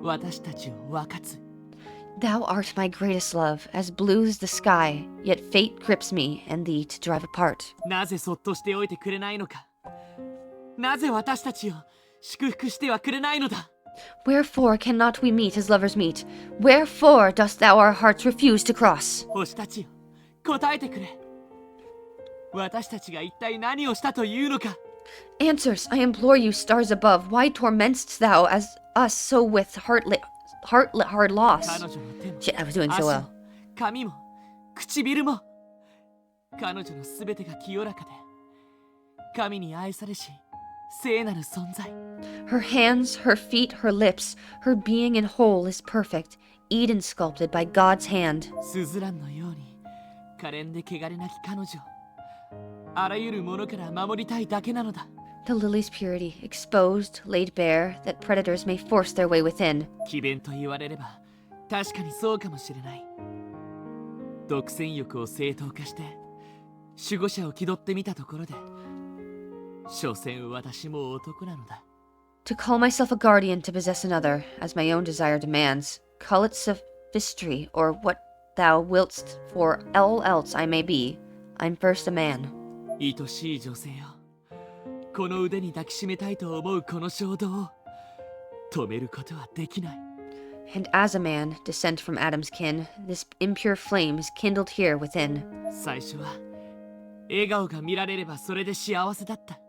私たちを分かつ。 Thou art my greatest love, as blue as the sky, yet fate grips me and thee to drive apart. なぜそっとしておいてくれないのか。なぜ私たちを祝福してはくれないのだ。 Wherefore cannot we meet as lovers meet? Wherefore dost thou our hearts refuse to cross? 星たちよ、答えてくれ。私たちが一体何をしたというのか。 Answers, I implore you, stars above, why torment'st thou as us so with hard loss? 彼女の手も Shit, I was doing 足 so も well. 髪も唇も、彼女のすべてが清らかで神に愛されし聖なる存在。 Her hands, her feet, her lips, her being in whole is perfect, Eden sculpted by God's hand. スズランのように可憐で汚れなき彼女をあらゆるものから守りたいだけなのだ。 The lily's purity, exposed, laid bare, that predators may force their way within. 詭弁と言われれば確かにそうかもしれない。独占欲を正当化して守護者を気取ってみたところで、所詮私も男なのだ。 To call myself a guardian to possess another, as my own desire demands, call it sophistry or what thou willst, for all else I may be. I'm first a man. 愛しい女性よ、この腕に抱きしめたいと思うこの衝動を止めることはできない。 And as a man, descent from Adam's kin, this impure flame is kindled here within. 最初は笑顔が見られればそれで幸せだった。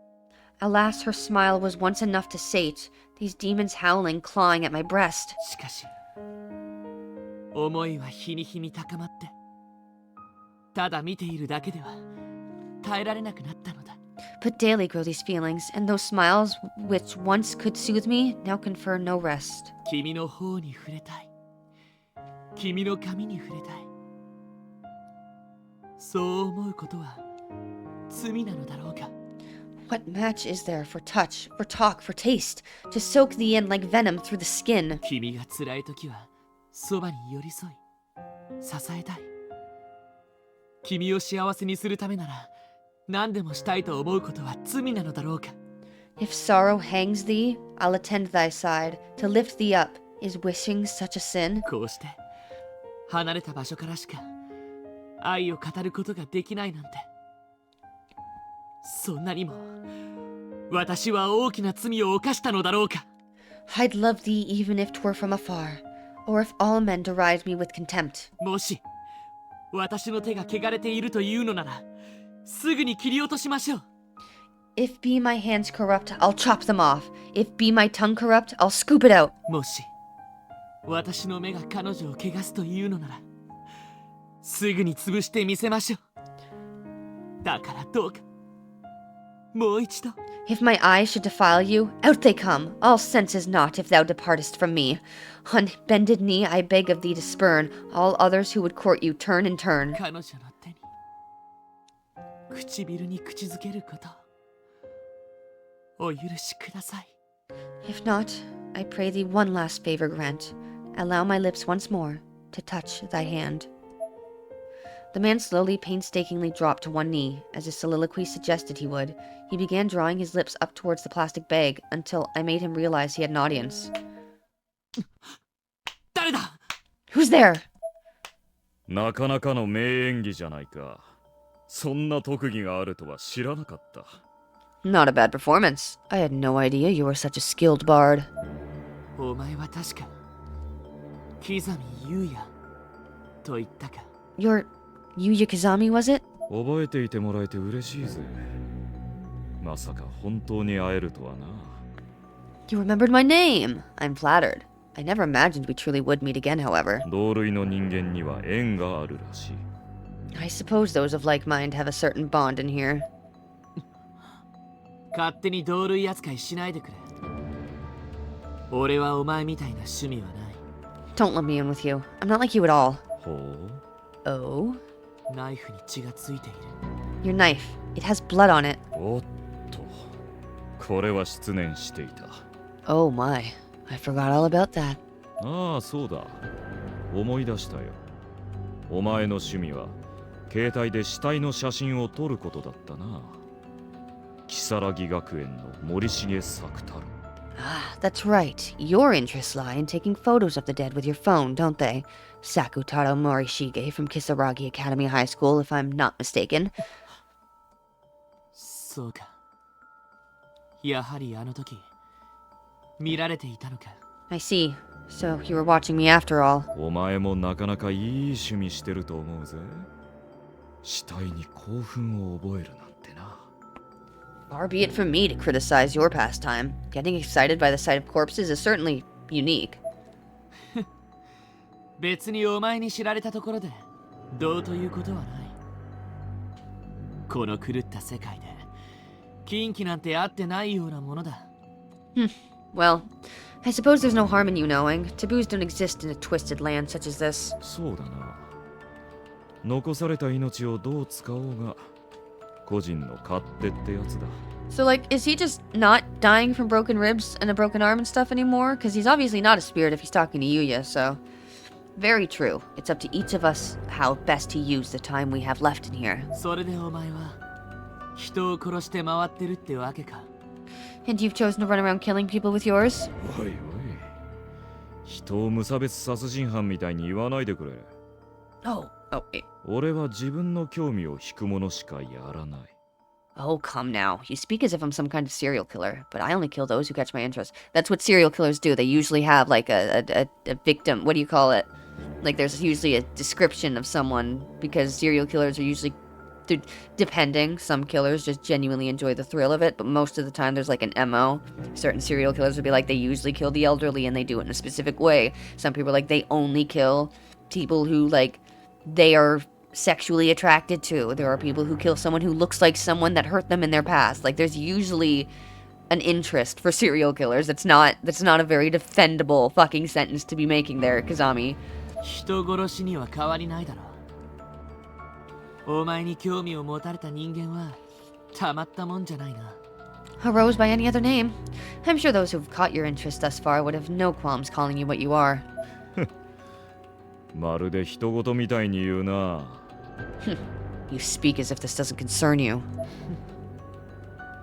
Alas, her smile was once enough to sate these demons howling, clawing at my breast. しかし思いは日に日に高まって、ただ見ているだけでは耐えられなくなったのだ。 But daily grow these feelings, and those smiles which once could soothe me now confer no rest. 君の方に触れたい。君の髪に触れたい。そう思うことは罪なのだろうか。 What match is there for touch, for talk, for taste, to soak thee in like venom through the skin? 君が辛い時はそばに寄り添い支えたい。君を幸せにするためなら何でもしたいと思うことは罪なのだろうか。 If sorrow hangs thee, I'll attend thy side, to lift thee up. Is wishing such a sin? こうして離れた場所からしか愛を語ることができないなんて。そんなにも私は大きな罪を犯したのだろうか。 I'd love thee even if 'twere from afar, or if all men deride me with contempt. もし私の手が汚れているというのならすぐに切り落としましょう。 If be my hands corrupt, I'll chop them off. If be my tongue corrupt, I'll scoop it out. もし私の目が彼女を汚すというのならすぐに潰してみせましょう。だからどうかもう一度。 If my eyes should defile you, out they come. All sense is naught if thou departest from me. On bended knee I beg of thee to spurn all others who would court you turn and turn. 彼女の手に唇に口づけることお許しください。 If not, I pray thee one last favor grant. Allow my lips once more to touch thy hand. The man slowly, painstakingly dropped to one knee, as his soliloquy suggested he would. He began drawing his lips up towards the plastic bag until I made him realize he had an audience. 誰だ？ Who's there? なかなかの名演技じゃないか。そんな特技があるとは知らなかった。 Not a bad performance. I had no idea you were such a skilled bard. お前は確か刻み優也と言ったか。 You're Yuya Kazami, was it? 覚えていてもらえて嬉しいぜ。まさか本当に会えるとはな。 You remembered my name. I'm flattered. I never imagined we truly would meet again, however. 同類の人間には縁があるらしい。 I suppose those of like mind have a certain bond in here. 勝手に同類扱いしないでくれ。俺はお前みたいな趣味はない。 Don't let me in with you. I'm not like you at all. ほう。 Oh? ナイフに血がついている。 Your knife. It has blood on it. おっと、これは失念していた。 Oh my. I forgot all about that. ああ、そうだ。思い出したよ。お前の趣味は携帯で死体の写真を撮ることだったな。如月学園の森重作太郎。 Ah, that's right. Your interests lie in taking photos of the dead with your phone, don't they? Sakutaro Morishige from Kisaragi Academy High School, if I'm not mistaken. そうか。やはりあの時見られていたのか。 I see. So you were watching me after all. お前もなかなかいい趣味してると思うぜ。死体に興奮を覚えるなんてな。 Far be it from me to criticize your pastime. Getting excited by the sight of corpses is certainly unique. 別にお前に知られたところでどうということはない。この狂った世界で禁忌なんてあってないようなものだ。 Well, I suppose there's no harm in you knowing. Taboos don't exist in a twisted land such as this. そうだな。残された命をどう使おうが個人の勝手ってやつだ。 So, like, is he just not dying from broken ribs and a broken arm and stuff anymore? Because he's obviously not a spirit if he's talking to Yuya, so... Very true. It's up to each of us how best to use the time we have left in here. それでお前は人を殺して回ってるってわけか。 And you've chosen to run around killing people with yours? おいおい。人を無差別殺人犯みたいに言わないでくれ。 Oh, wait. 俺は自分の興味を引くものしかやらない。 Oh, come now. You speak as if I'm some kind of serial killer, but I only kill those who catch my interest. That's what serial killers do. They usually have, like, a victim. What do you call it? Like, there's usually a description of someone, because serial killers are usually... Depending. Some killers just genuinely enjoy the thrill of it, but most of the time there's, like, an MO. Certain serial killers would be like, they usually kill the elderly, and they do it in a specific way. Some people are like, they only kill people who, like, they are... sexually attracted to. There are people who kill someone who looks like someone that hurt them in their past. Like, there's usually an interest for serial killers. That's not a very defendable fucking sentence to be making there, Kazami. 人殺しには変わりないだろう。お前に興味を持たれた人間はたまったもんじゃないな。 Arose by any other name. I'm sure those who've caught your interest thus far would have no qualms calling you what you are. まるで人事みたいに言うな。 You speak as if this doesn't concern you.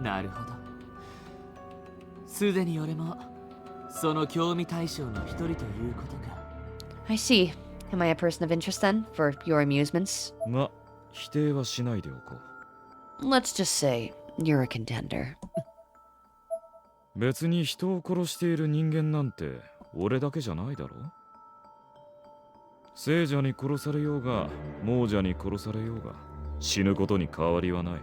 なるほど。すでに俺もその興味対象の一人ということか。 I see. Am I a person of interest then, for your amusements? ま、否定はしないでおこう。 Let's just say you're a contender. 別に人を殺している人間なんて俺だけじゃないだろ。聖者に殺されようが亡者に殺されようが死ぬことに変わりはない。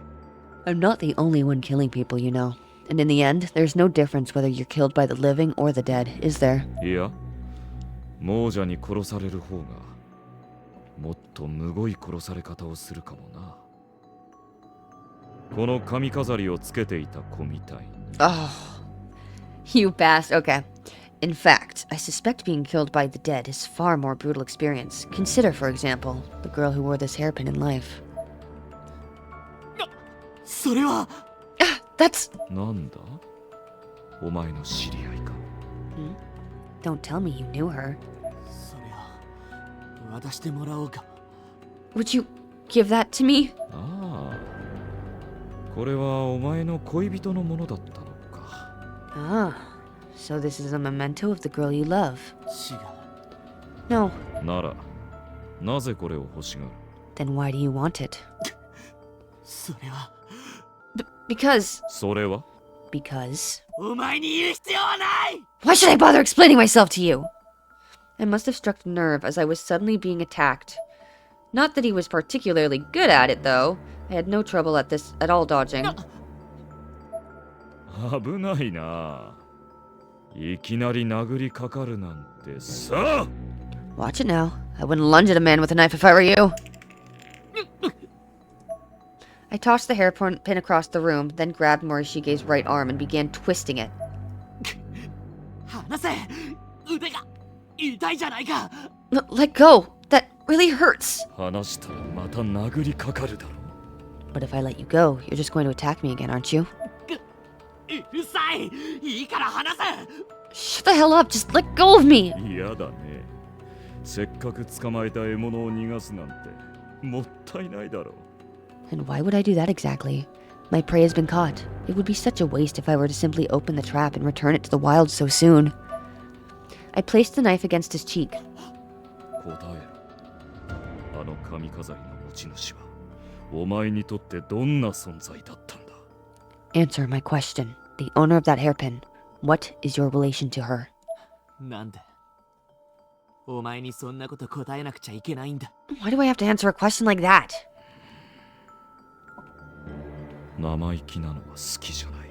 I'm not the only one killing people, you know. And in the end, there's no difference whether you're killed by the living or the dead, is there? いや、亡者に殺される方がもっとむごい殺され方をするかもな。この髪飾りをつけていた子みたいに。 Oh, you bastard. Okay. In fact, I suspect being killed by the dead is far more brutal experience. Consider, for example, the girl who wore this hairpin in life. それは That's... なんだ？お前の知り合いか？ Don't tell me you knew her. それは渡してもらおうか。 Would you give that to me? ああ、これはお前の恋人のものだったのか。 Ah, so this is a memento of the girl you love. 違う。 No, なら、なぜこれを欲しがる？ then why do you want it? それは Because... それは Because... お前に言う必要はない。 Why should I bother explaining myself to you? I must have struck a nerve as I was suddenly being attacked. Not that he was particularly good at it, though. I had no trouble at all dodging. 危ないな。いきなり殴りかかるなんてさ。 Watch it now. I wouldn't lunge at a man with a knife if I were you. I tossed the hairpin across the room, then grabbed Morishige's right arm and began twisting it. 離せ。腕が痛いじゃないか。 Let go! That really hurts! 話したらまた殴りかかるだろ But if I let you go, you're just going to attack me again, aren't you? うるさい。いいから離せ。 Shut the hell up! Just let go of me! う。嫌だね。せっかく捕まえた獲物を逃がすなんてもったいないだろ And why would I do that exactly? My prey has been caught. It would be such a waste if I were to simply open the trap and return it to the wild so soon. I placed the knife against his cheek. 答えろ。あの髪飾りの持ち主はお前にとってどんな存在だったんだ Answer my question. The owner of that hairpin. What is your relation to her? なんでお前にそんなこと答えなくちゃいけないんだ。 Why do I have to answer a question like that? 生意気なのは好きじゃない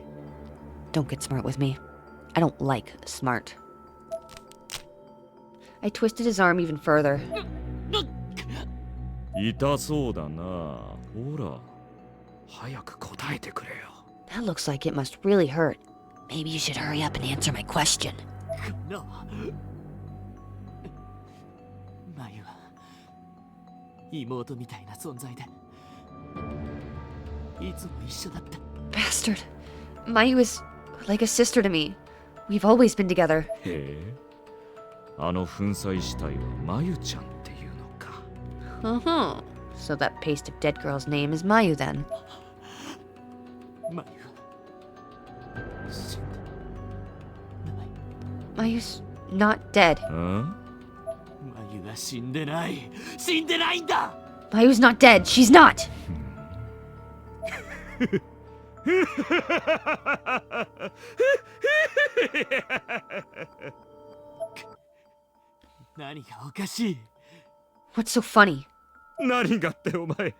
Don't get smart with me. I don't like smart. I twisted his arm even further. 痛そうだなほら早く答えてくれよ That looks like it must really hurt. Maybe you should hurry up and answer my question. のマユは妹みたいな存在でいつも一緒だった。 Bastard. Mayu is like a sister to me. We've always been together. へえあの粉砕死体はまゆちゃんっていうのか Uh-huh. So that paste of dead girl's name is Mayu then. マユは死んだ。 Mayu's not dead. うんマユが死んでない。死んでないんだ。 Mayu's not dead. She's not. 何がおかしい。 What's so funny? 何がってお前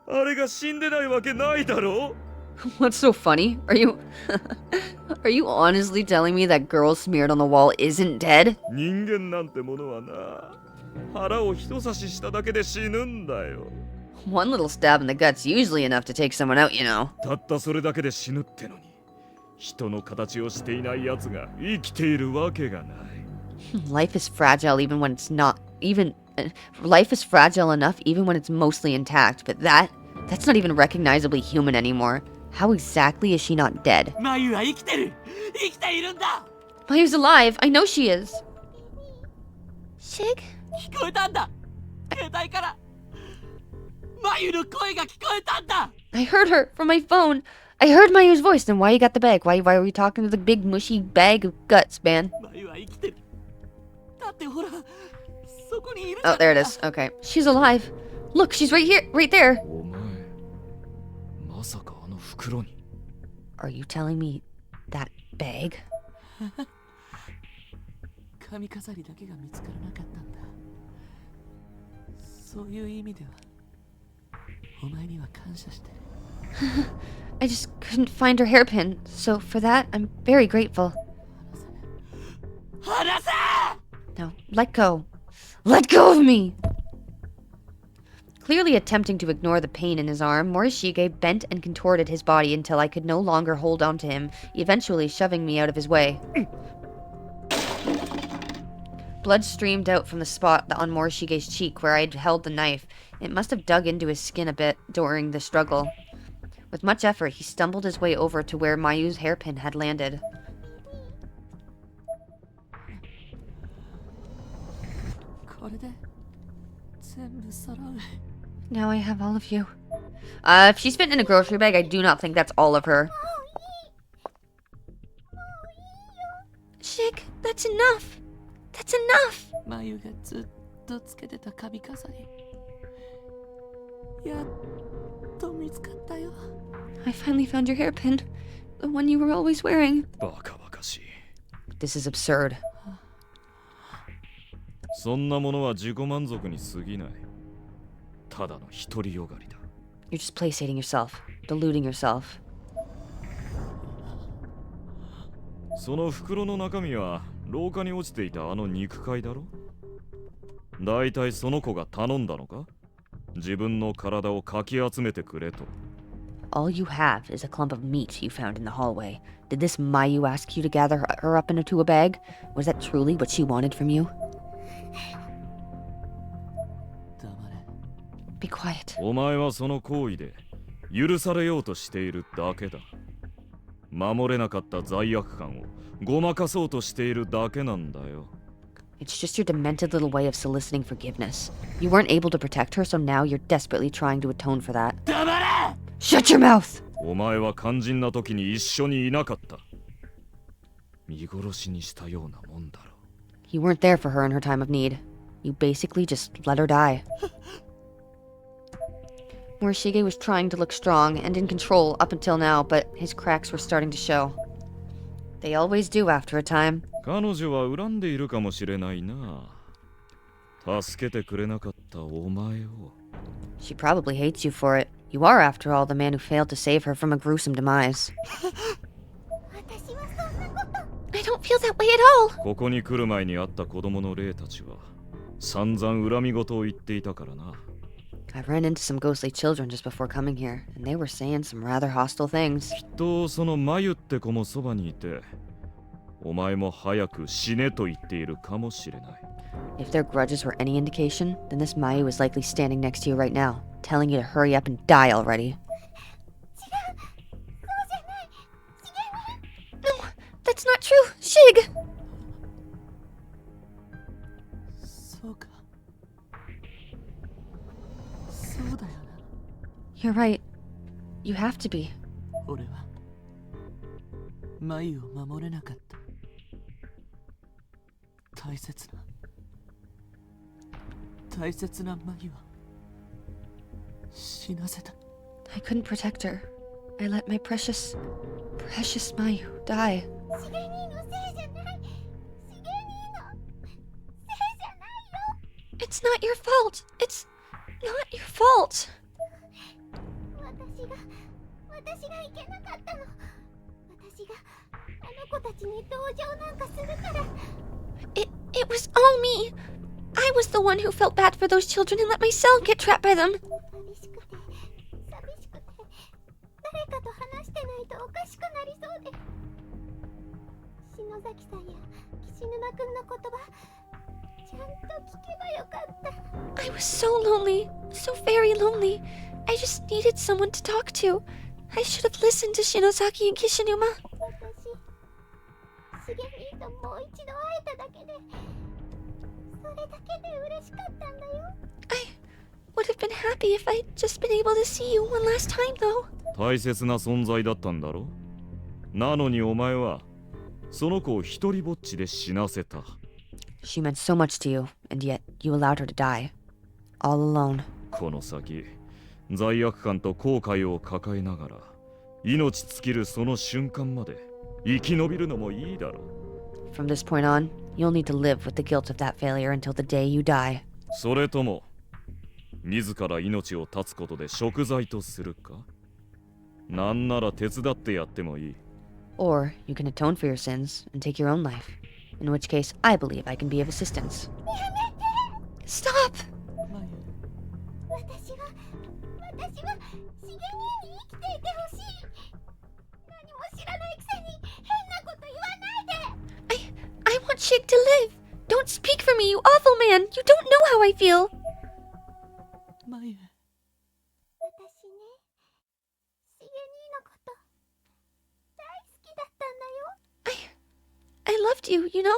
あれが死んでないわけないだろ What's so funny? Are you Are you honestly telling me that girl smeared on the wall isn't dead? 人間なんてものはな腹を人差ししただけで死ぬんだよ One little stab in the gut's usually enough to take someone out, you know. たったそれだけで死ぬってのに人の形をしていない奴が生きているわけがない Life is fragile even when it's not even life is fragile enough even when it's mostly intact, but that's not even recognizably human anymore. How exactly is she not dead? マユは生きてる。生きているんだ。 Mayu's alive. I know she is. Shig? 聞こえたんだ。携帯からマユの声が聞こえたんだ。 I heard her from my phone. I heard Mayu's voice. Then why you got the bag? Why were you talking to the big mushy bag of guts, man? マユは生きてる。だってほら、そこにいるじゃ Oh, ない there it is. Okay. She's alive. Look, she's right here, right there. お前まさかあの袋に Are you telling me that bag? 髪飾りだけが見つからなかったんだ。そういう意味では、お前には感謝してる。I just couldn't find her hairpin, so for that, I'm very grateful. 離せ！ Now, let go. Let go of me! Clearly attempting to ignore the pain in his arm, Morishige bent and contorted his body until I could no longer hold on to him, eventually shoving me out of his way. Blood streamed out from the spot on Morishige's cheek where I had held the knife. It must have dug into his skin a bit during the struggle. With much effort, he stumbled his way over to where Mayu's hairpin had landed. これで全部揃う。 Now I have all of you. If she's fit in a grocery bag, I do not think that's all of her. Shig, that's enough. That's enough. マユがずっとつけてた髪飾り。やっと見つかったよ。 I finally found your hairpin. The one you were always wearing. バカバカしい。 This is absurd. そんなものは自己満足に過ぎない。ただの独りよがりだ。 You're just placating yourself, deluding yourself. その袋の中身は廊下に落ちていたあの肉塊だろ。だいたいその子が頼んだのか？自分の体をかき集めてくれと。 All you have is a clump of meat you found in the hallway. Did this Mayu ask you to gather her up into a bag? Was that truly what she wanted from you? 黙れ。 Be quiet. お前はその行為で許されようとしているだけだ。守れなかった罪悪感をごまかそうとしているだけなんだよ。 It's just your demented little way of soliciting forgiveness. You weren't able to protect her, so now you're desperately trying to atone for that. 黙れ。 Shut your mouth! お前は肝心な時に一緒にいなかった。見殺しにしたようなもんだろ。 You weren't there for her in her time of need. You basically just let her die. Morishige was trying to look strong and in control up until now, but his cracks were starting to show. They always do after a time. 彼女は恨んでいるかもしれないな。助けてくれなかったお前を。 She probably hates you for it. You are, after all, the man who failed to save her from a gruesome demise. I don't feel that way at all. ここに来る前に会った子供の霊たちは散々恨み事を言っていたからな。 I've run into some ghostly children just before coming here, and they were saying some rather hostile things. きっとそのマユって子もそばにいて、お前も早く死ねと言っているかもしれない。 If their grudges were any indication, then this Mayu is likely standing next to you right now, telling you to hurry up and die already. No, that's not true, Shig! そうか。そうだよな。 You're right. You have to be. 俺は眉を守れなかった。大切な眉を死なせた。 I couldn't protect her. I let my precious Mayu die. It's not your fault. It's not your fault. It was all me. I was the one who felt bad for those children and let myself get trapped by them. I was so lonely, so very lonely. I just needed someone to talk to. I should have listened to Shinozaki and Kishinuma. I would have been happy if I'd just been able to see you one last time, though. 大切な存在だったんだろ。なのにお前はその子を一人ぼっちで死なせた。 She meant so much to you, and yet you allowed her to die. All alone. この先、罪悪感と後悔を抱えながら命尽きるその瞬間まで生き延びるのもいいだろう。 From this point on, you'll need to live with the guilt of that failure until the day you die. それとも自ら命を絶つことで贖罪とするか。なんなら手伝ってやってもいい。 Or you can atone for your sins and take your own life. In which case, I believe I can be of assistance. Stop! I want Shig to live. Don't speak for me, you awful man. You don't know how I feel. 眉。 I loved you, you know?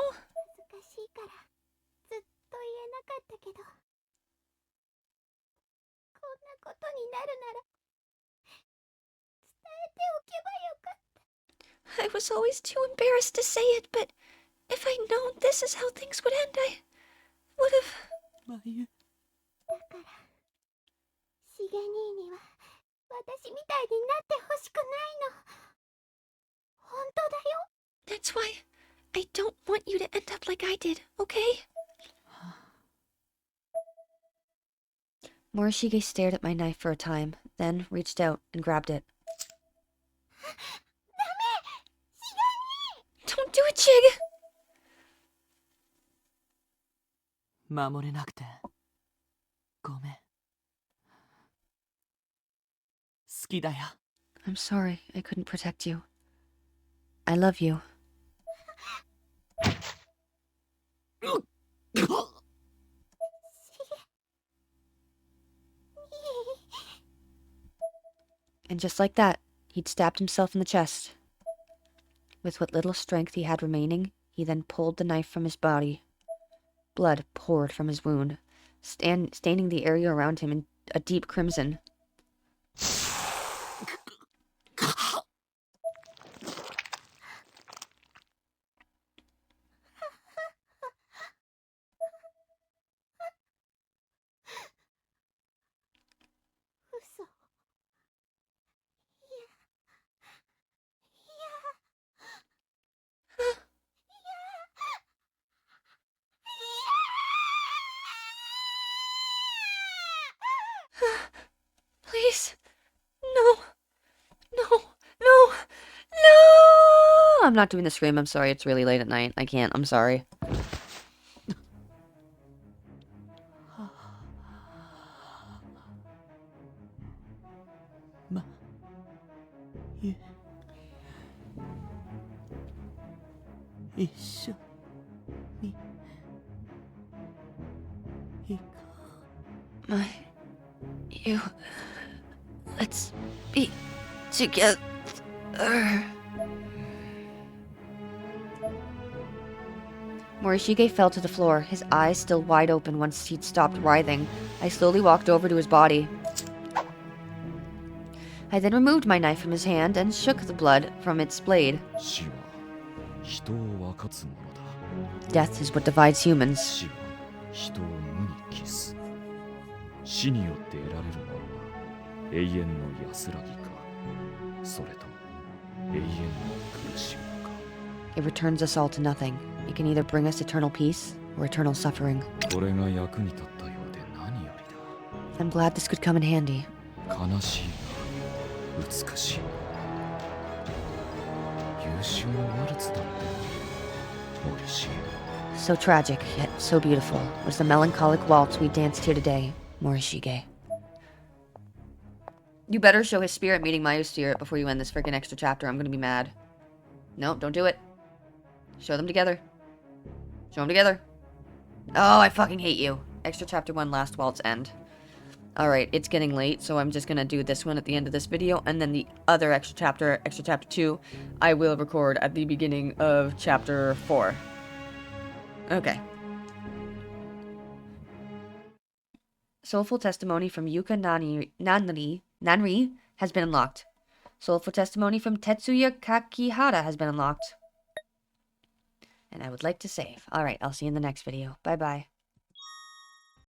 I was always too embarrassed to say it, but if I'd known this is how things would end, I would have... 眉。しげ兄には私みたいになってほしくないの。本当だよ。 That's why I don't want you to end up like I did, okay? Morishige stared at my knife for a time, then reached out and grabbed it. Don't do it, Chig! 守れなくてごめん。好きだよ。 I'm sorry I couldn't protect you. I love you. And just like that, he'd stabbed himself in the chest. With what little strength he had remaining, he then pulled the knife from his body. Blood poured from his wound, staining the area around him in a deep crimson. Please. No. No. No. No! I'm not doing the scream. I'm sorry. It's really late at night. I can't. I'm sorry. You. Let's be together. Morishige fell to the floor, his eyes still wide open once he'd stopped writhing. I slowly walked over to his body. I then removed my knife from his hand and shook the blood from its blade. 死は人を分かつものだ。 Death is what divides humans. 死は人を無に帰す。死によって得られるものは永遠の安らぎか、それとも永遠の苦しみか。 It returns us all to nothing. It can either bring us eternal peace or eternal suffering. これが役に立ったようで何よりだ。 I'm glad this could come in handy. 悲しいが美しい。優秀なワルツだって森重。 So tragic, yet so beautiful, was the melancholic waltz we danced here today, Morishige. You better show his spirit meeting Mayu's spirit before you end this freaking extra chapter. I'm gonna be mad. No, don't do it. Show them together. Show them together. Oh, I fucking hate you. Extra chapter 1, last waltz, end. Alright, it's getting late, so I'm just gonna do this one at the end of this video, and then the other extra chapter 2, I will record at the beginning of chapter 4. Okay. Soulful testimony from Yuka Nanri has been unlocked. Soulful testimony from Tetsuya Kakihara has been unlocked. And I would like to save. Alright, I'll see you in the next video. Bye-bye.